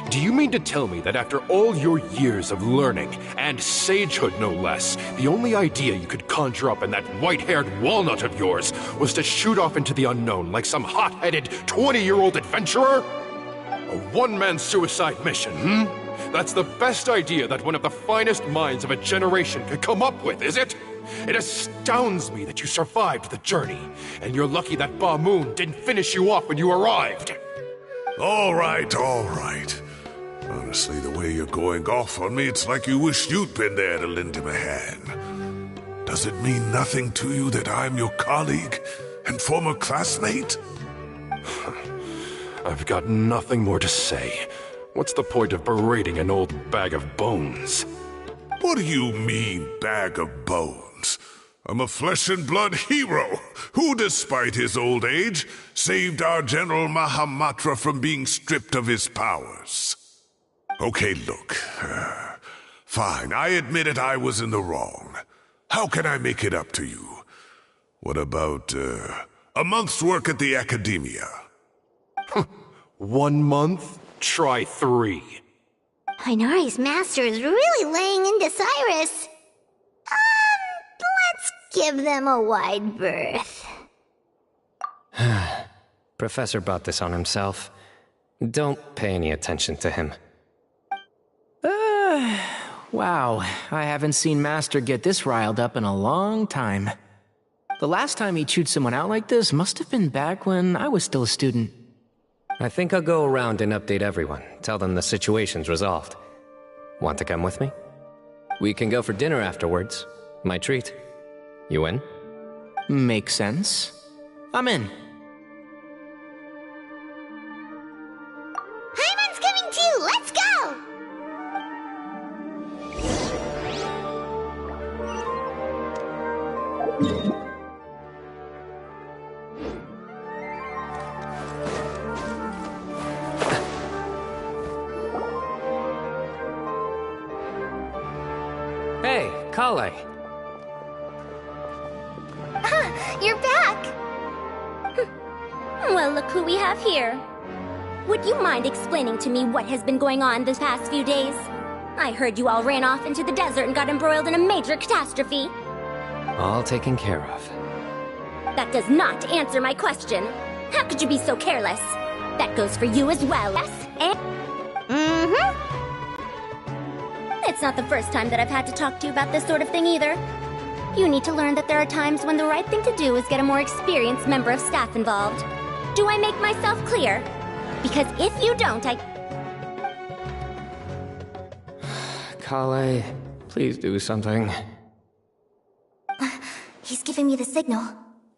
Do you mean to tell me that after all your years of learning, and sagehood no less, the only idea you could conjure up in that white-haired walnut of yours was to shoot off into the unknown like some hot-headed 20-year-old adventurer? A one-man suicide mission, That's the best idea that one of the finest minds of a generation could come up with, is it? It astounds me that you survived the journey, and you're lucky that Ba Moon didn't finish you off when you arrived. All right, all right. Honestly, the way you're going off on me, it's like you wish you'd been there to lend him a hand. Does it mean nothing to you that I'm your colleague and former classmate? I've got nothing more to say. What's the point of berating an old bag of bones? What do you mean, bag of bones? I'm a flesh and blood hero who, despite his old age, saved our General Mahamatra from being stripped of his powers. Okay, look. Fine, I admit it, I was in the wrong. How can I make it up to you? What about, a month's work at the academia? 1 month? Try 3. Inari's master is really laying into Cyrus. Let's give them a wide berth. Professor brought this on himself. Don't pay any attention to him. Wow, I haven't seen Master get this riled up in a long time. The last time he chewed someone out like this must have been back when I was still a student. I think I'll go around and update everyone, tell them the situation's resolved. Want to come with me? We can go for dinner afterwards. My treat. You in? Makes sense. I'm in. Hyman's coming too! Let's go! Hey, Kale. You're back! Well, look who we have here. Would you mind explaining to me what has been going on this past few days? I heard you all ran off into the desert and got embroiled in a major catastrophe. All taken care of. That does not answer my question. How could you be so careless? That goes for you as well, yes? And... It's not the first time that I've had to talk to you about this sort of thing either. You need to learn that there are times when the right thing to do is get a more experienced member of staff involved. Do I make myself clear? Because if you don't, Kale, please do something. He's giving me the signal.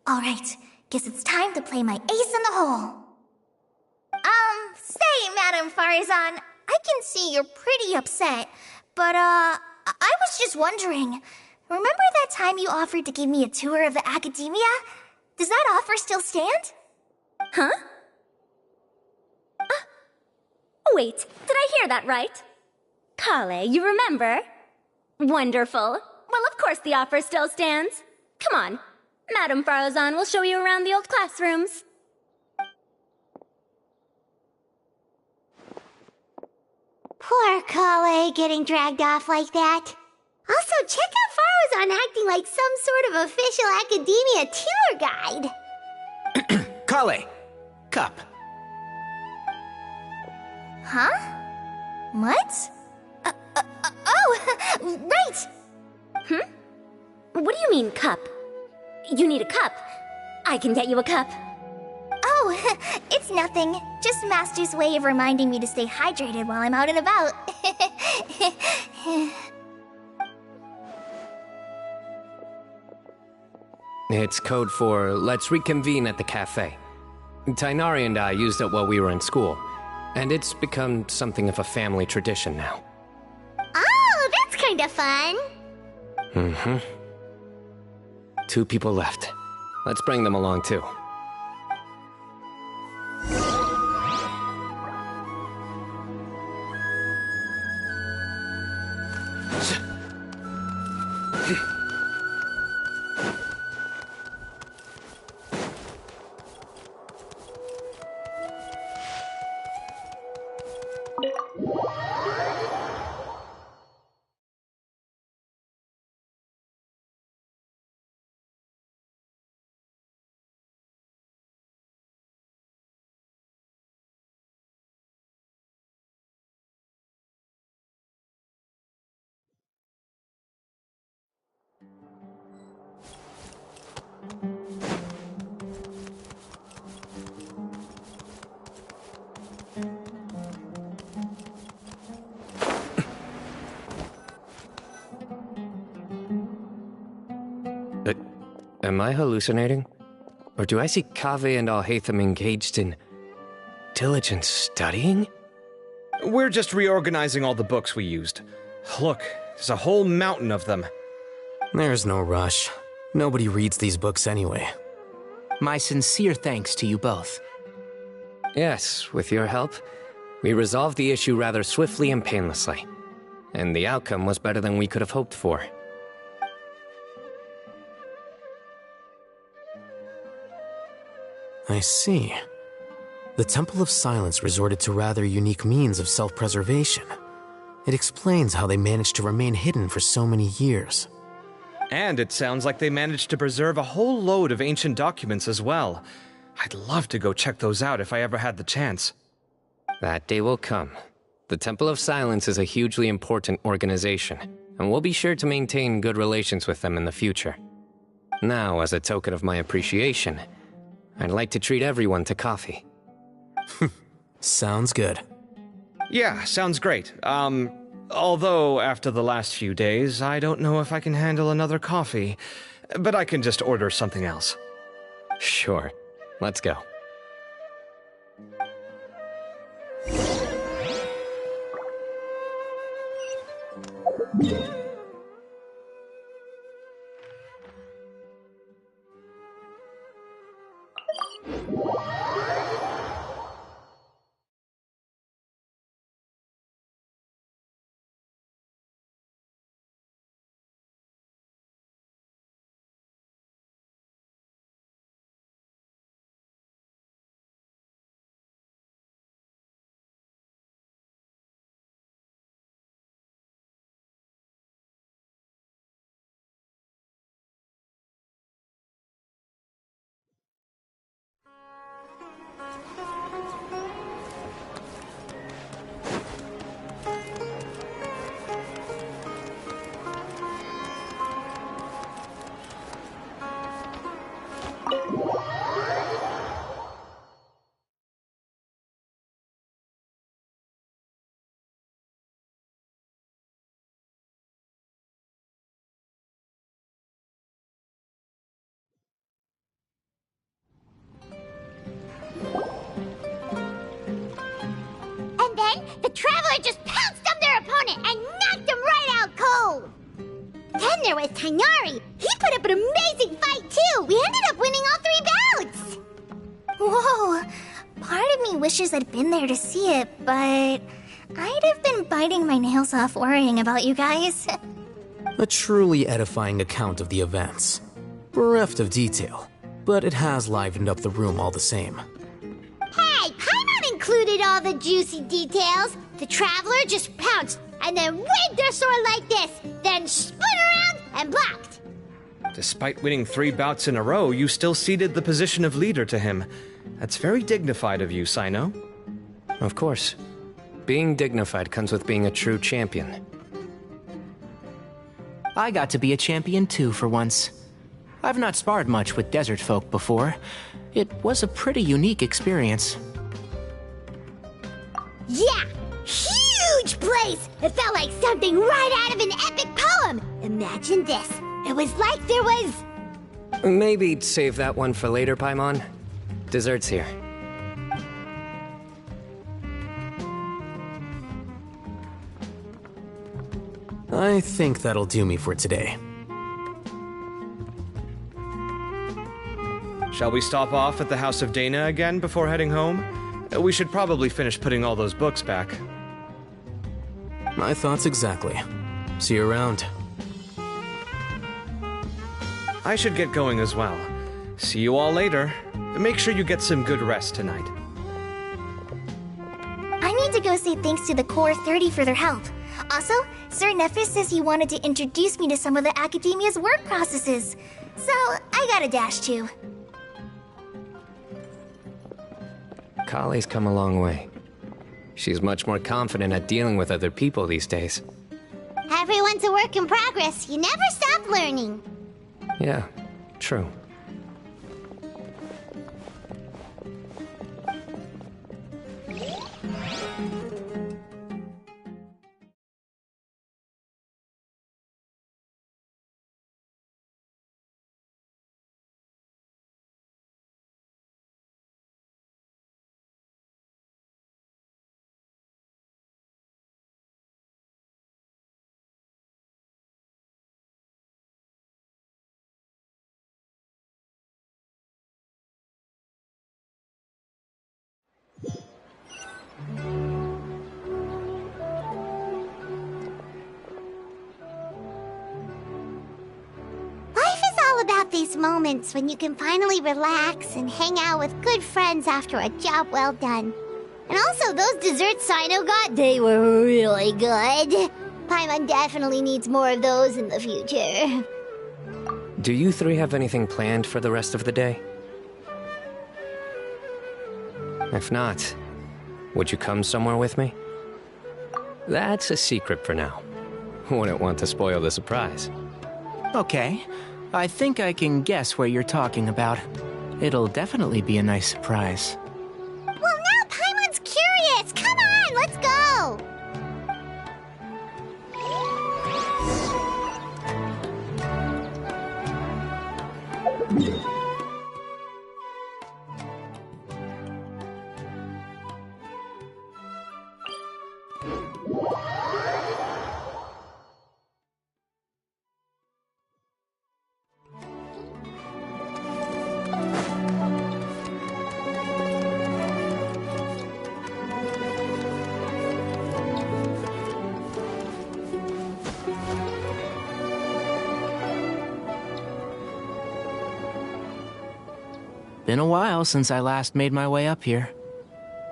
All right, guess it's time to play my ace in the hole. Say, Madame Farazan, I can see you're pretty upset, but, I was just wondering, remember that time you offered to give me a tour of the academia? Does that offer still stand? Huh? Wait, did I hear that right? Kale, you remember? Wonderful. Well, of course the offer still stands. Come on. Madame Farazan will show you around the old classrooms. Poor Kale getting dragged off like that. Also, check out Farazan acting like some sort of official academia tour guide. Kale! Cup. Huh? What? Oh, right! What do you mean, cup? You need a cup. I can get you a cup. Oh, it's nothing. Just Master's way of reminding me to stay hydrated while I'm out and about. It's code for let's reconvene at the cafe. Tainari and I used it while we were in school, and it's become something of a family tradition now. Oh, that's kind of fun. 2 people left. Let's bring them along too. Am I hallucinating? Or do I see Kaveh and Alhaitham engaged in diligent studying? We're just reorganizing all the books we used. Look, there's a whole mountain of them. There's no rush. Nobody reads these books anyway. My sincere thanks to you both. Yes, with your help, we resolved the issue rather swiftly and painlessly. And the outcome was better than we could have hoped for. I see. The Temple of Silence resorted to rather unique means of self-preservation. It explains how they managed to remain hidden for so many years. And it sounds like they managed to preserve a whole load of ancient documents as well. I'd love to go check those out if I ever had the chance. That day will come. The Temple of Silence is a hugely important organization, and we'll be sure to maintain good relations with them in the future. Now, as a token of my appreciation, I'd like to treat everyone to coffee. Sounds good. Yeah, sounds great. Although after the last few days, I don't know if I can handle another coffee, but I can just order something else. Sure. Let's go. And then the Traveler just pounced on their opponent and knocked him right out cold. Then there was Tainari. He put up an amazing fight too. We ended up winning all 3 bouts. Whoa! Part of me wishes I'd been there to see it, but I'd have been biting my nails off worrying about you guys. A truly edifying account of the events. Bereft of detail, but it has livened up the room all the same. Hey, Paimon included all the juicy details. The Traveler just pounced and then waved their sword like this, then spun around and blocked. Despite winning 3 bouts in a row, you still ceded the position of leader to him. That's very dignified of you, Sino. Of course. Being dignified comes with being a true champion. I got to be a champion too for once. I've not sparred much with desert folk before. It was a pretty unique experience. Yeah, huge place! It felt like something right out of an epic poem. Imagine this. It was like there was... Maybe save that one for later, Paimon. Dessert's here. I think that'll do me for today. Shall we stop off at the House of Dana again before heading home? We should probably finish putting all those books back. My thoughts exactly. See you around. I should get going as well. See you all later. Make sure you get some good rest tonight. I need to go say thanks to the Core 30 for their help. Also, Sir Nephis says he wanted to introduce me to some of the Academia's work processes. So, I gotta dash too. Kali's come a long way. She's much more confident at dealing with other people these days. Everyone's a work in progress. You never stop learning. Yeah, true. Life is all about these moments when you can finally relax and hang out with good friends after a job well done. And also, those desserts Sino got, they were really good. Paimon definitely needs more of those in the future. Do you three have anything planned for the rest of the day? If not, would you come somewhere with me? That's a secret for now. Wouldn't want to spoil the surprise. Okay. I think I can guess what you're talking about. It'll definitely be a nice surprise. Well, now Paimon's curious! Come on, let's go! Been a while since I last made my way up here.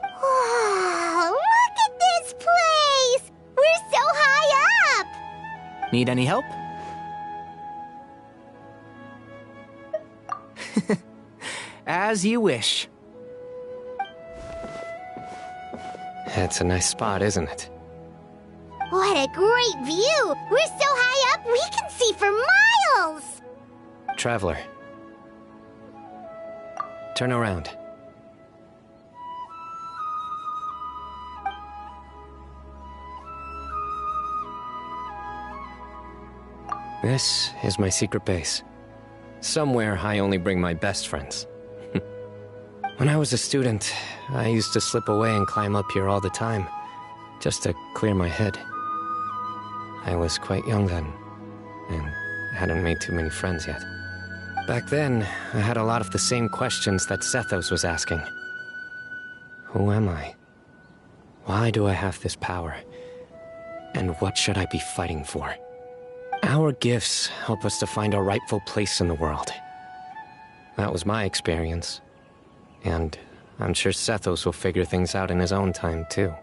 Wow, look at this place! We're so high up! Need any help? As you wish. It's a nice spot, isn't it? What a great view! We're so high up, we can see for miles! Traveler. Turn around. This is my secret base. Somewhere I only bring my best friends. When I was a student, I used to slip away and climb up here all the time, just to clear my head. I was quite young then, and hadn't made too many friends yet. Back then, I had a lot of the same questions that Sethos was asking. Who am I? Why do I have this power? And what should I be fighting for? Our gifts help us to find our rightful place in the world. That was my experience. And I'm sure Sethos will figure things out in his own time, too.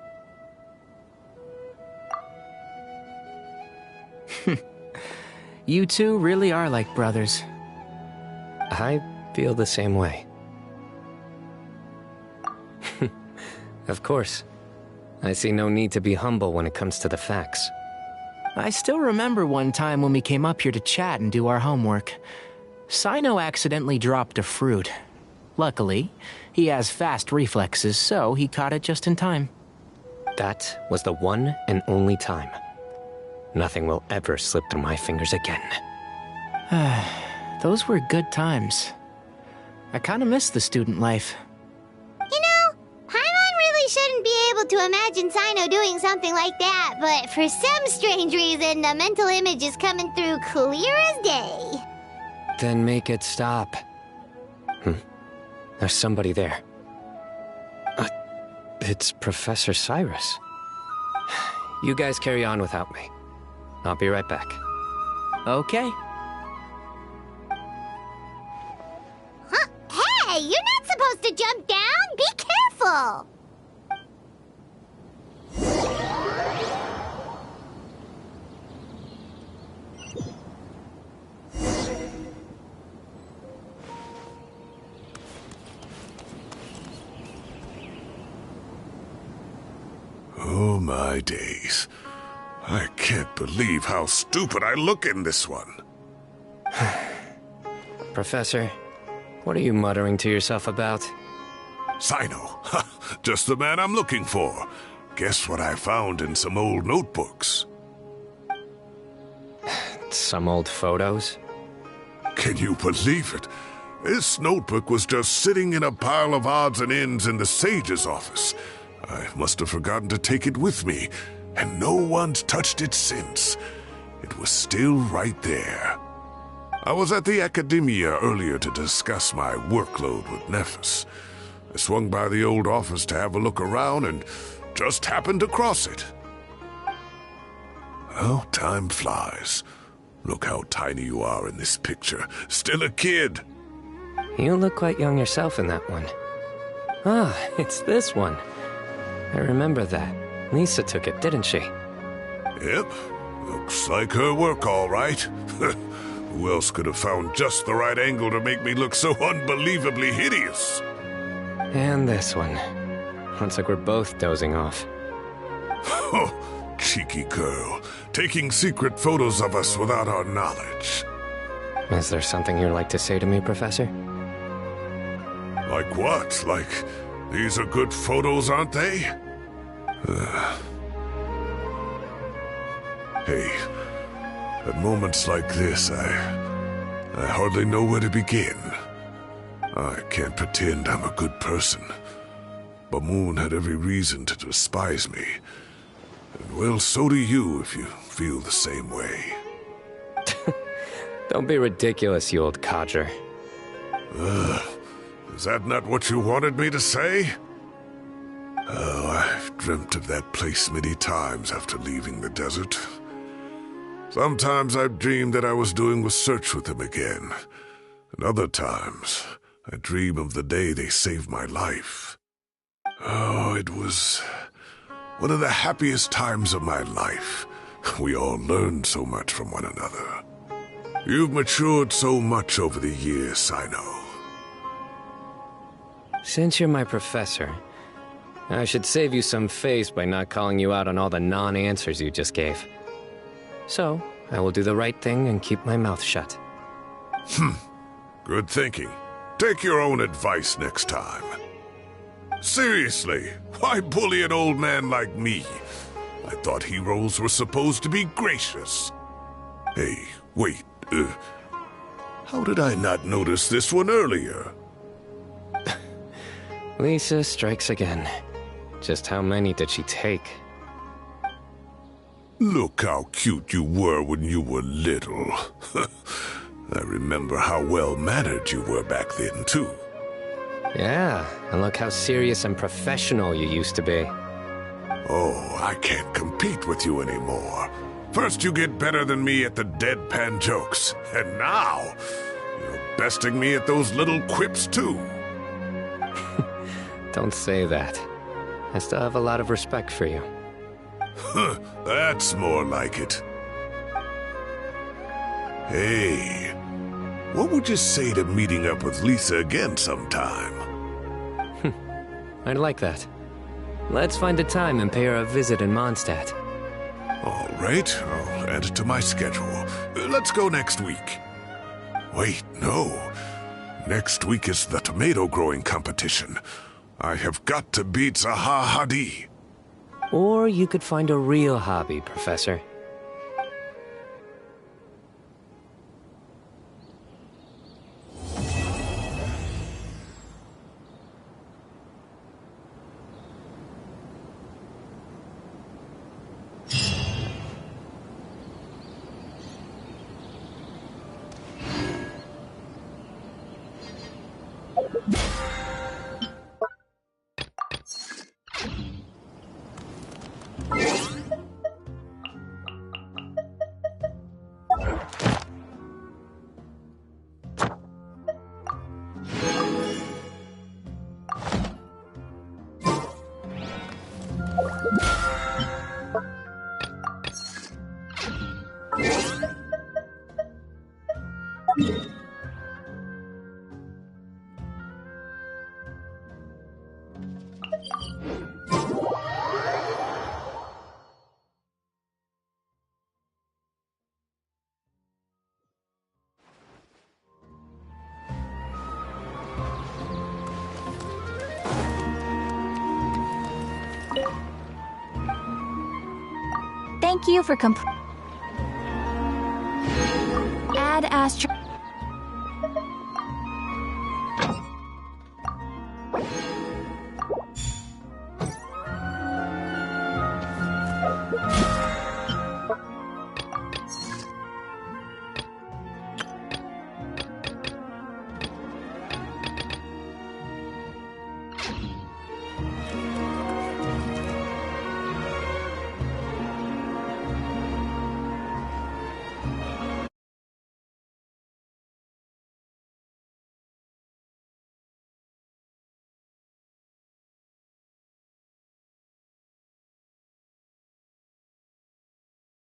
You two really are like brothers. I feel the same way. Of course. I see no need to be humble when it comes to the facts. I still remember one time when we came up here to chat and do our homework. Sino accidentally dropped a fruit. Luckily, he has fast reflexes, so he caught it just in time. That was the one and only time. Nothing will ever slip through my fingers again. Those were good times. I kinda miss the student life. You know, Paimon really shouldn't be able to imagine Sino doing something like that, but for some strange reason, the mental image is coming through clear as day. Then make it stop. There's somebody there. It's Professor Cyrus. You guys carry on without me. I'll be right back. Okay. Huh? Hey, you're not supposed to jump down! Be careful! Oh my days. I can't believe how stupid I look in this one. Professor, what are you muttering to yourself about? Sino. Just the man I'm looking for. Guess what I found in some old notebooks? Some old photos? Can you believe it? This notebook was just sitting in a pile of odds and ends in the sage's office. I must have forgotten to take it with me, and no one's touched it since. It was still right there. I was at the Academia earlier to discuss my workload with Nephis. I swung by the old office to have a look around and just happened to cross it. Well, time flies. Look how tiny you are in this picture. Still a kid. You look quite young yourself in that one. Ah, it's this one. I remember that. Lisa took it, didn't she? Yep. Looks like her work, all right. Who else could have found just the right angle to make me look so unbelievably hideous? And this one. Looks like we're both dozing off. Oh, cheeky girl. Taking secret photos of us without our knowledge. Is there something you'd like to say to me, Professor? Like what? Like, these are good photos, aren't they? Hey, at moments like this, I hardly know where to begin. I can't pretend I'm a good person. But Moon had every reason to despise me. And well, so do you if you feel the same way. Don't be ridiculous, you old codger. Is that not what you wanted me to say? Oh, I've dreamt of that place many times after leaving the desert. Sometimes I've dreamed that I was doing research with them again. And other times, I dream of the day they saved my life. Oh, it was one of the happiest times of my life. We all learned so much from one another. You've matured so much over the years, I know. Since you're my professor, I should save you some face by not calling you out on all the non-answers you just gave. So, I will do the right thing and keep my mouth shut. Good thinking. Take your own advice next time. Seriously, why bully an old man like me? I thought heroes were supposed to be gracious. Hey, wait, how did I not notice this one earlier? Lisa strikes again. Just how many did she take? Look how cute you were when you were little. I remember how well-mannered you were back then, too. Yeah, and look how serious and professional you used to be. Oh, I can't compete with you anymore. First you get better than me at the deadpan jokes, and now you're besting me at those little quips, too. Don't say that. I still have a lot of respect for you. That's more like it. Hey, what would you say to meeting up with Lisa again sometime? I'd like that. Let's find a time and pay her a visit in Mondstadt. All right, I'll add it to my schedule. Let's go next week. Wait, no. Next week is the tomato growing competition. I have got to beat Zaha Hadid. Or you could find a real hobby, Professor. Thank you for Add Astro.